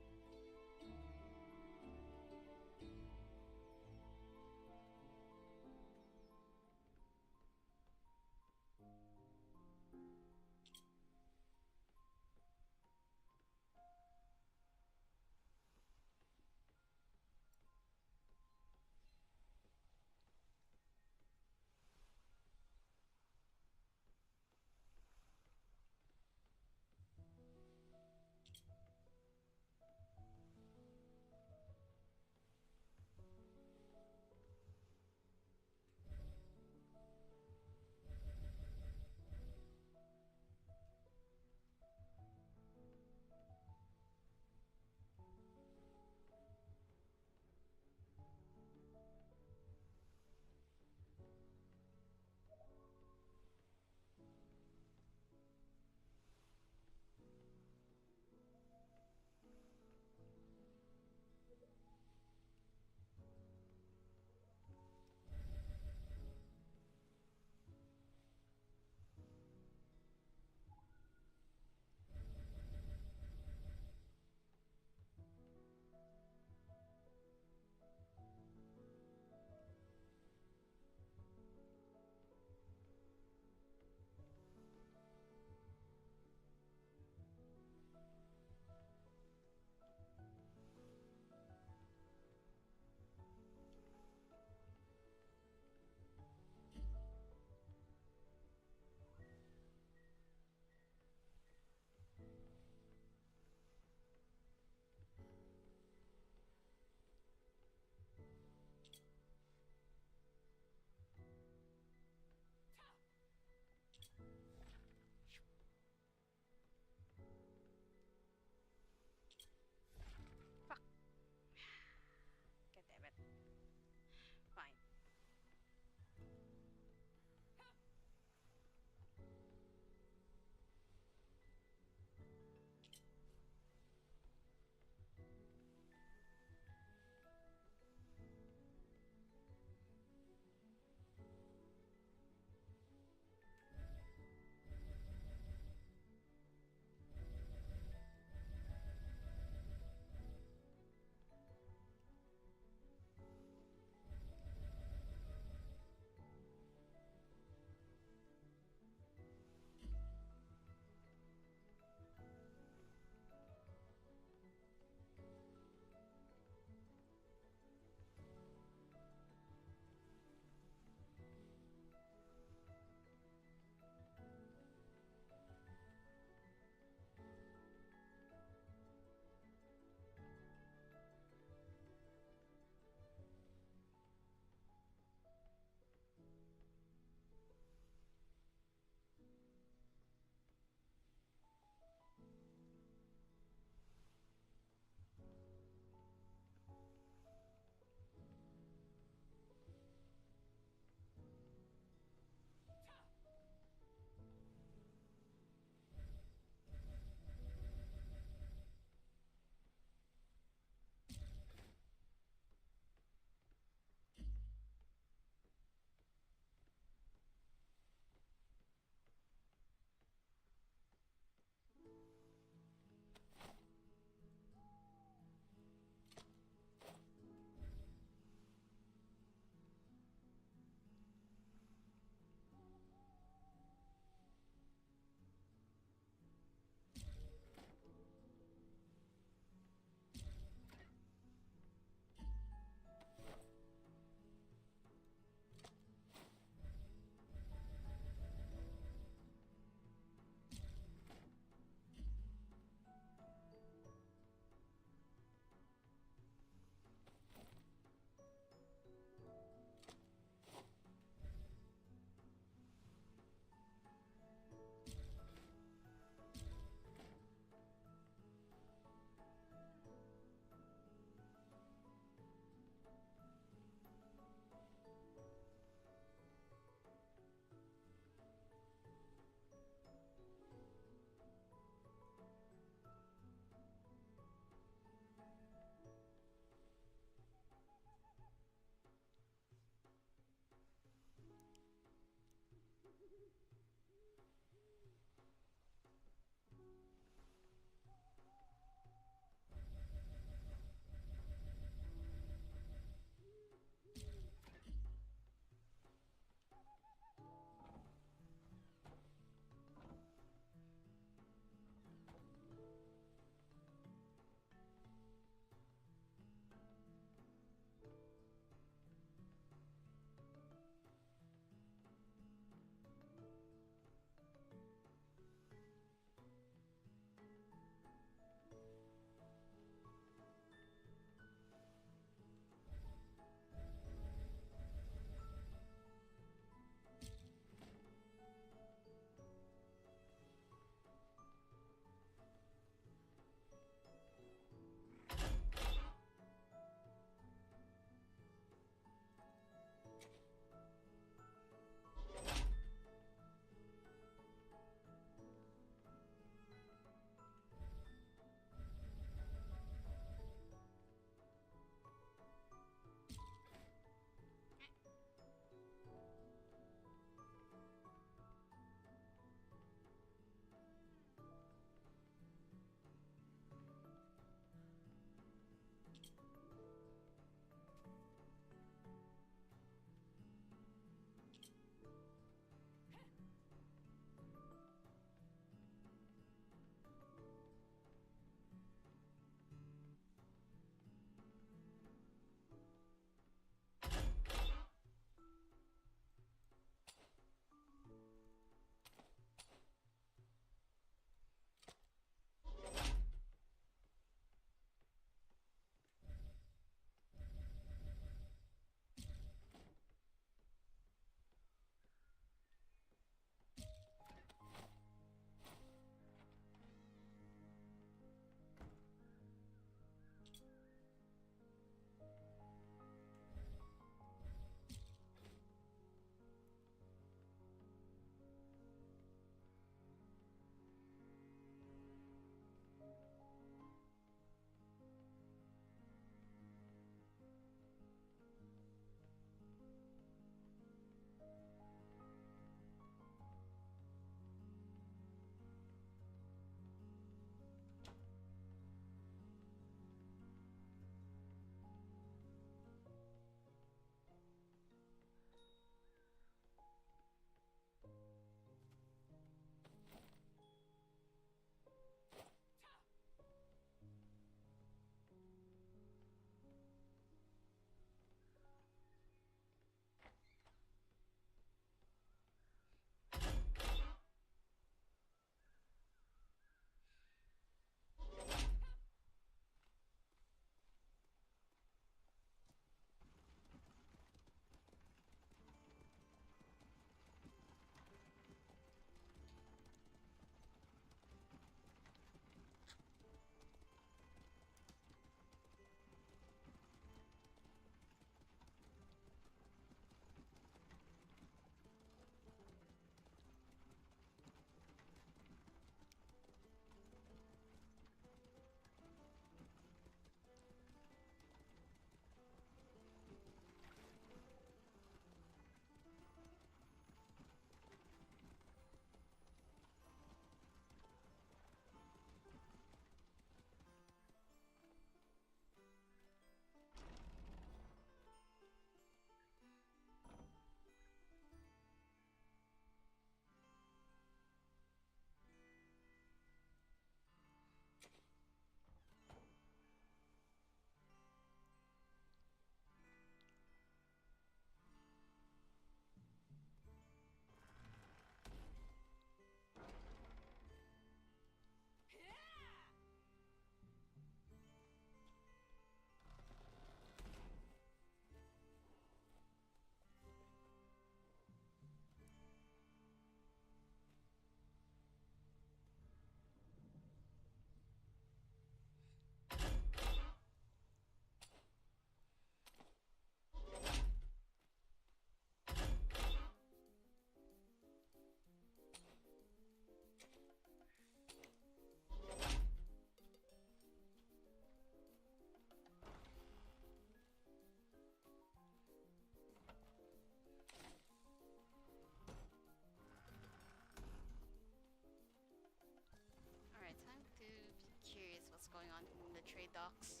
trade docks.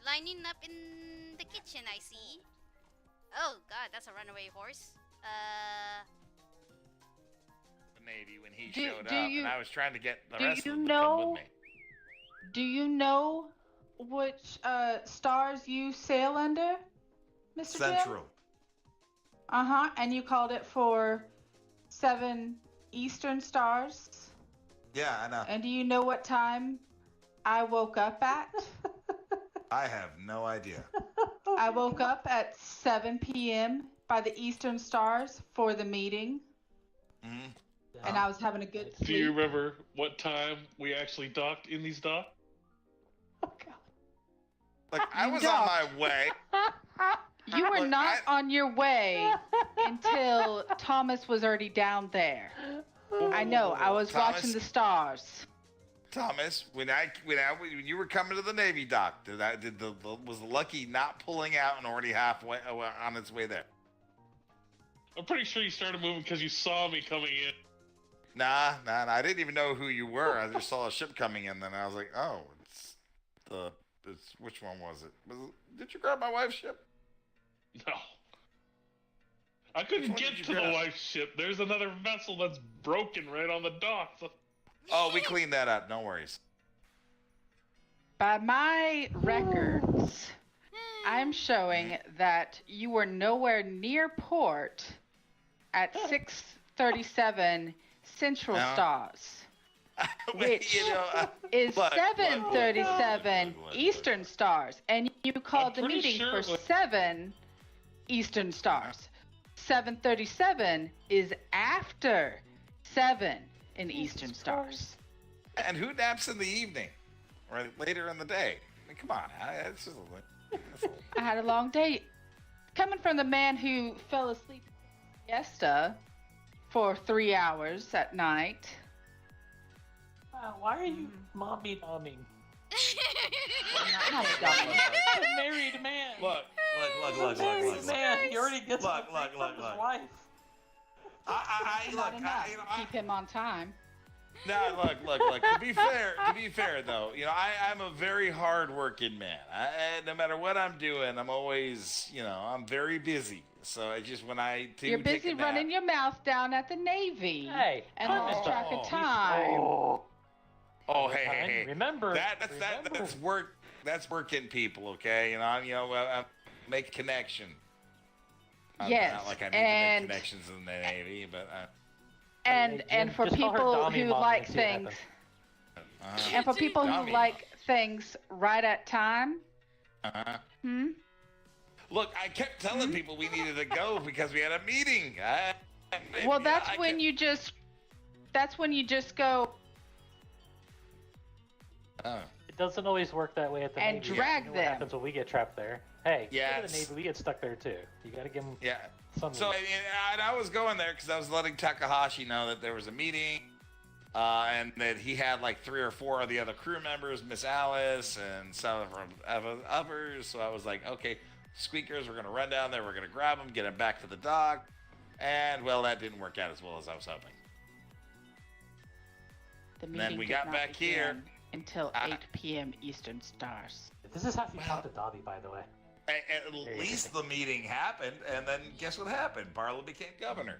Lining up in the kitchen, I see. Oh god, that's a runaway horse. The Navy when he showed up, and I was trying to get the rest of them to know, come with me. Do you know which stars you sail under, Mr. Central. Jim? Uh-huh, and you called it for 7 Eastern stars? Yeah, I know. And do you know what time I woke up at? I have no idea. I woke up at 7 p.m. by the Eastern Stars for the meeting. Mm-hmm. And I was having a good sleep. Do you remember what time we actually docked in these docks? Like, I was on my way. You were not on your way until Thomas was already down there. I know. I was watching the stars. Thomas, when you were coming to the Navy dock, was the Lucky not pulling out and already halfway on its way there? I'm pretty sure you started moving because you saw me coming in. Nah, I didn't even know who you were. I just saw a ship coming in, then I was like, oh, which one was it? Did you grab my wife's ship? No. I couldn't get to the wife's ship. There's another vessel that's broken right on the dock. Oh, we cleaned that up. No worries. By my records, I'm showing that you were nowhere near port at 6:37 Central Stars, which is 7:37 Eastern Stars, and you called the meeting for 7 Eastern Stars. 7:37 is after 7 in Eastern Stars. And who naps in the evening? Or later in the day? I mean, come on. It's just I had a long day. Coming from the man who fell asleep siesta for 3 hours at night. Why are you mommy dumbing? Not dumbing. A married man. Look. Man, he already gets look. his wife. Keep him on time. No, look. To be fair though, I'm a very hard-working man. No matter what I'm doing, I'm always, I'm very busy. So I just You're busy running your mouth down at the Navy. Hey, and lost track of time. Oh, hey. Remember that's work. That's working people, okay? I make connection. Yes, not like I need to make connections in the Navy, but. And for people who like things, and for people who like things right at time. Look, I kept telling people we needed to go because we had a meeting. Well, that's when you just go. It doesn't always work that way at the and Navy. Drag What them. happens when we get trapped there? Hey, yeah, the Navy, we get stuck there too. You gotta give them. Yeah. Some So and I was going there because I was letting Takahashi know that there was a meeting, and that he had like 3 or 4 of the other crew members, Miss Alice and some of others. So I was like, okay, Squeakers, we're gonna run down there, we're gonna grab them, get them back to the dock, and well, that didn't work out as well as I was hoping. And then we got back here until 8 p.m. Eastern Stars. This is how you talk to Dobby, by the way. At least the meeting happened, and then guess what happened? Barlow became governor.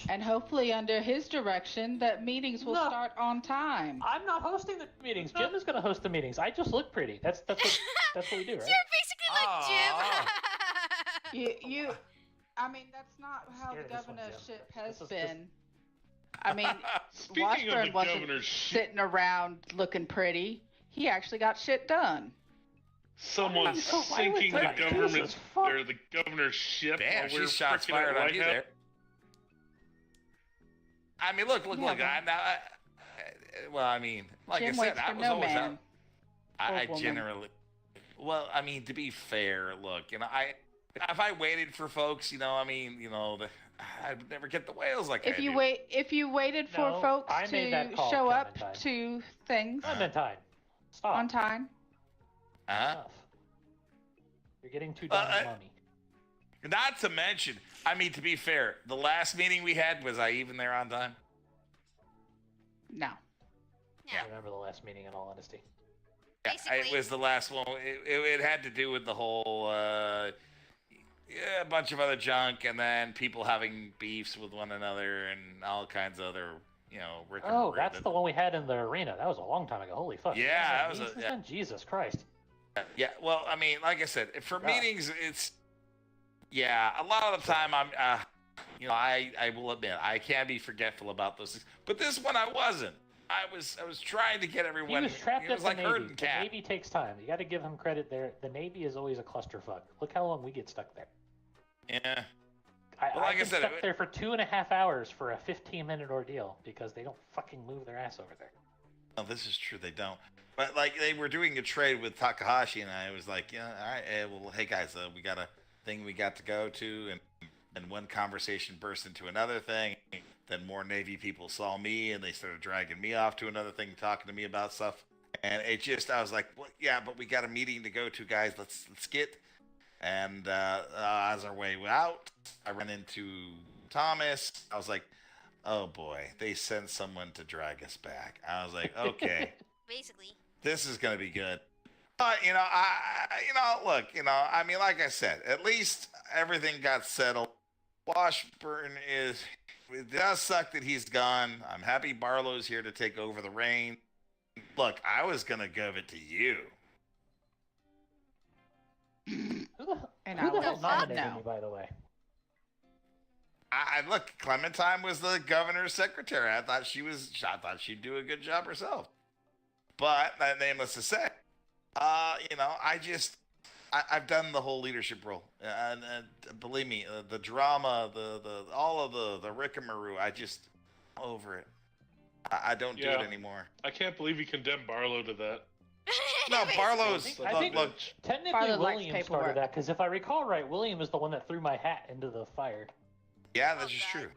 And hopefully under his direction, that meetings will start on time. I'm not hosting the meetings. Jim is going to host the meetings. I just look pretty. That's what we do, right? You're basically like Jim. I mean, that's not how the governorship has been. I mean, Washburn wasn't sitting around looking pretty. He actually got shit done. Someone's sinking the government's or the governor's ship. Damn, while we're she's shots frickin' fired at on White you House. there. I mean, look. Well, I mean, like Jim I said, waits I for was no always man. out. I Or woman. generally. Well, I mean, to be fair, look, if I waited for folks, I mean, I would never get the whales like I do. If you waited for No, folks I made that to call, show up Clementine. to things Clementine, stop. on time. Enough. You're getting too dumb and mommy. Not to mention, I mean, to be fair, the last meeting we had, was I even there on time? No. Yeah. I remember the last meeting, in all honesty. Yeah, it was the last one. It had to do with the whole, a bunch of other junk, and then people having beefs with one another, and all kinds of other, Oh, that's the one we had in the arena. That was a long time ago. Holy fuck. Yeah, that was Jesus Christ. Yeah, well, I mean, like I said, for meetings, it's... Yeah, a lot of the time I will admit, I can be forgetful about those things. But this one I wasn't. I was trying to get everyone... He was trapped at the like Navy. herding The cat. Navy takes time. You got to give him credit there. The Navy is always a clusterfuck. Look how long we get stuck there. Yeah. I've been stuck there for 2.5 hours for a 15-minute ordeal because they don't fucking move their ass over there. No, this is true, they don't. But, like, they were doing a trade with Takahashi, and I was like, all right, well, hey, guys, we got a thing we got to go to, and one conversation burst into another thing. Then more Navy people saw me, and they started dragging me off to another thing, talking to me about stuff. And it just, I was like, well, yeah, but we got a meeting to go to, guys. Let's get. And as our way out, I ran into Thomas. I was like, oh boy, they sent someone to drag us back. I was like, okay. Basically. This is gonna be good. But look, I mean, like I said, at least everything got settled. Washburn it does suck that he's gone. I'm happy Barlow's here to take over the reign. Look, I was gonna give it to you. Who the hell nominated me, by the way? I look, Clementine was the governor's secretary. I thought she'd do a good job herself. But needless to say, I've done the whole leadership role, and believe me, the drama, all of the rickamaroo, I'm over it. I don't do it anymore. I can't believe you condemned Barlow to that. No, Barlow's. I think technically Barlow likes William paperwork. started that because if I recall right, William is the one that threw my hat into the fire. Yeah, this is true.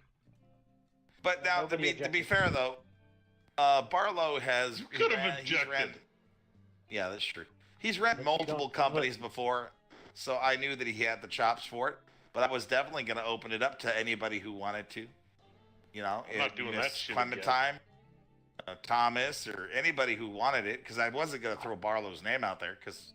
But now, to be fair though, Barlow has could have objected. Yeah, that's true. He's ran multiple companies before, so I knew that he had the chops for it. But I was definitely going to open it up to anybody who wanted to. I'm not doing that shit Clementine, Thomas, or anybody who wanted it, because I wasn't going to throw Barlow's name out there, because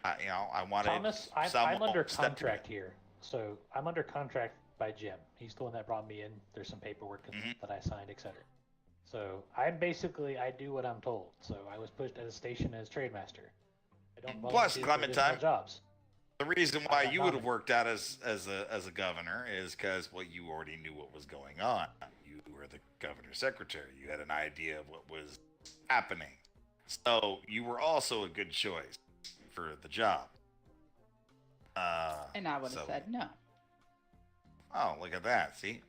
I wanted. Thomas, I'm under contract here, so I'm under contract by Jim. He's the one that brought me in. There's some paperwork that I signed, etc. So I do what I'm told. So I was pushed at a station as trade master. I don't Plus, volunteer for Clementine, additional jobs. the reason why you would have worked out as a governor is because you already knew what was going on. You were the governor's secretary. You had an idea of what was happening. So you were also a good choice for the job. And I would have said no. Oh, look at that. See?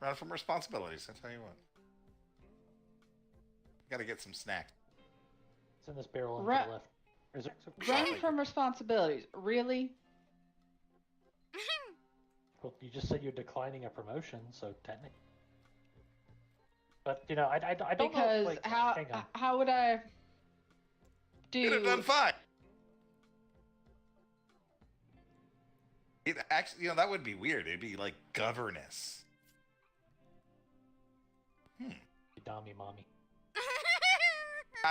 Run from responsibilities, I tell you what. Gotta get some snacks. It's in this barrel on the left. Is there Run from responsibilities. Really? Well, you just said you're declining a promotion, so technically. But I don't because know. Like, how would I do? You'd have done fine. It actually, that would be weird. It'd be like governess. Dommy mommy.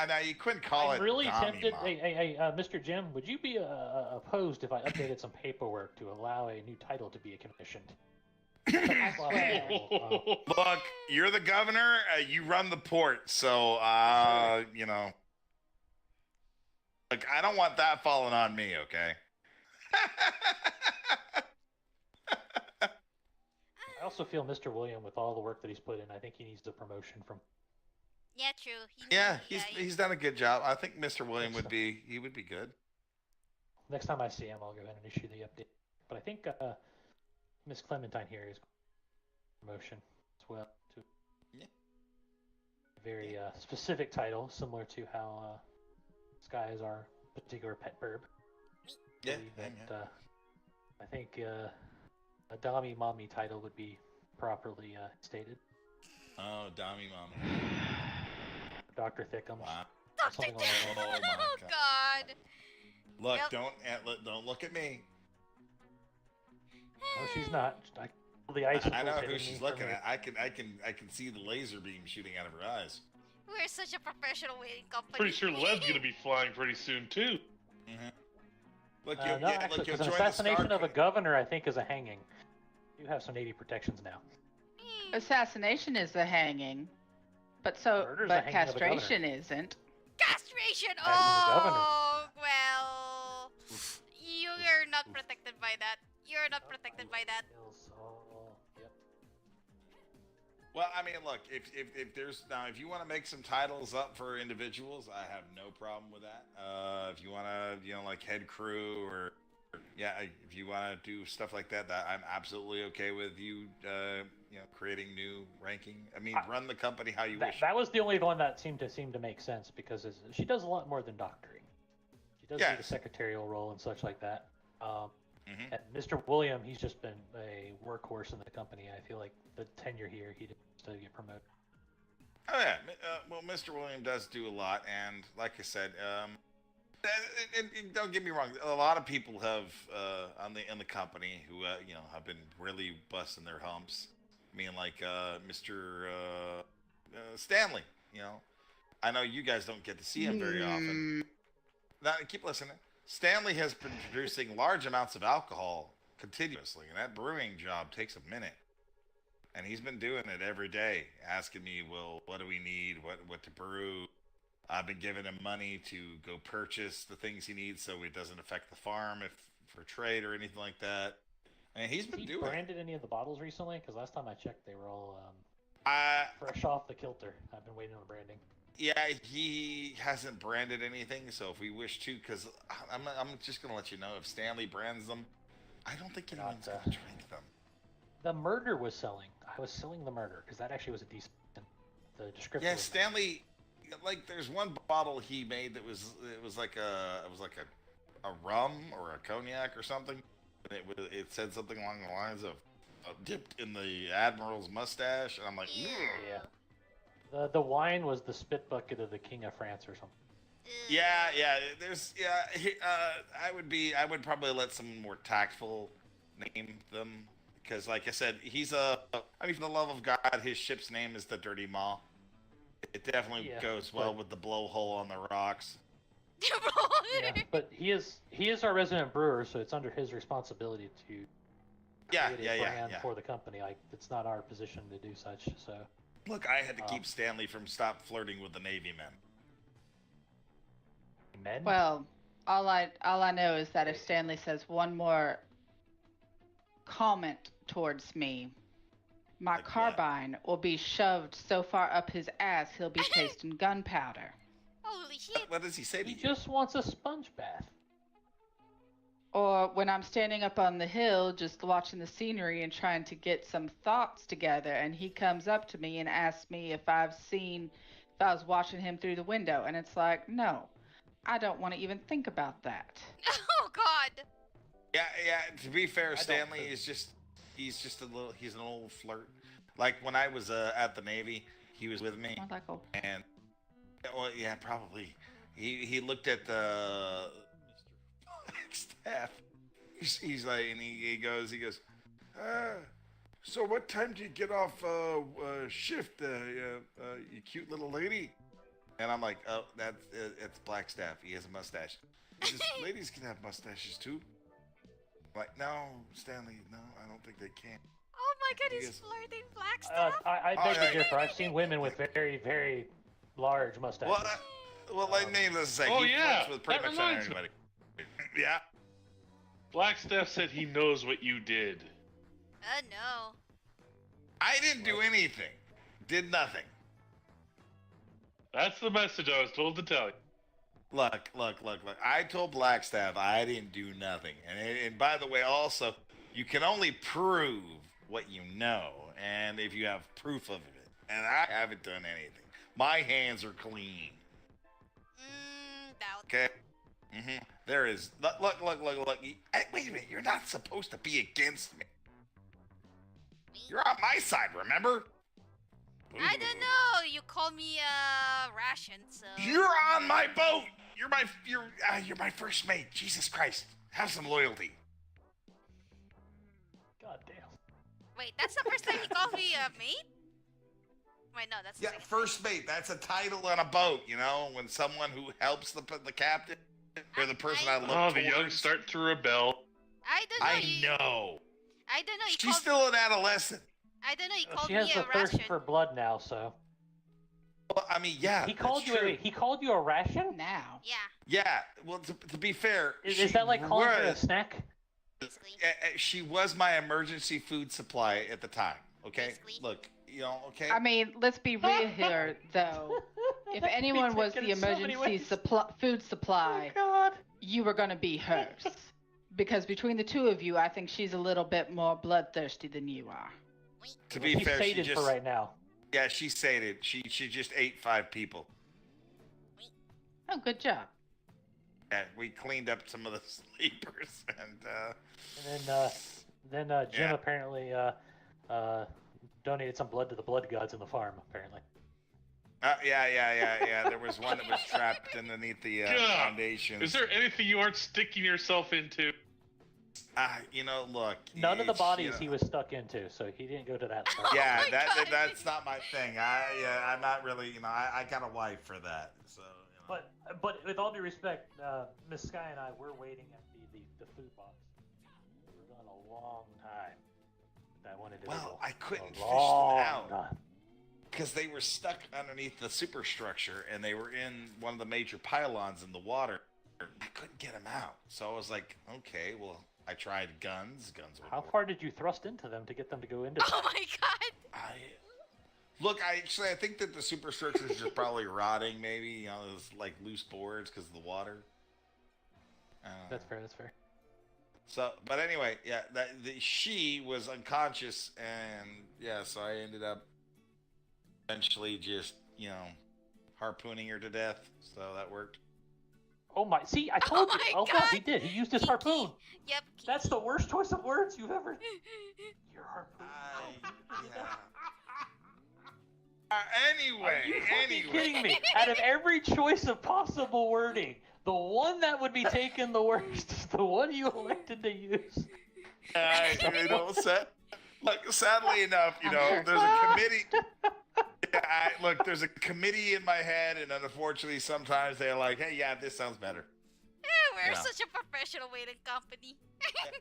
Now you couldn't call it. I'm really Dommy tempted. Mom. Hey, Mr. Jim, would you be opposed if I updated some paperwork to allow a new title to be commissioned? Look, you're the governor. You run the port, so Look, I don't want that falling on me. Okay. I also feel Mr. William, with all the work that he's put in, I think he needs a promotion from. Yeah, true. He's done a good job. I think Mr. William would be good. Next time I see him, I'll go ahead and issue the update. But I think Miss Clementine here is promotion as well to a very specific title, similar to how Zkhai is our particular pet Birb. think a Dami Mommy title would be properly stated. Oh, Dami Mommy. Dr. Thickums. Wow. Dr. Something along those Oh lines. my Oh God. God. Look, Yep. don't look at me. No, she's not. The ice I know was who hitting she's me looking from at. I can see the laser beam shooting out of her eyes. We're such a professional waiting company. Pretty sure Led's gonna be flying pretty soon too. Mm-hmm. Look, No, actually, look, you'll because an join the assassination Star of a governor, I think, is a hanging. You have some Navy protections now. Assassination is a hanging, but Murder's a hanging of a governor. castration isn't. Castration. Hanging the governor. Oh well. You're not protected by that. You're not protected by that. Well, I mean, look, if there's now, if you want to make some titles up for individuals, I have no problem with that. If you want to, like head crew or if you want to do stuff like that, I'm absolutely okay with you, creating new ranking. I mean, run the company how you wish. That was the only one that seemed to make sense because she does a lot more than doctoring. She does do the secretarial role and such like that. And Mr. William, he's just been a workhorse in the company. I feel like the tenure here, he didn't get promoted. Oh yeah, well, Mr. William does do a lot, and like I said, and don't get me wrong, a lot of people have in the company who have been really busting their humps. I mean, like Mr. Stanley. I know you guys don't get to see him very often. Now, keep listening. Stanley has been producing large amounts of alcohol continuously, and that brewing job takes a minute. And he's been doing it every day, asking me, well, what do we need? What to brew? I've been giving him money to go purchase the things he needs so it doesn't affect the farm for trade or anything like that. And he's been doing it. Branded any of the bottles recently? Because last time I checked, they were all fresh off the kilter. I've been waiting on the branding. Yeah, he hasn't branded anything, so if we wish to, because I'm just going to let you know, if Stanley brands them, I don't think anyone's going to drink them. The murder was selling. I was selling the murder, because that actually was a decent... The description. Yeah, Stanley, like, there's one bottle he made that was like a rum or a cognac or something. And it said something along the lines of dipped in the Admiral's mustache, and I'm like, yeah. The wine was the spit bucket of the King of France or something. Yeah. I would probably let someone more tactful name them, because, like I said, for the love of God, his ship's name is the Dirty Maw. It definitely goes well with the blowhole on the rocks. Yeah, but he is our resident brewer, so it's under his responsibility to create a brand for the company. Like, it's not our position to do such. So. Look, I had to keep Stanley from stop flirting with the Navy men. Men? Well, all I know is that if Stanley says one more comment towards me, my carbine will be shoved so far up his ass he'll be tasting gunpowder. Holy shit! What does he say to you? He just wants a sponge bath. Or when I'm standing up on the hill just watching the scenery and trying to get some thoughts together, and he comes up to me and asks me if I was watching him through the window, and it's like, no, I don't want to even think about that. Oh God. Yeah. To be fair, Stanley is he's an old flirt. Like when I was at the Navy, he was with me, and probably he looked at the staff. He's like, and he goes, so what time do you get off shift, you cute little lady? And I'm like, oh, it's Blackstaff. He has a mustache. He says, ladies can have mustaches too. I'm like, no, Stanley, no, I don't think they can. Oh my God, he's flirting Blackstaff. I beg to differ. I've seen women with very, very large mustaches. Well, needless to say, he flirts with pretty much anybody. Yeah. Blackstaff said he knows what you did. No. I didn't do anything. Did nothing. That's the message I was told to tell you. Look. I told Blackstaff I didn't do nothing. And by the way, also, you can only prove what you know, and if you have proof of it. And I haven't done anything. My hands are clean. Doubt. Okay? There is. Look. Wait a minute. You're not supposed to be against me. You're on my side, remember? I don't know. You called me ration, so. You're on my boat. You're my first mate. Jesus Christ. Have some loyalty. God damn. Wait, that's the first time you called me mate? Wait, no, that's the second first mate. That's a title on a boat. You know, when someone who helps the captain or the person I look towards. The young start to rebel. I don't know. I don't know. She's still an adolescent. I don't know. He called She me has a the thirst ration. for blood now, so. Well, I mean, yeah. He called you. true. He called you a ration. Now. Yeah. Yeah. Well, to be fair, Is that like calling her a snack? She was my emergency food supply at the time. Okay. Look. Okay. I mean, let's be real here, though. If anyone was the emergency food supply, you were going to be hers. Because between the two of you, I think she's a little bit more bloodthirsty than you are. To be fair, she just for right now. Yeah, she's sated. She just ate 5 people. Oh, good job. Yeah, we cleaned up some of the sleepers, and then Jim apparently donated some blood to the blood gods in the farm. Apparently. Yeah. There was one that was trapped underneath the foundation. Is there anything you aren't sticking yourself into? Look. None of the bodies he was stuck into, so he didn't go to that. Yeah, that's not my thing. I'm not really. I got a wife for that. So. But with all due respect, Miss Sky and I were waiting at the food box. We're gone a long time. That one individual. Well, I couldn't fish them out because they were stuck underneath the superstructure, and they were in one of the major pylons in the water. I couldn't get them out, so I was like, okay, well, I tried guns. How far did you thrust into them to get them to go into? Oh my god! I think that the superstructure is just probably rotting. Maybe those like loose boards because of the water. That's fair. So, but anyway, yeah, she was unconscious, and yeah, so I ended up eventually just harpooning her to death. So that worked. Oh my! See, I told you. Oh yeah, he did. He used his harpoon. Yep. That's the worst choice of words you've ever. Your harpoon. Anyway. Are you kidding me? Out of every choice of possible wording, the one that would be taken the worst is the one you elected to use. Sadly enough, there's a committee. There's a committee in my head, and unfortunately, sometimes they're like, "Hey, yeah, this sounds better." We're such a professional whaling company.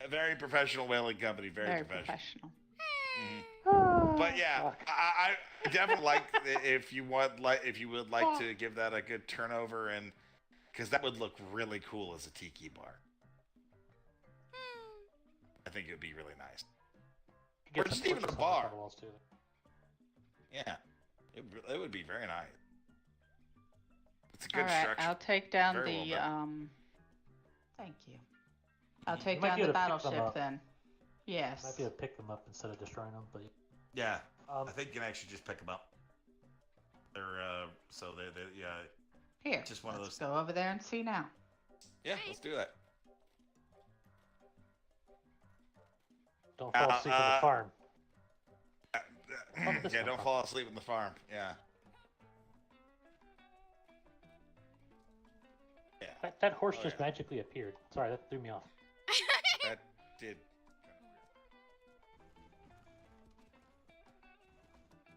A very professional whaling company, very professional. Mm-hmm. But yeah, I definitely like if you would like to give that a good turnover, and because that would look really cool as a tiki bar. I think it would be really nice. Or just even a bar. Yeah, it would be very nice. It's a good structure. I'll take down Very the well done. Thank you. I'll take down the battleship then. Yes. Might be able to pick them up instead of destroying them, but. Yeah, I think you can actually just pick them up. They're Here. Just one of those. Go over there and see now. Yeah, let's do that. Don't fall asleep on the farm. Yeah, don't fall asleep on the farm. Yeah. That horse just magically appeared. Sorry, that threw me off. That did.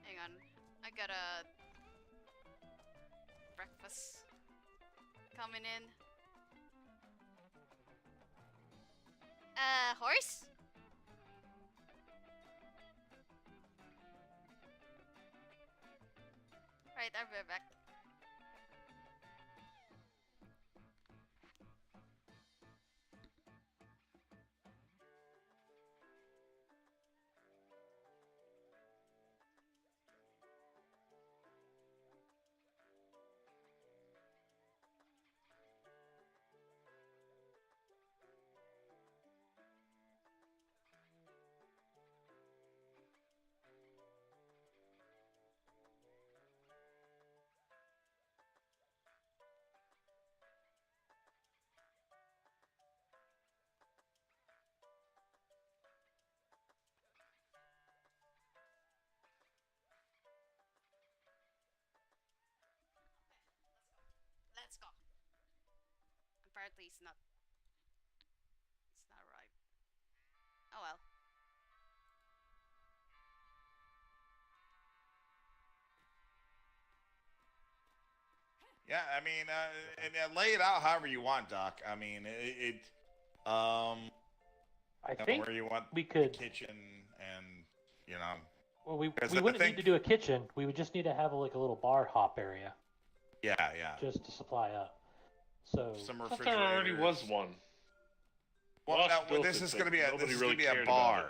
Hang on, I got a breakfast coming in. Horse? Right, I'll be back. apparently it's not. It's not right. Oh well. Yeah, I mean, and lay it out however you want, Doc. I mean, I think where you want we could the kitchen and you know. Well, we 'cause wouldn't need to do a kitchen. We would just need to have a little bar hop area. Yeah. Just to supply up. So Some I thought there already was one. Well, Boss no, built this it, is but going to be a nobody this is really going to be cared a about bar. it.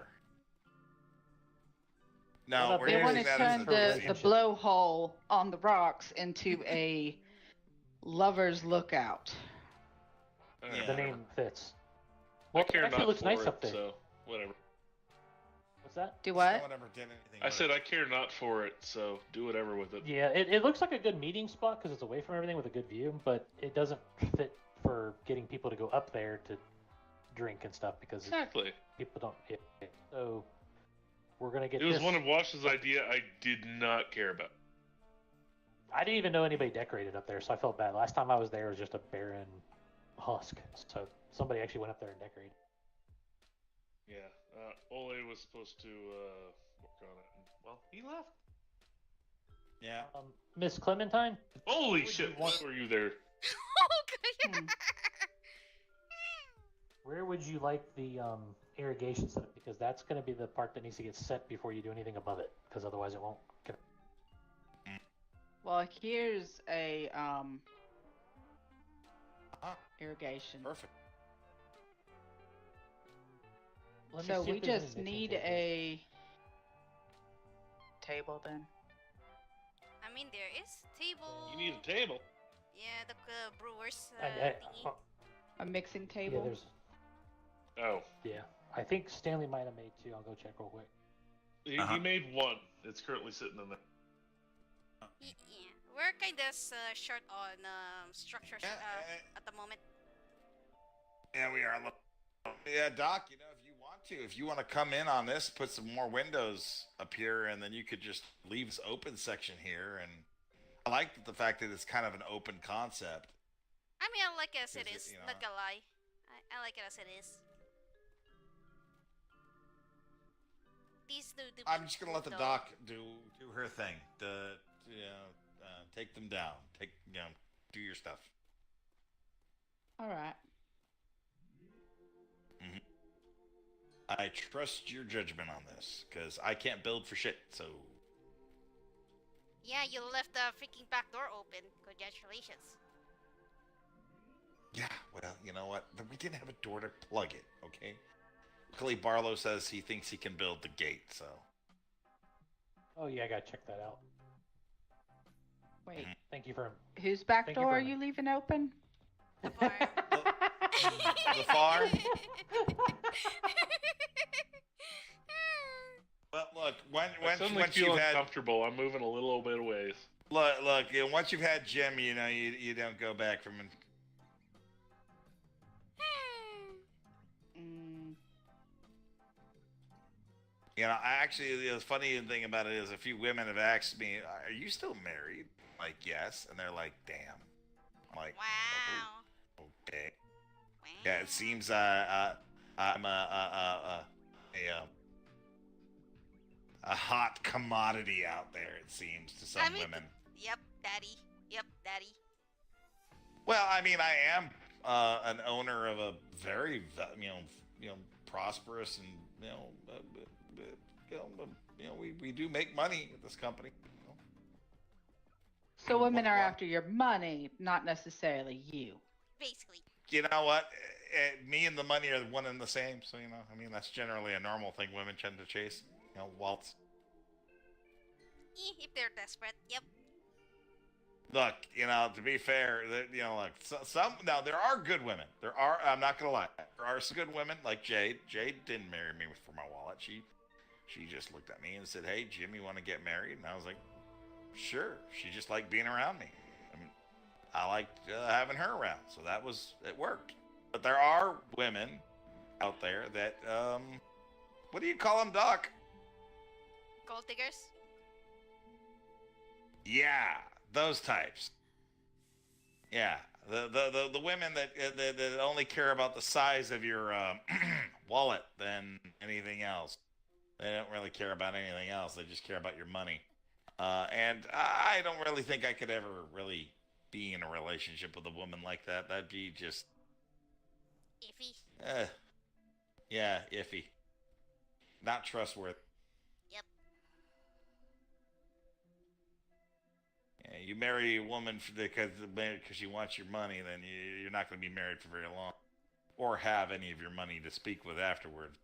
No, we're They want to using that turn as the blowhole on the rocks into a lover's lookout. The name fits. I Well, care it actually not looks for nice it, up there. so whatever. What's that? Do what? No one ever did anything I said I care not for it, so do whatever with it. Yeah, it looks like a good meeting spot because it's away from everything with a good view, but it doesn't fit for getting people to go up there to drink and stuff because Exactly. people don't. So we're gonna get. It was this. one of Wash's idea I did not care about. I didn't even know anybody decorated up there, so I felt bad. Last time I was there, it was just a barren husk. So somebody actually went up there and decorated. Yeah, Ole was supposed to work on it. And, well, he left. Yeah. Miss Clementine. Holy shit! Why were you there? Where would you like the irrigation set up? Because that's going to be the part that needs to get set before you do anything above it. Because otherwise it won't. Well, here's a irrigation. Perfect. Let me So see if we there's any just mixing need tables. a table then. I mean, there is table. You need a table. Yeah, the brewers thingy. A mixing Yeah, table. there's. Oh. Yeah, I think Stanley might have made two. I'll go check real quick. He made one. It's currently sitting in there. Yeah, we're kind of short on structure at the moment. Yeah, we are. Yeah, Doc. You know, if you want to come in on this, put some more windows up here, and then you could just leave this open section here. And I like the fact that it's kind of an open concept. I mean, I like it as it is. You know. Not gonna lie, I like it as it is. These do. I'm just gonna let the Doc do her thing. Take them down. Do your stuff. All right. Mm-hmm. I trust your judgment on this, because I can't build for shit, so... Yeah, you left the freaking back door open. Congratulations. Yeah, well, you know what? We didn't have a door to plug it, okay? Luckily, Barlow says he thinks he can build the gate, so... Oh yeah, I gotta check that out. Wait. Thank you for. Whose back Thank you door for- are you leaving open? The far? Well, look, I suddenly once feel you've had... uncomfortable. I'm moving a little bit of ways. Look, once you've had Jim, you know, you don't go back from... You know, the funny thing about it is a few women have asked me, are you still married? Like, yes. And they're like, damn. I'm like, wow. Oh, okay. Wow. Yeah, it seems I'm a hot commodity out there, it seems, to some women. Yep, daddy. Yep, daddy. Well, I mean, I am an owner of a very, prosperous and, we do make money at this company. So women are after your money, not necessarily you. Basically. You know what? Me and the money are one and the same. So, I mean, that's generally a normal thing women tend to chase. Waltz. If they're desperate, yep. Look, to be fair, now there are good women. I'm not going to lie. There are some good women like Jade. Jade didn't marry me for my wallet. She just looked at me and said, hey, Jim, you want to get married? And I was like, sure. She just liked being around me. I mean, I liked having her around. So it worked. But there are women out there that, what do you call them, Doc? Gold diggers? Yeah, those types. Yeah, The women that only care about the size of your wallet than anything else. They don't really care about anything else. They just care about your money. And I don't really think I could ever really be in a relationship with a woman like that. That'd be just iffy. Yeah, iffy. Not trustworthy. Yep. Yeah, you marry a woman because she wants your money, then you're not going to be married for very long, or have any of your money to speak with afterward.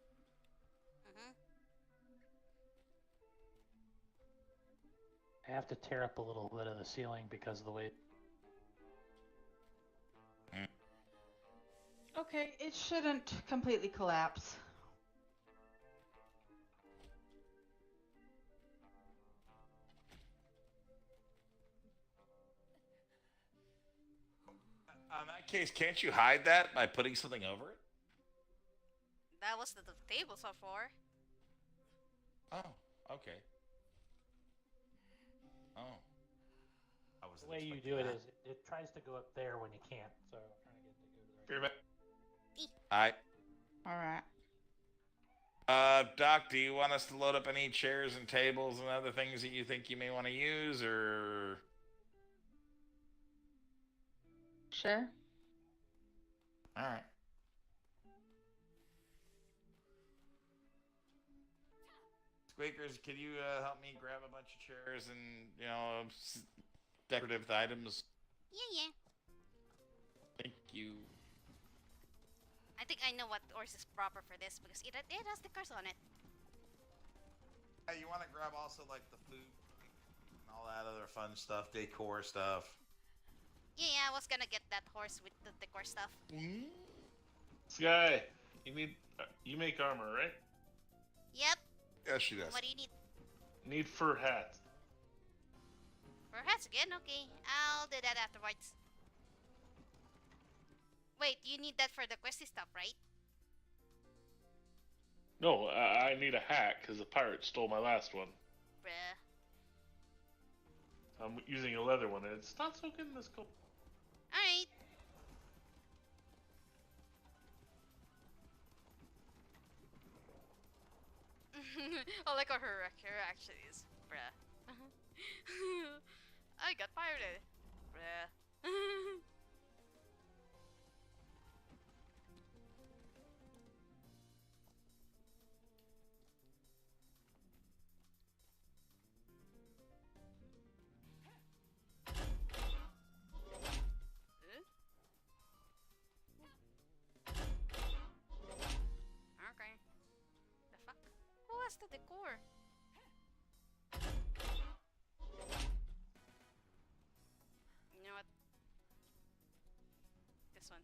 I have to tear up a little bit of the ceiling because of the way. Okay, it shouldn't completely collapse. In that case, can't you hide that by putting something over it? That was the tables are for. Oh, okay. Oh. The way you do it is it tries to go up there when you can't. So I'm trying to get it to go to the right. Alright. Alright. Doc, do you want us to load up any chairs and tables and other things that you think you may want to use, or? Sure. Alright. Squeakers, can you help me grab a bunch of chairs and, decorative items? Yeah. Thank you. I think I know what horse is proper for this because it has stickers on it. Hey, you want to grab also like the food and all that other fun stuff, decor stuff. Yeah, I was gonna get that horse with the decor stuff. Zkhai, you make armor, right? Yep. Yes, she does. What do you need? Need fur hats. For hats again? Okay, I'll do that afterwards. Wait, you need that for the questy stuff, right? No, I need a hat because the pirate stole my last one. Bruh. I'm using a leather one and it's not so good in this coat. Alright. I like how her hair actually is. Bruh. I got pirated. Bruh. Okay. The fuck? Who has the decor? You know what? This one.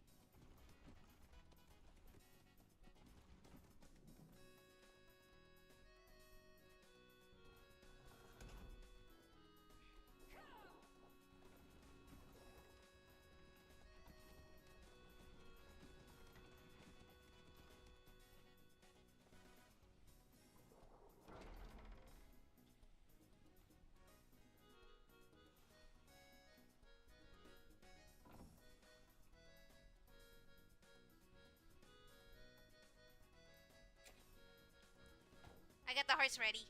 I got the horse ready.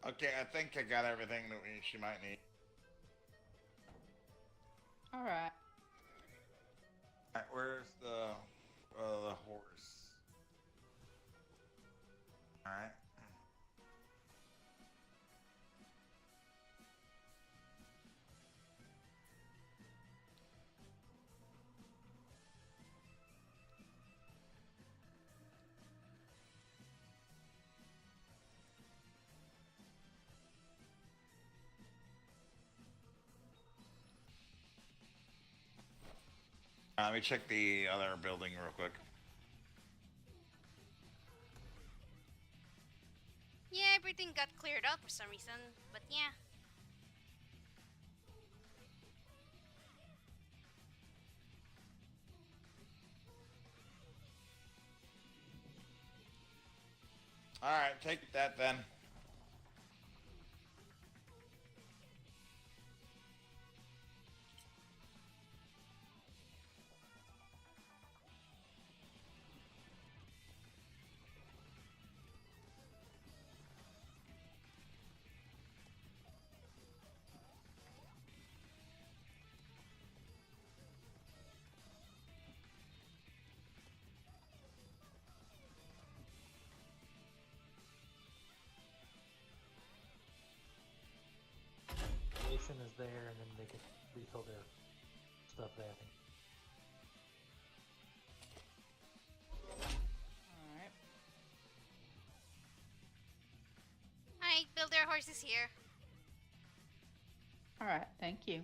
Okay, I think I got everything that she might need. Alright. Alright, where's the horse? Alright. Let me check the other building real quick. Yeah, everything got cleared out for some reason, but yeah. Alright, take that then. Jason is there, and then they can refill their stuff there. Alright. Alright, build their horses here. Alright, thank you.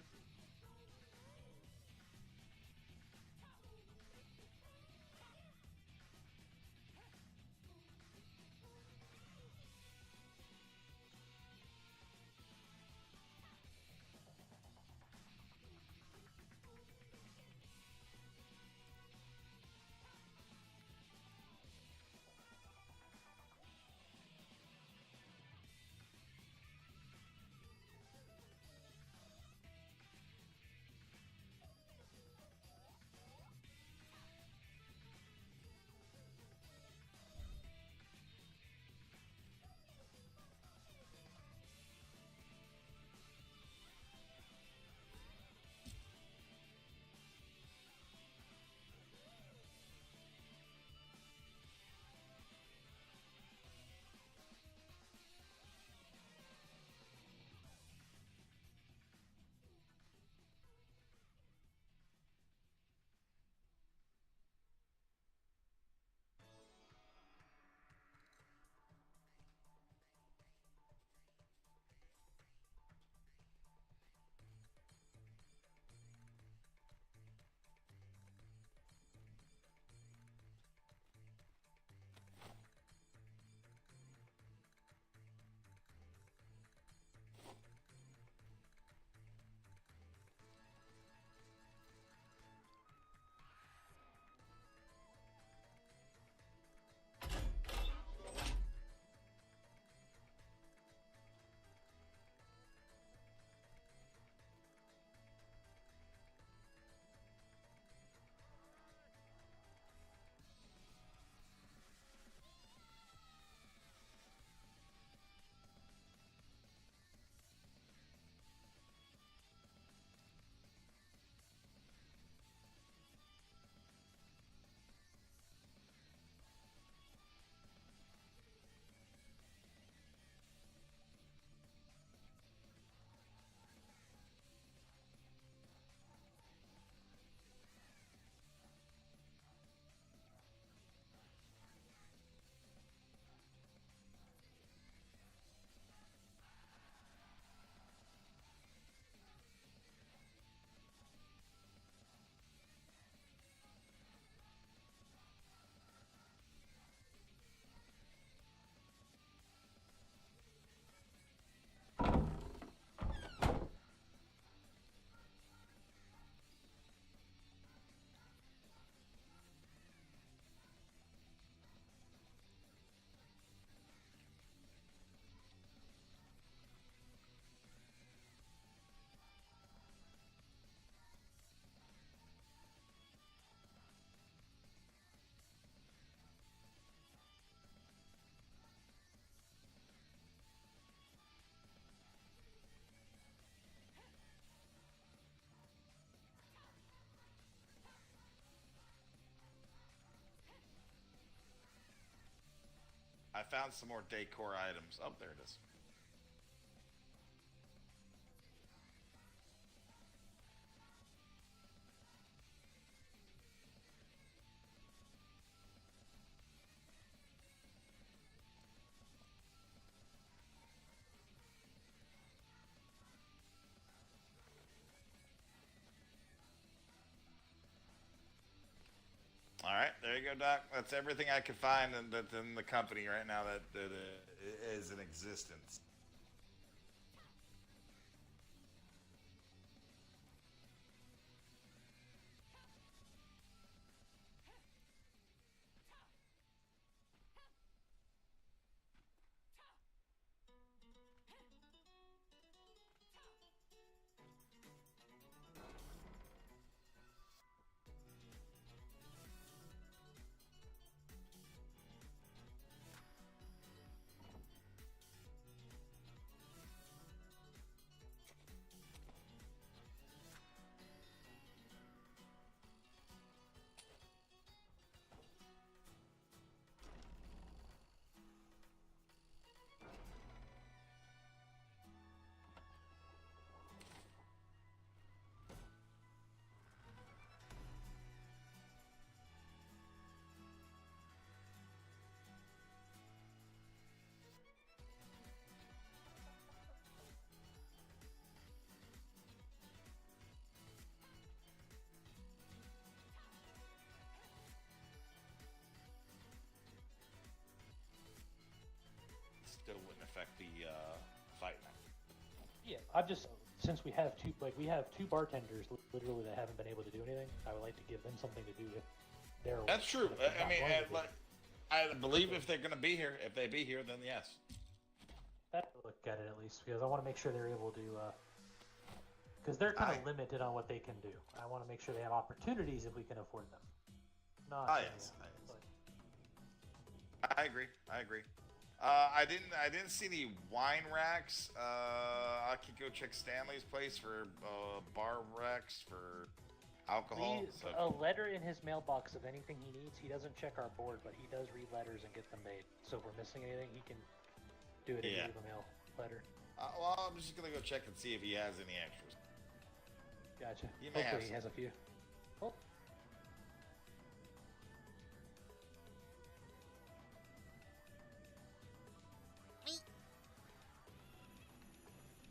I found some more decor items. Oh, there it is. right, there you go, Doc. That's everything I could find that's in the company right now that is in existence. Still wouldn't affect the fight night. Yeah, I've just since we have two bartenders literally that haven't been able to do anything. I would like to give them something to do if they're. That's true. if they're I mean, not going to do it. I believe if they're going to be here, if they be here, then yes. That look at it at least because I want to make sure they're able to. Because they're kind of limited on what they can do. I want to make sure they have opportunities if we can afford them. Not. Yes. I agree. I didn't see any wine racks. I could go check Stanley's place for bar racks for alcohol. A letter in his mailbox of anything he needs. He doesn't check our board, but he does read letters and get them made. So if we're missing anything, he can do it in the mail letter. Well, I'm just gonna go check and see if he has any extras. Gotcha. He may have Hopefully he has a few. Oh.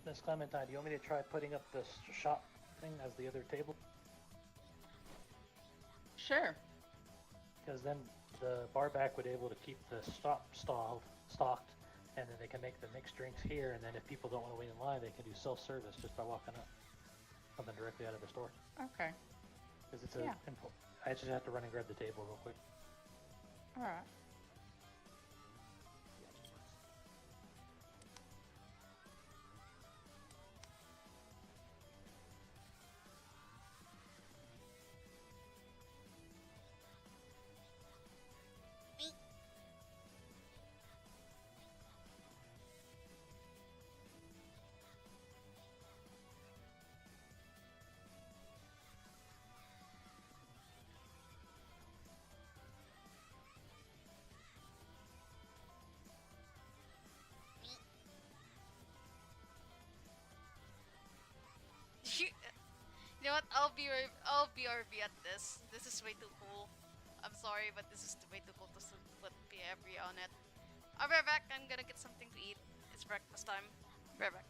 Miss Clementine, do you want me to try putting up this shop thing as the other table? Sure. Because then the bar back would be able to keep the stocked, and then they can make the mixed drinks here, and then if people don't want to wait in line, they can do self-service just by walking up. Something directly out of the store. Okay. Because it's I just have to run and grab the table real quick. All right. You know what? I'll be RB at this. This is way too cool. I'm sorry, but this is way too cool to put BRB on it. I'll be right back. I'm gonna get something to eat. It's breakfast time. Be right back.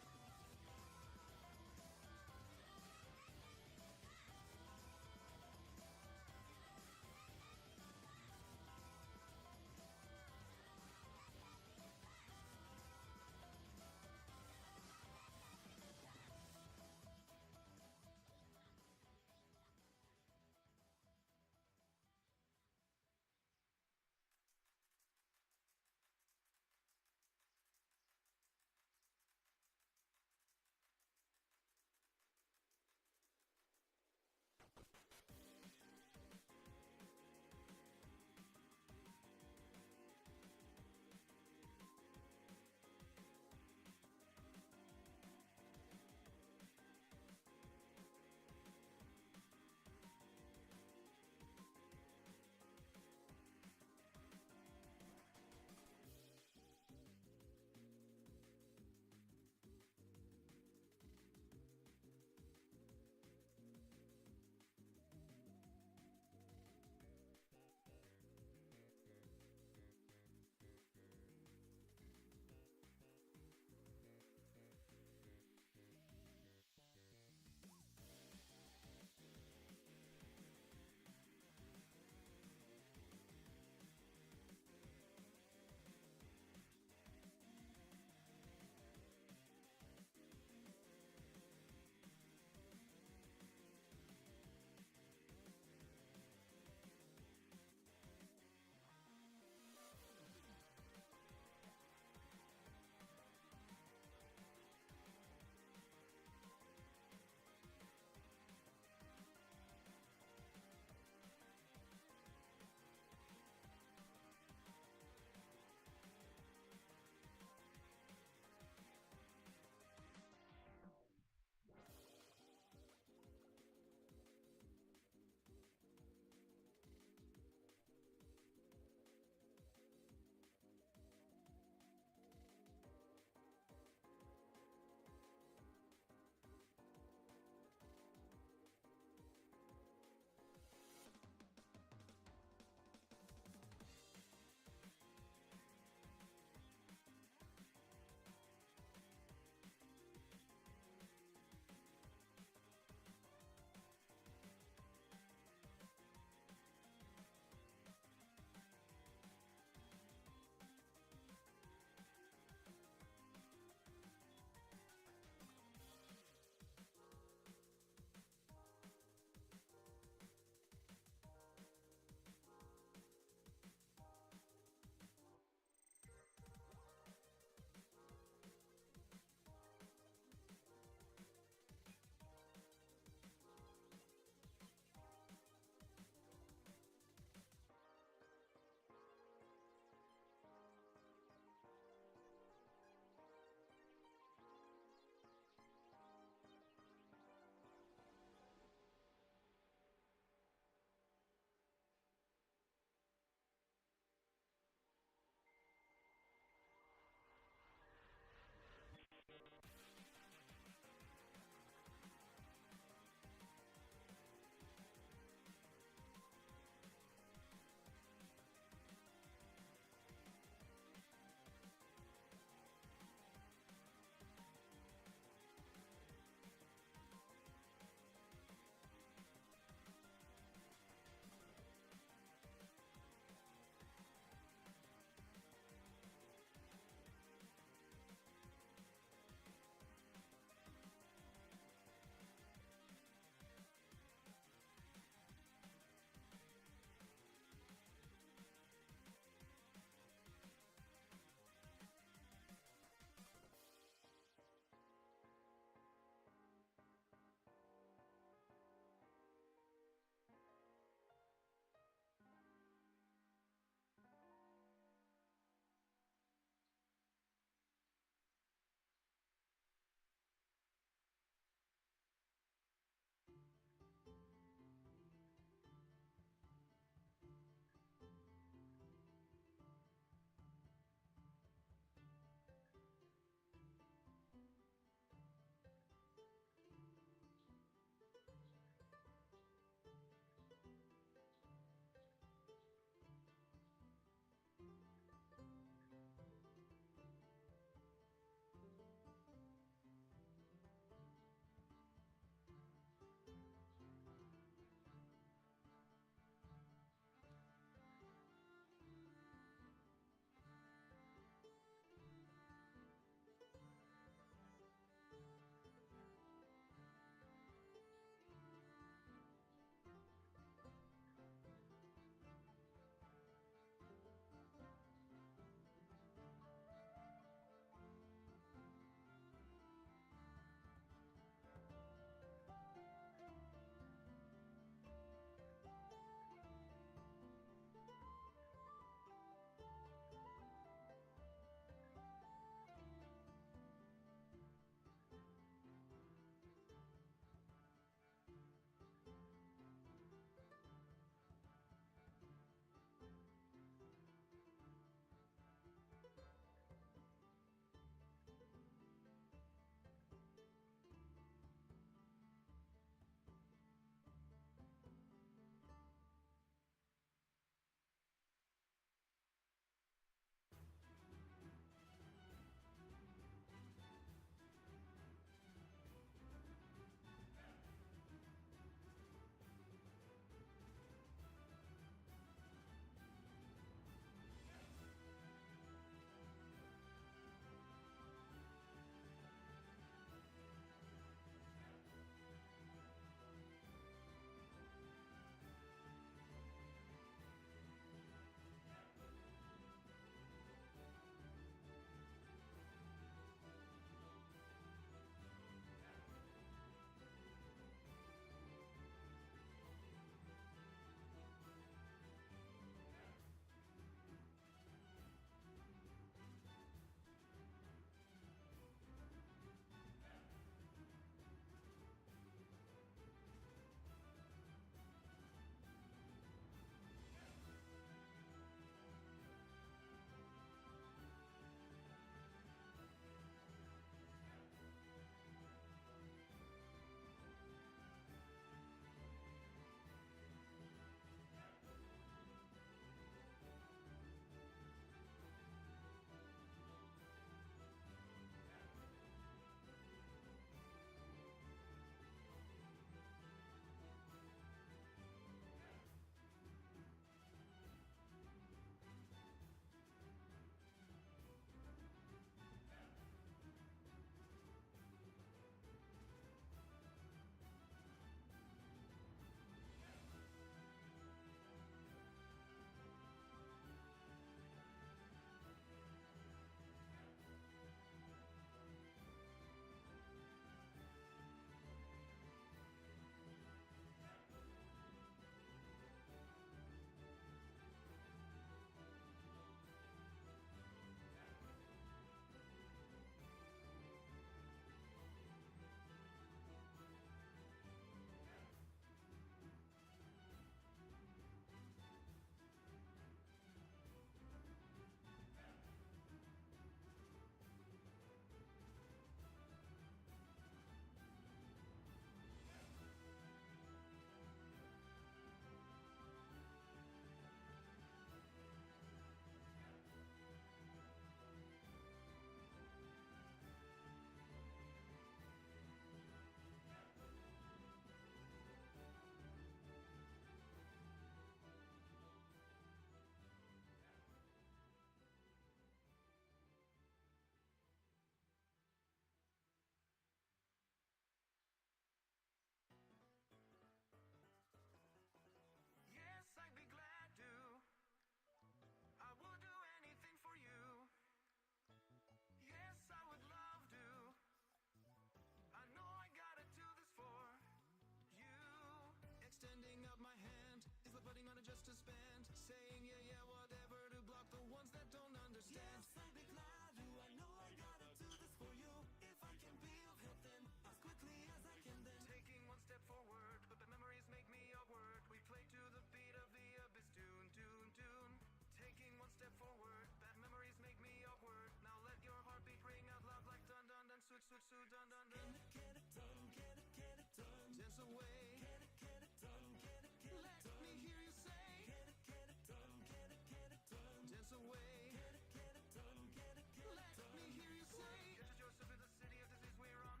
saying yeah, yeah, whatever to block the ones that don't understand. Yes, I declare you, I know I gotta do this for you. If I can be of help, then as quickly as I can then. Taking one step forward, but the memories make me awkward. We play to the beat of the abyss, tune, tune, tune. Taking one step forward, bad memories make me awkward. Now let your heartbeat ring out loud like dun dun dun, switch, switch, switch, dun dun dun. Get it done, get it done. Dance away. Get it done, get it done. Let me hear you say. Get it done, get it done. Dance away. Get it done, get it done. Let me hear you say. Enter Joseph in the city of disease we're on.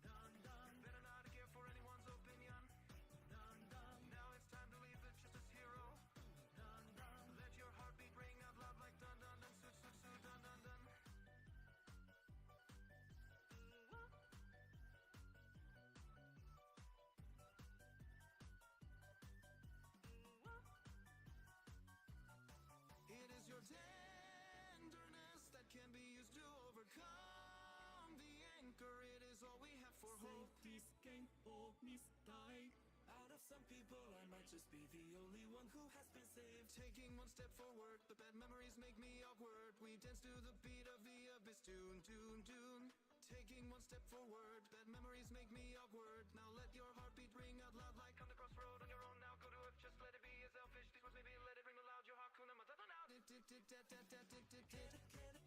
Dun dun. Better not care for anyone's opinion. Dun dun. Now it's time to leave the just as hero. Dun dun. Let your heartbeat ring out loud like dun dun dun, switch, switch, switch, dun dun dun. It is your tenderness that can be used to overcome the anchor. It is all we have for hope. This game or MazdaTiger. Out of some people, I might just be the only one who has been saved. Taking one step forward, the bad memories make me awkward. We dance to the beat of the abyss, tune, tune, tune. Taking one step forward, bad memories make me awkward. Now let your heartbeat ring out loud like on the crossroad on your own. Now go to it, just let it be as selfish. These words maybe let it ring aloud. Your Hakuna Matata now. Get it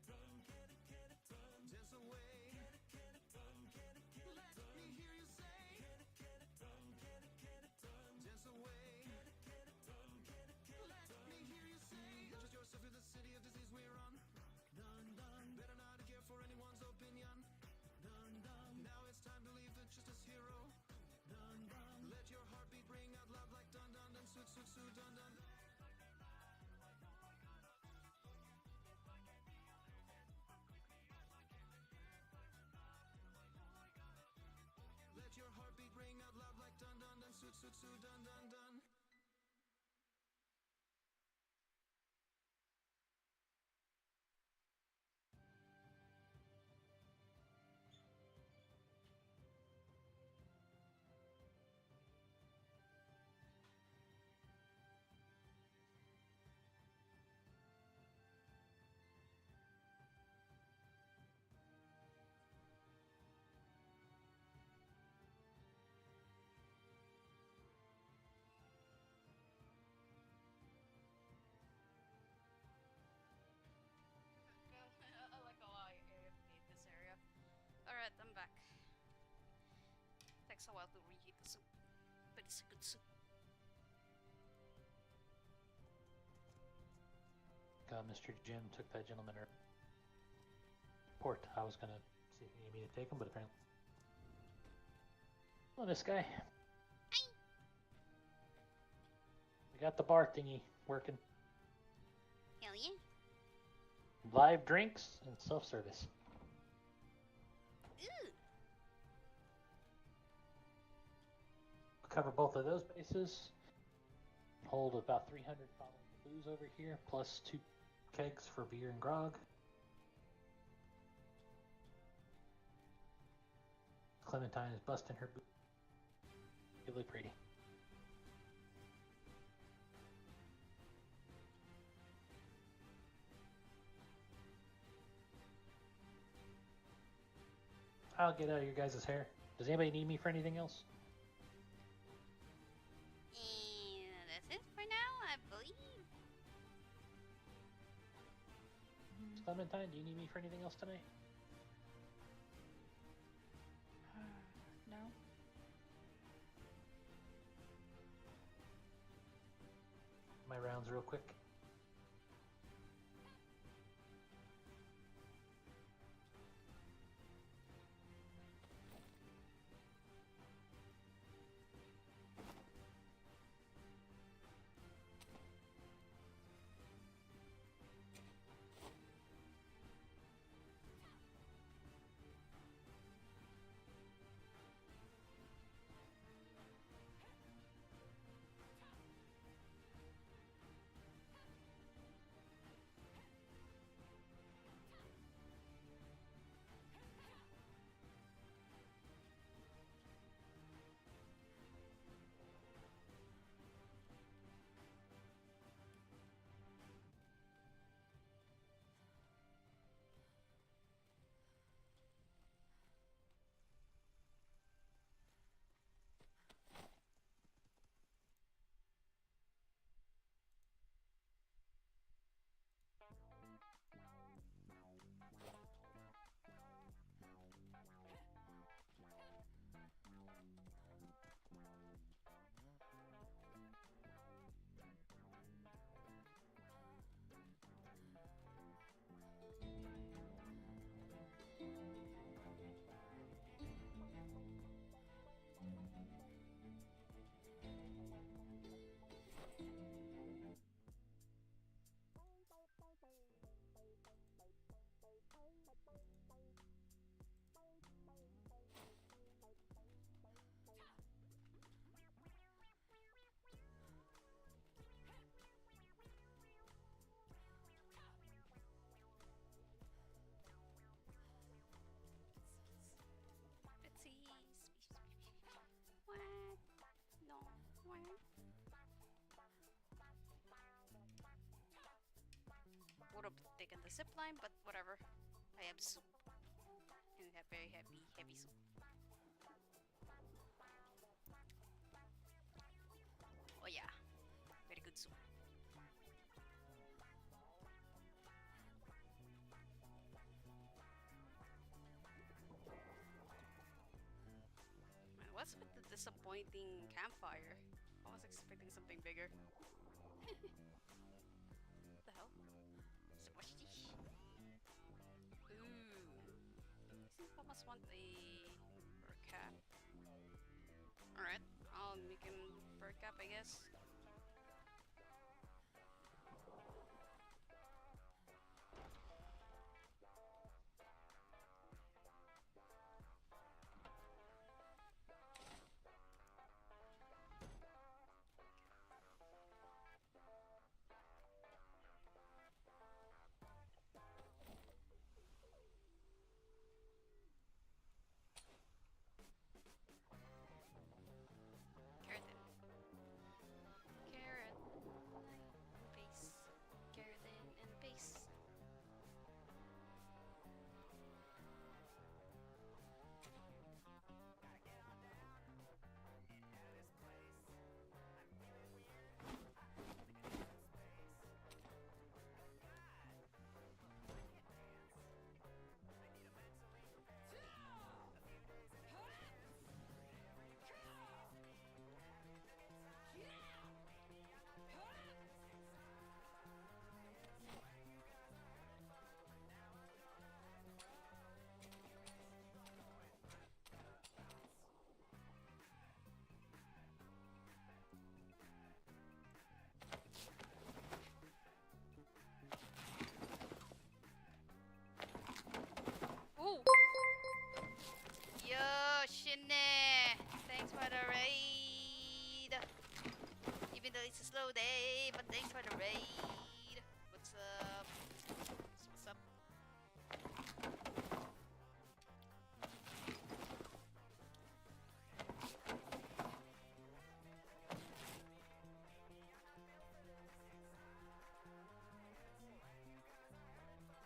done, get it done. Dance away. Get it done, get it done. Let me hear you say. Get it done, get it done. Dance away. Get it done, get it done. Let me hear you say. Introduce yourself to the city of disease we're on. Dun dun. Better not care for anyone's opinion. Dun dun. Now it's time to leave the just as hero. Dun dun. Let your heartbeat ring out loud like dun dun dun, switch, switch, switch, dun dun. Let your heartbeat ring out loud like dun dun dun, switch, switch, switch, dun dun dun. I like how I made this area. Alright, I'm back. Takes a while to reheat the soup, but it's a good soup. Mr. Jim took that gentleman port. I was gonna see if you need me to take him, but apparently. Hello, Miss Zkhai. Hi. We got the bar thingy working. Hell yeah. Live drinks and self-service. Ooh. We'll cover both of those bases. Hold about 300 following the booze over here, plus 2 kegs for beer and grog. Clementine is busting her boot. Really pretty. I'll get out of your guys' hair. Does anybody need me for anything else? That's it for now, I believe. Clementine, do you need me for anything else tonight? No. My rounds real quick. taken the zip line, but whatever. I have soup. And have very heavy soup. Oh yeah, very good soup. Man, what's with the disappointing campfire? I was expecting something bigger. What the hell? Squishy. Ooh. I think I must want a fur cap. Alright, I'll make him fur cap, I guess. Ooh! Yo, Shinne! Thanks for the raid! Even though it's a slow day, but thanks for the raid! What's up? What's up?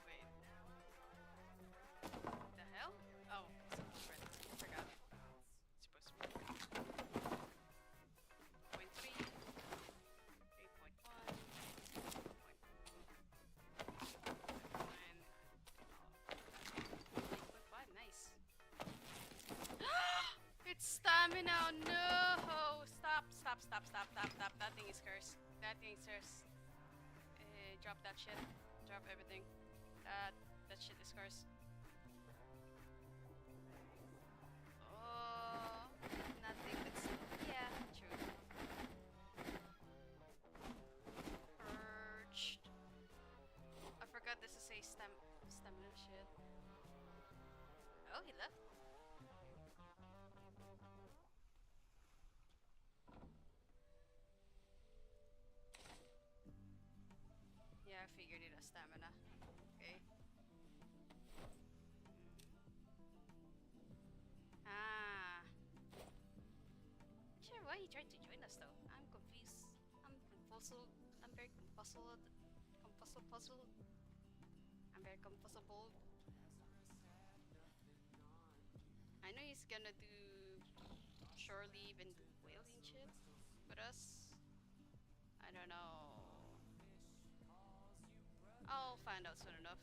Wait. The hell? Oh, something's red. Forgot. It's supposed to be 0.3, 8.1, 8.5, nice. It's stamina, oh no! Stop, stop, stop, stop, stop, stop. That thing is cursed. That thing is cursed. Drop that shit. Drop everything. That shit is cursed. Oh, nothing that's... Yeah, true. Purged. I forgot this is a stamina shit. Oh, he left. Yeah, I figured it as stamina. Okay. Ah. Sure, why he tried to join us though? I'm confused. I'm confuzzled. I'm very confuzzled. Puzzled. I'm very confuzzled. I know he's gonna do shore leave and do whaling shit with us. I don't know. I'll find out soon enough.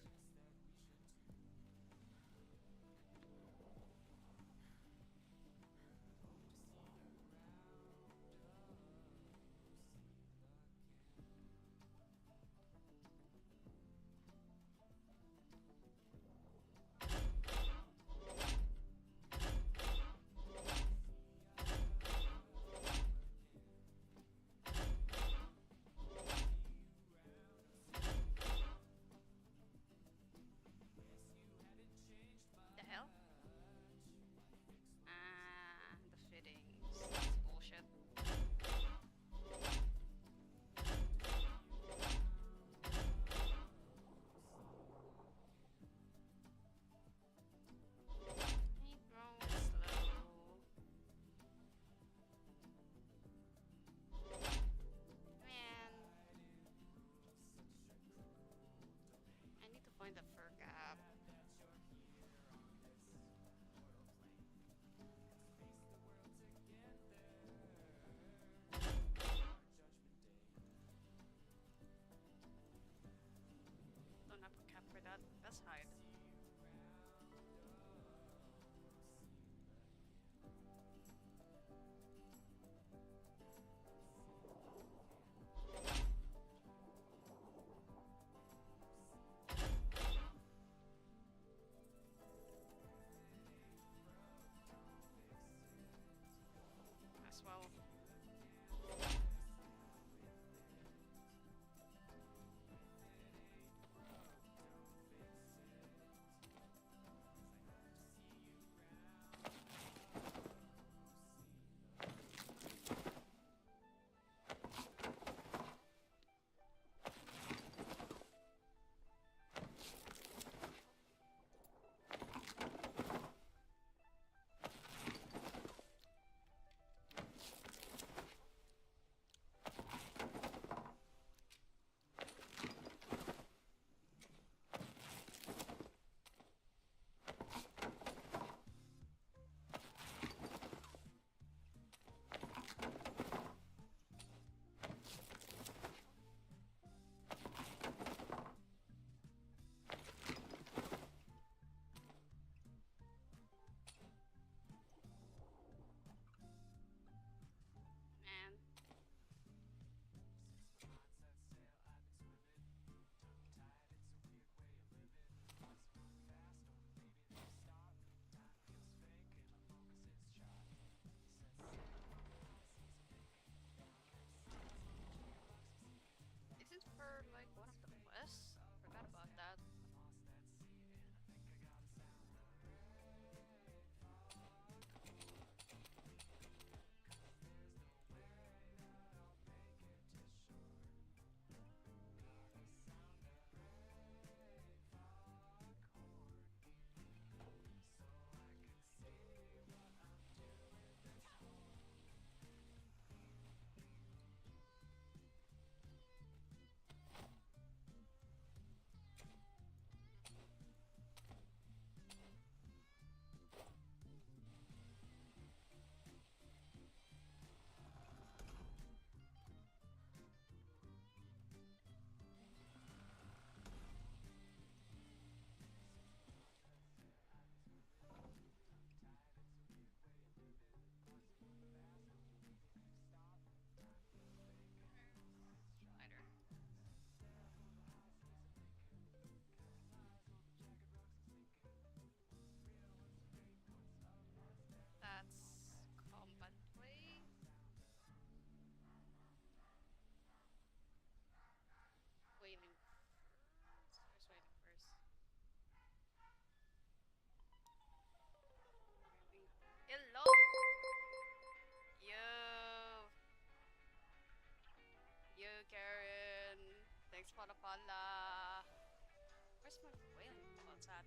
Where's my whaling? Oh, it's at.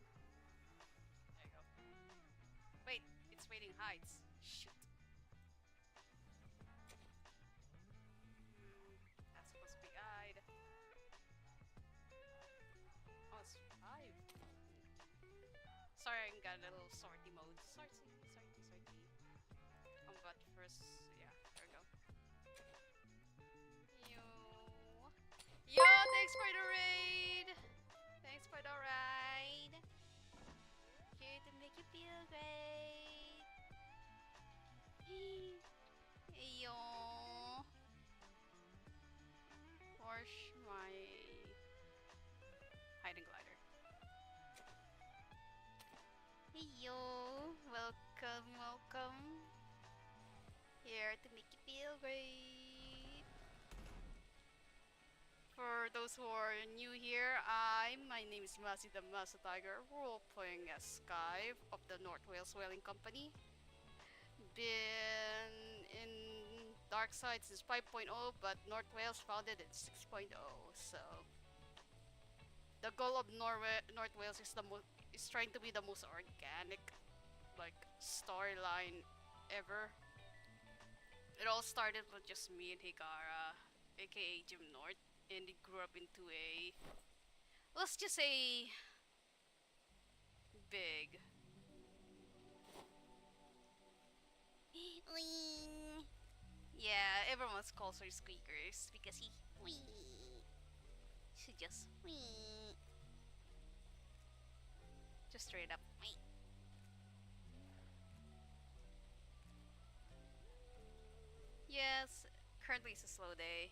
There you go. Wait, it's waiting heights. Shit. That's supposed to be eyed. Oh, it's 5. Sorry, I got a little sortie mode. Sortie. But first, yeah, there we go. Yo, thanks for the raid. Thanks for the ride. Here to make you feel great. Hey, yo. Where's my hiding glider? Hey, yo. Welcome. Here to make you feel great. For those who are new here, my name is MazdaTiger, role-playing as Zkhai of the Nort Whaling Company. Been in Dark Side since 5.0, but Nort Whales founded in 6.0. So the goal of Nort Whales is trying to be the most organic, like, storyline ever. It all started with just me and Higara, aka Jim Nort, and it grew up into a, let's just say, big. Yeah, everyone calls her squeakers because she just straight up wee. Yes, currently it's a slow day.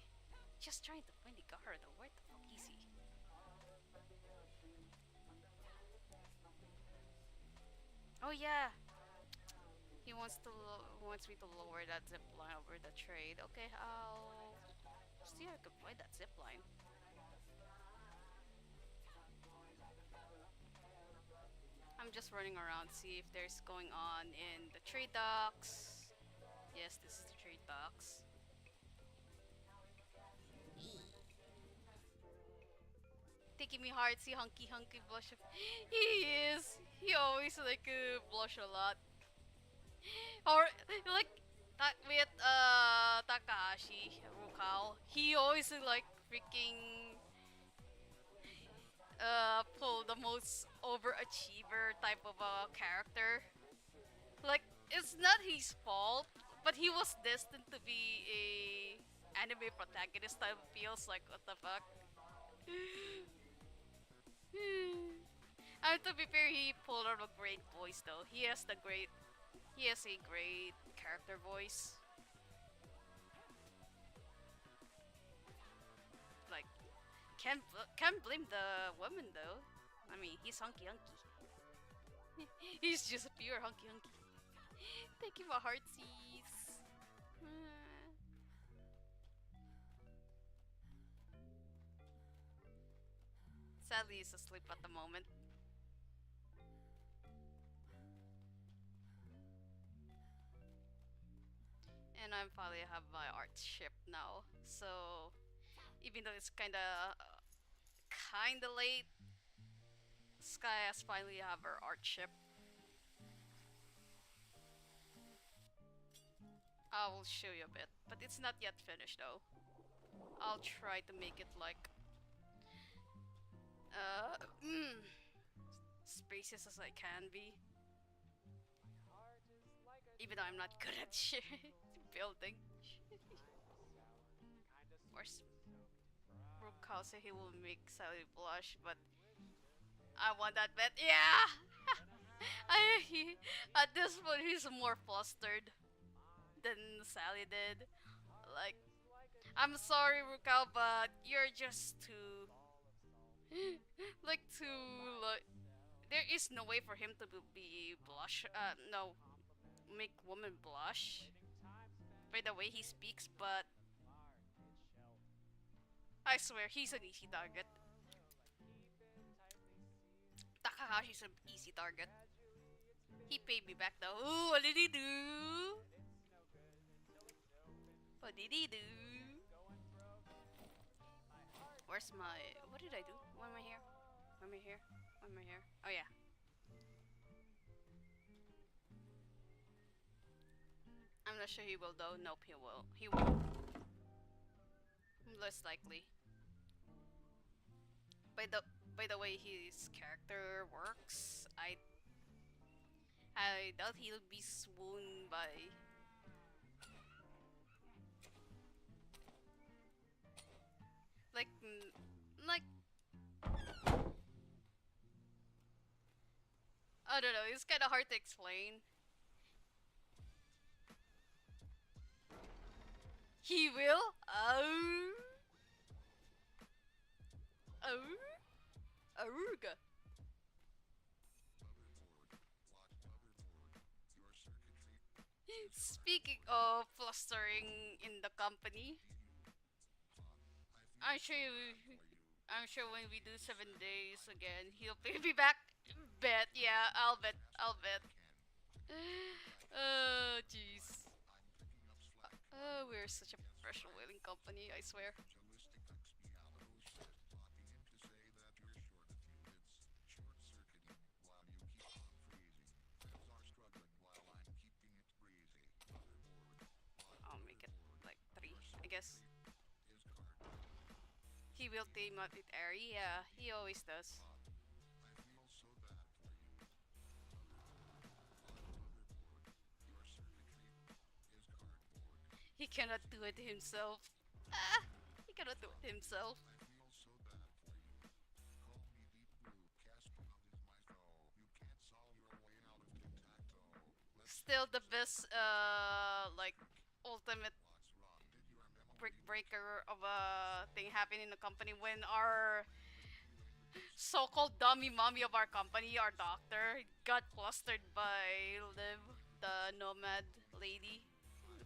Just trying to find Higara though. Where the fuck is he? Oh yeah, he wants me to lower that zip line over the trade. Okay, I'll see if I can find that zip line. I'm just running around, see if there's going on in the trade docks. Yes, this is the trade docks. Taking me hard, see hunky blush. He is. He always like blush a lot. Or like with Takahashi Rukao, he always like freaking pull the most overachiever type of a character. Like, it's not his fault, but he was destined to be a anime protagonist type. Feels like, what the fuck. To be fair, he pulled out a great voice though. He has a great character voice. Like, can't blame the woman though. I mean, he's hunky. He's just a pure hunky. Thank you for heartsies. Sadly, he's asleep at the moment. And I finally have my art ship now. So, even though it's kinda late, Zkhai has finally have her art ship. I will show you a bit, but it's not yet finished though. I'll try to make it like spacious as I can be. Even though I'm not good at shit building. Of course, Rukao said he will make Sally blush, but I want that bet. Yeah! At this point, he's more flustered than Sally did. Like, I'm sorry, Rukao, but you're just too... there is no way for him to be blush. No, make woman blush by the way he speaks, but I swear he's an easy target. Takahashi's an easy target. He paid me back though. Ooh, what did he do? What did he do? Where's my... what did I do? Why am I here? When we're here? When we're here? Oh yeah. I'm not sure he will though. Nope, he will. He will. Less likely. By the way his character works, I doubt he'll be swooned by like like I don't know, it's kind of hard to explain. He will? Oh. Oh. Aruga. Speaking of flustering in the company, I'm sure I'm sure when we do 7 days again, he'll be back. Bet, yeah, I'll bet. Oh, jeez. We're such a professional whaling company, I swear. I'll make it like 3, I guess. He will team up with Airy, yeah, he always does. He cannot do it himself. Ah, he cannot do it himself. Still the best, like, ultimate brick breaker of a thing happened in the company when our so-called dummy mommy of our company, our doctor, got flustered by Liv, the nomad lady,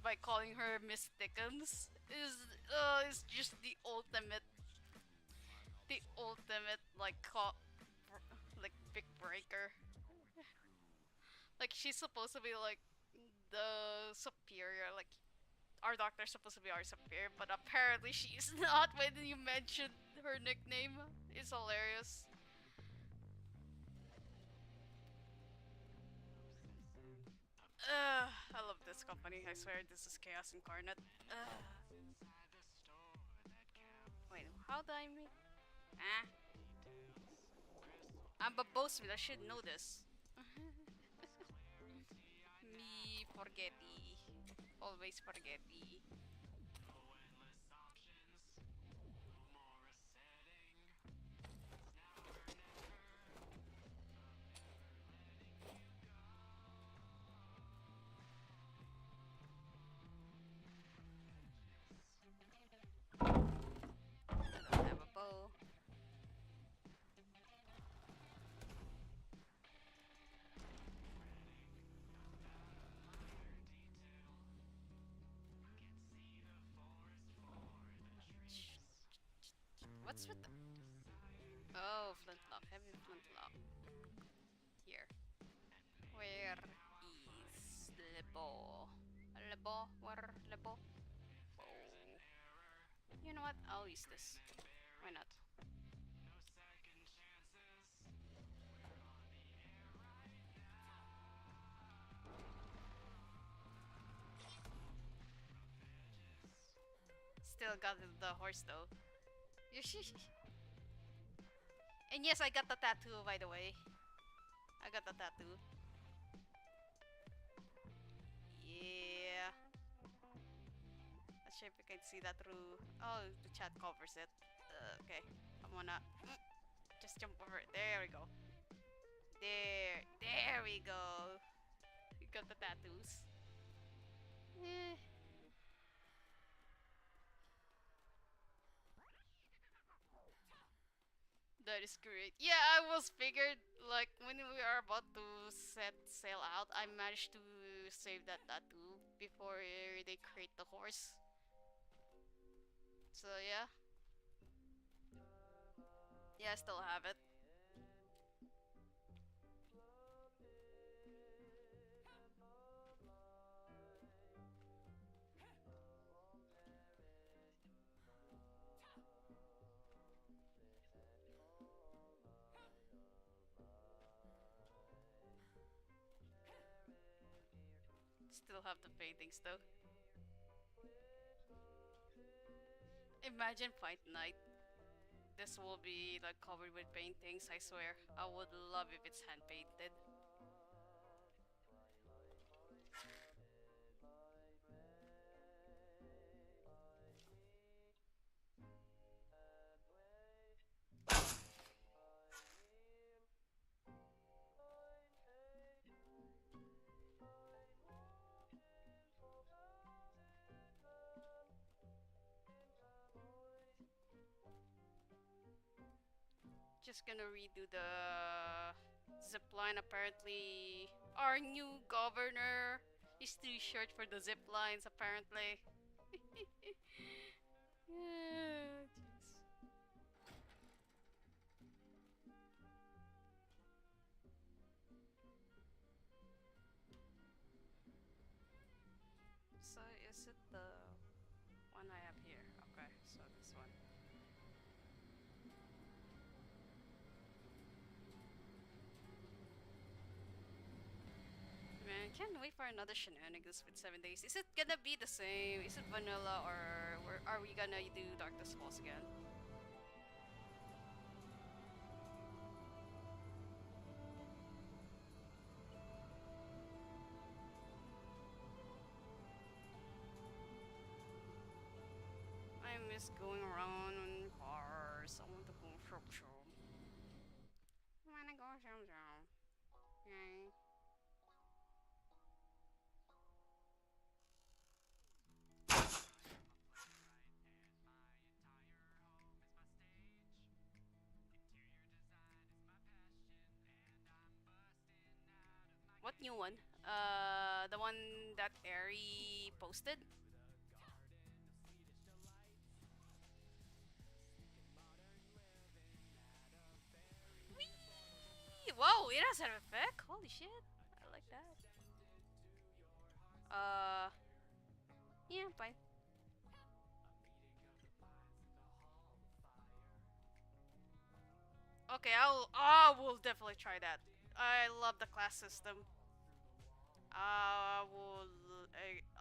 by calling her Miss Dickens. Is just the ultimate like like big breaker. Like she's supposed to be like the superior, like our doctor's supposed to be our superior, but apparently she's not when you mentioned her nickname. It's hilarious. I love this company, I swear this is chaos incarnate. Wait, how do I make... Ah. I'm a bossman, I should know this. Me forgetty. Always forgetty. I don't have a bow. What's with the... Oh, flintlock. Heavy flintlock. Here. Where is Lebo? Lebo? Where Lebo? Oh. You know what? I'll use this. Why not? Still got the horse though. And yes, I got the tattoo, by the way. I got the tattoo. Yeah. Not sure if you can see that through... Oh, the chat covers it. Okay, I'm gonna... just jump over it. There we go. There we go. You got the tattoos. Eh. That is great. Yeah, I was figured, like, when we are about to set sail out, I managed to save that tattoo before they create the horse. So, yeah. Yeah, I still have it. still have the paintings though. Imagine fight night. This will be like covered with paintings, I swear. I would love if it's hand painted. Just gonna redo the zip line. Apparently, our new governor is too short for the zip lines. Apparently. Yeah, jeez. So is it the one I have here? Okay, so this one. Man, can't wait for another shenanigans with 7 days. Is it gonna be the same? Is it vanilla or are we gonna do Darkness Falls again? I miss going around in cars. I want to go show. I wanna go show. Yay. What new one? The one that Airy posted? Whee! Whoa, it has an effect? Holy shit. I like that. Yeah, fine. Okay, I will definitely try that. I love the class system.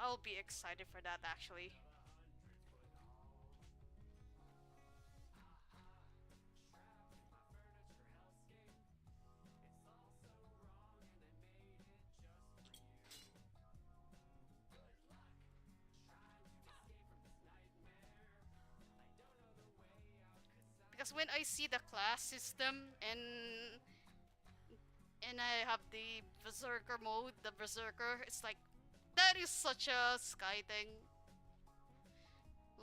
I'll be excited for that actually. Because when I see the class system and I have the berserker mode, the berserker, it's like that is such a Zkhai thing.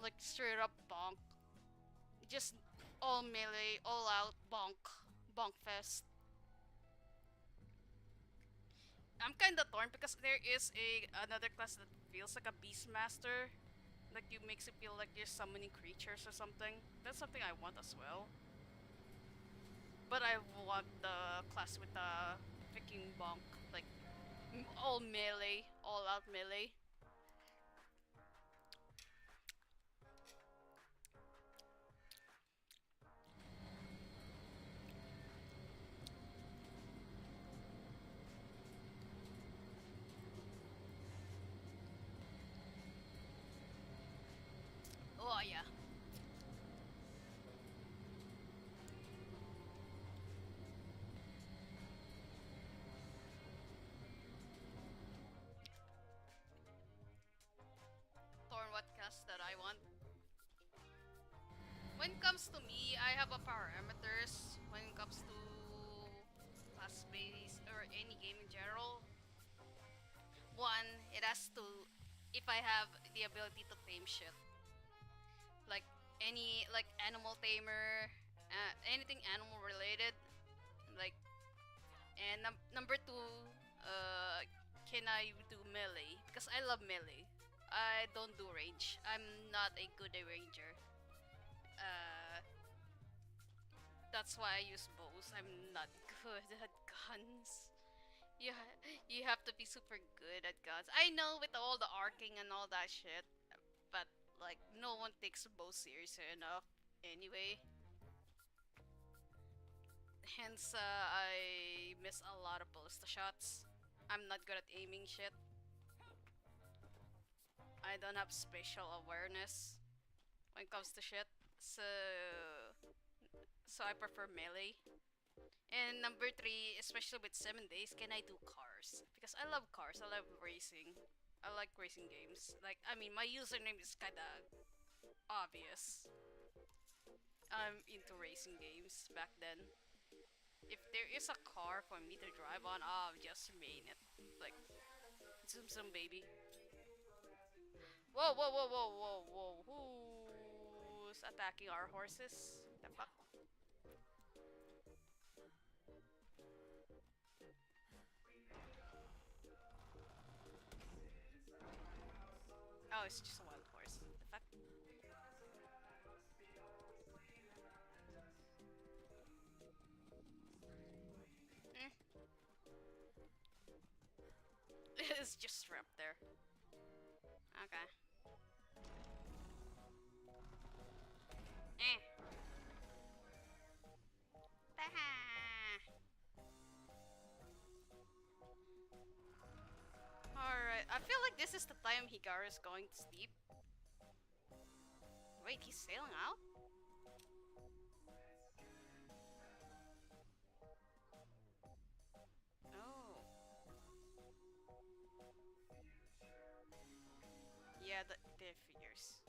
Like straight up bonk. Just all melee, all out bonk. Bonk fest. I'm kinda torn because there is another class that feels like a Beastmaster. Like you makes it feel like you're summoning creatures or something. That's something I want as well. But I want the class with the freaking bonk. Like all melee, all out melee. Oh yeah. Torn what cast that I want. When it comes to me, I have a parameters when it comes to class base or any game in general. One, it has to if I have the ability to tame shit. Like any like animal tamer, anything animal related. Like and number two, can I do melee? Because I love melee. I don't do range. I'm not a good ranger. That's why I use bows. I'm not good at guns. You have to be super good at guns. I know with all the arcing and all that shit, but like no one takes a bow seriously enough anyway. Hence, I miss a lot of ballista shots. I'm not good at aiming shit. I don't have spatial awareness when it comes to shit, so I prefer melee. And number 3, especially with 7 days, can I do cars? Because I love cars, I love racing. I like racing games. Like, I mean, my username is kinda obvious. I'm into racing games back then. If there is a car for me to drive on, I'll just main it. Like, zoom zoom baby. Whoa, whoa, whoa, whoa, whoa, whoa. Who's attacking our horses? The fuck? Oh, it's just a wild horse. The fuck? Eh. It's just trapped there. Okay. Eh. Alright, I feel like this is the time Higara is going to sleep. Wait, he's sailing out? Oh. Yeah, the figures.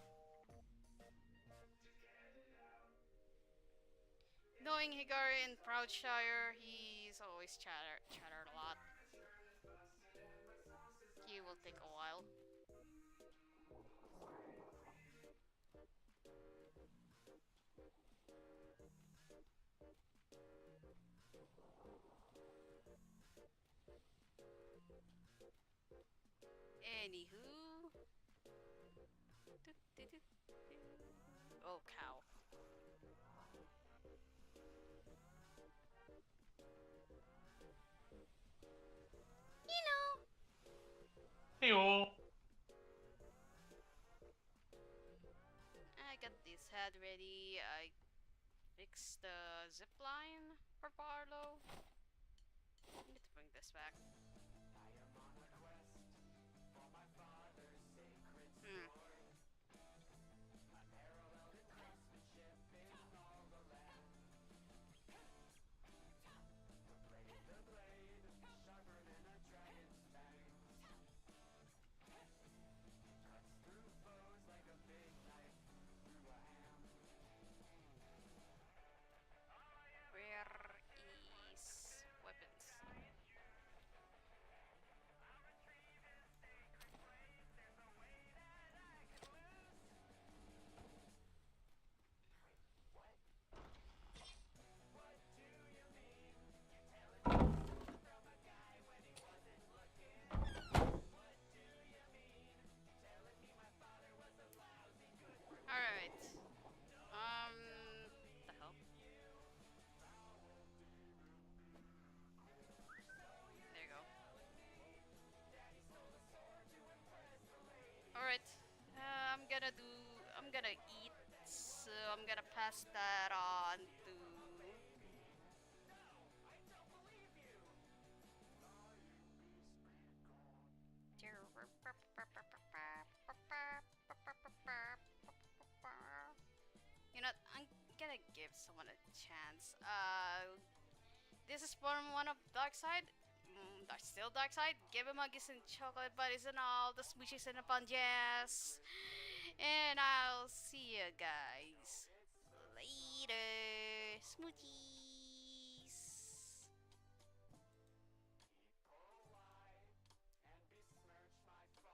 Knowing Higari in Proudshire, he's always chattered a lot. He will take a while. Anywho. Oh, cow. You know. Hey-oh. I got this head ready. I fixed the zip line for Barlow. I need to bring this back. Hmm. Where is weapons? Alright. The hell? There you go. Alright. I'm gonna eat, so I'm gonna pass that on to... You know, I'm gonna give someone a chance. This is from one of Darkseid. Still Darkseid. Give him huggies and chocolate buddies and all the smoochies and the punjas. And I'll see you guys later. Smoochie.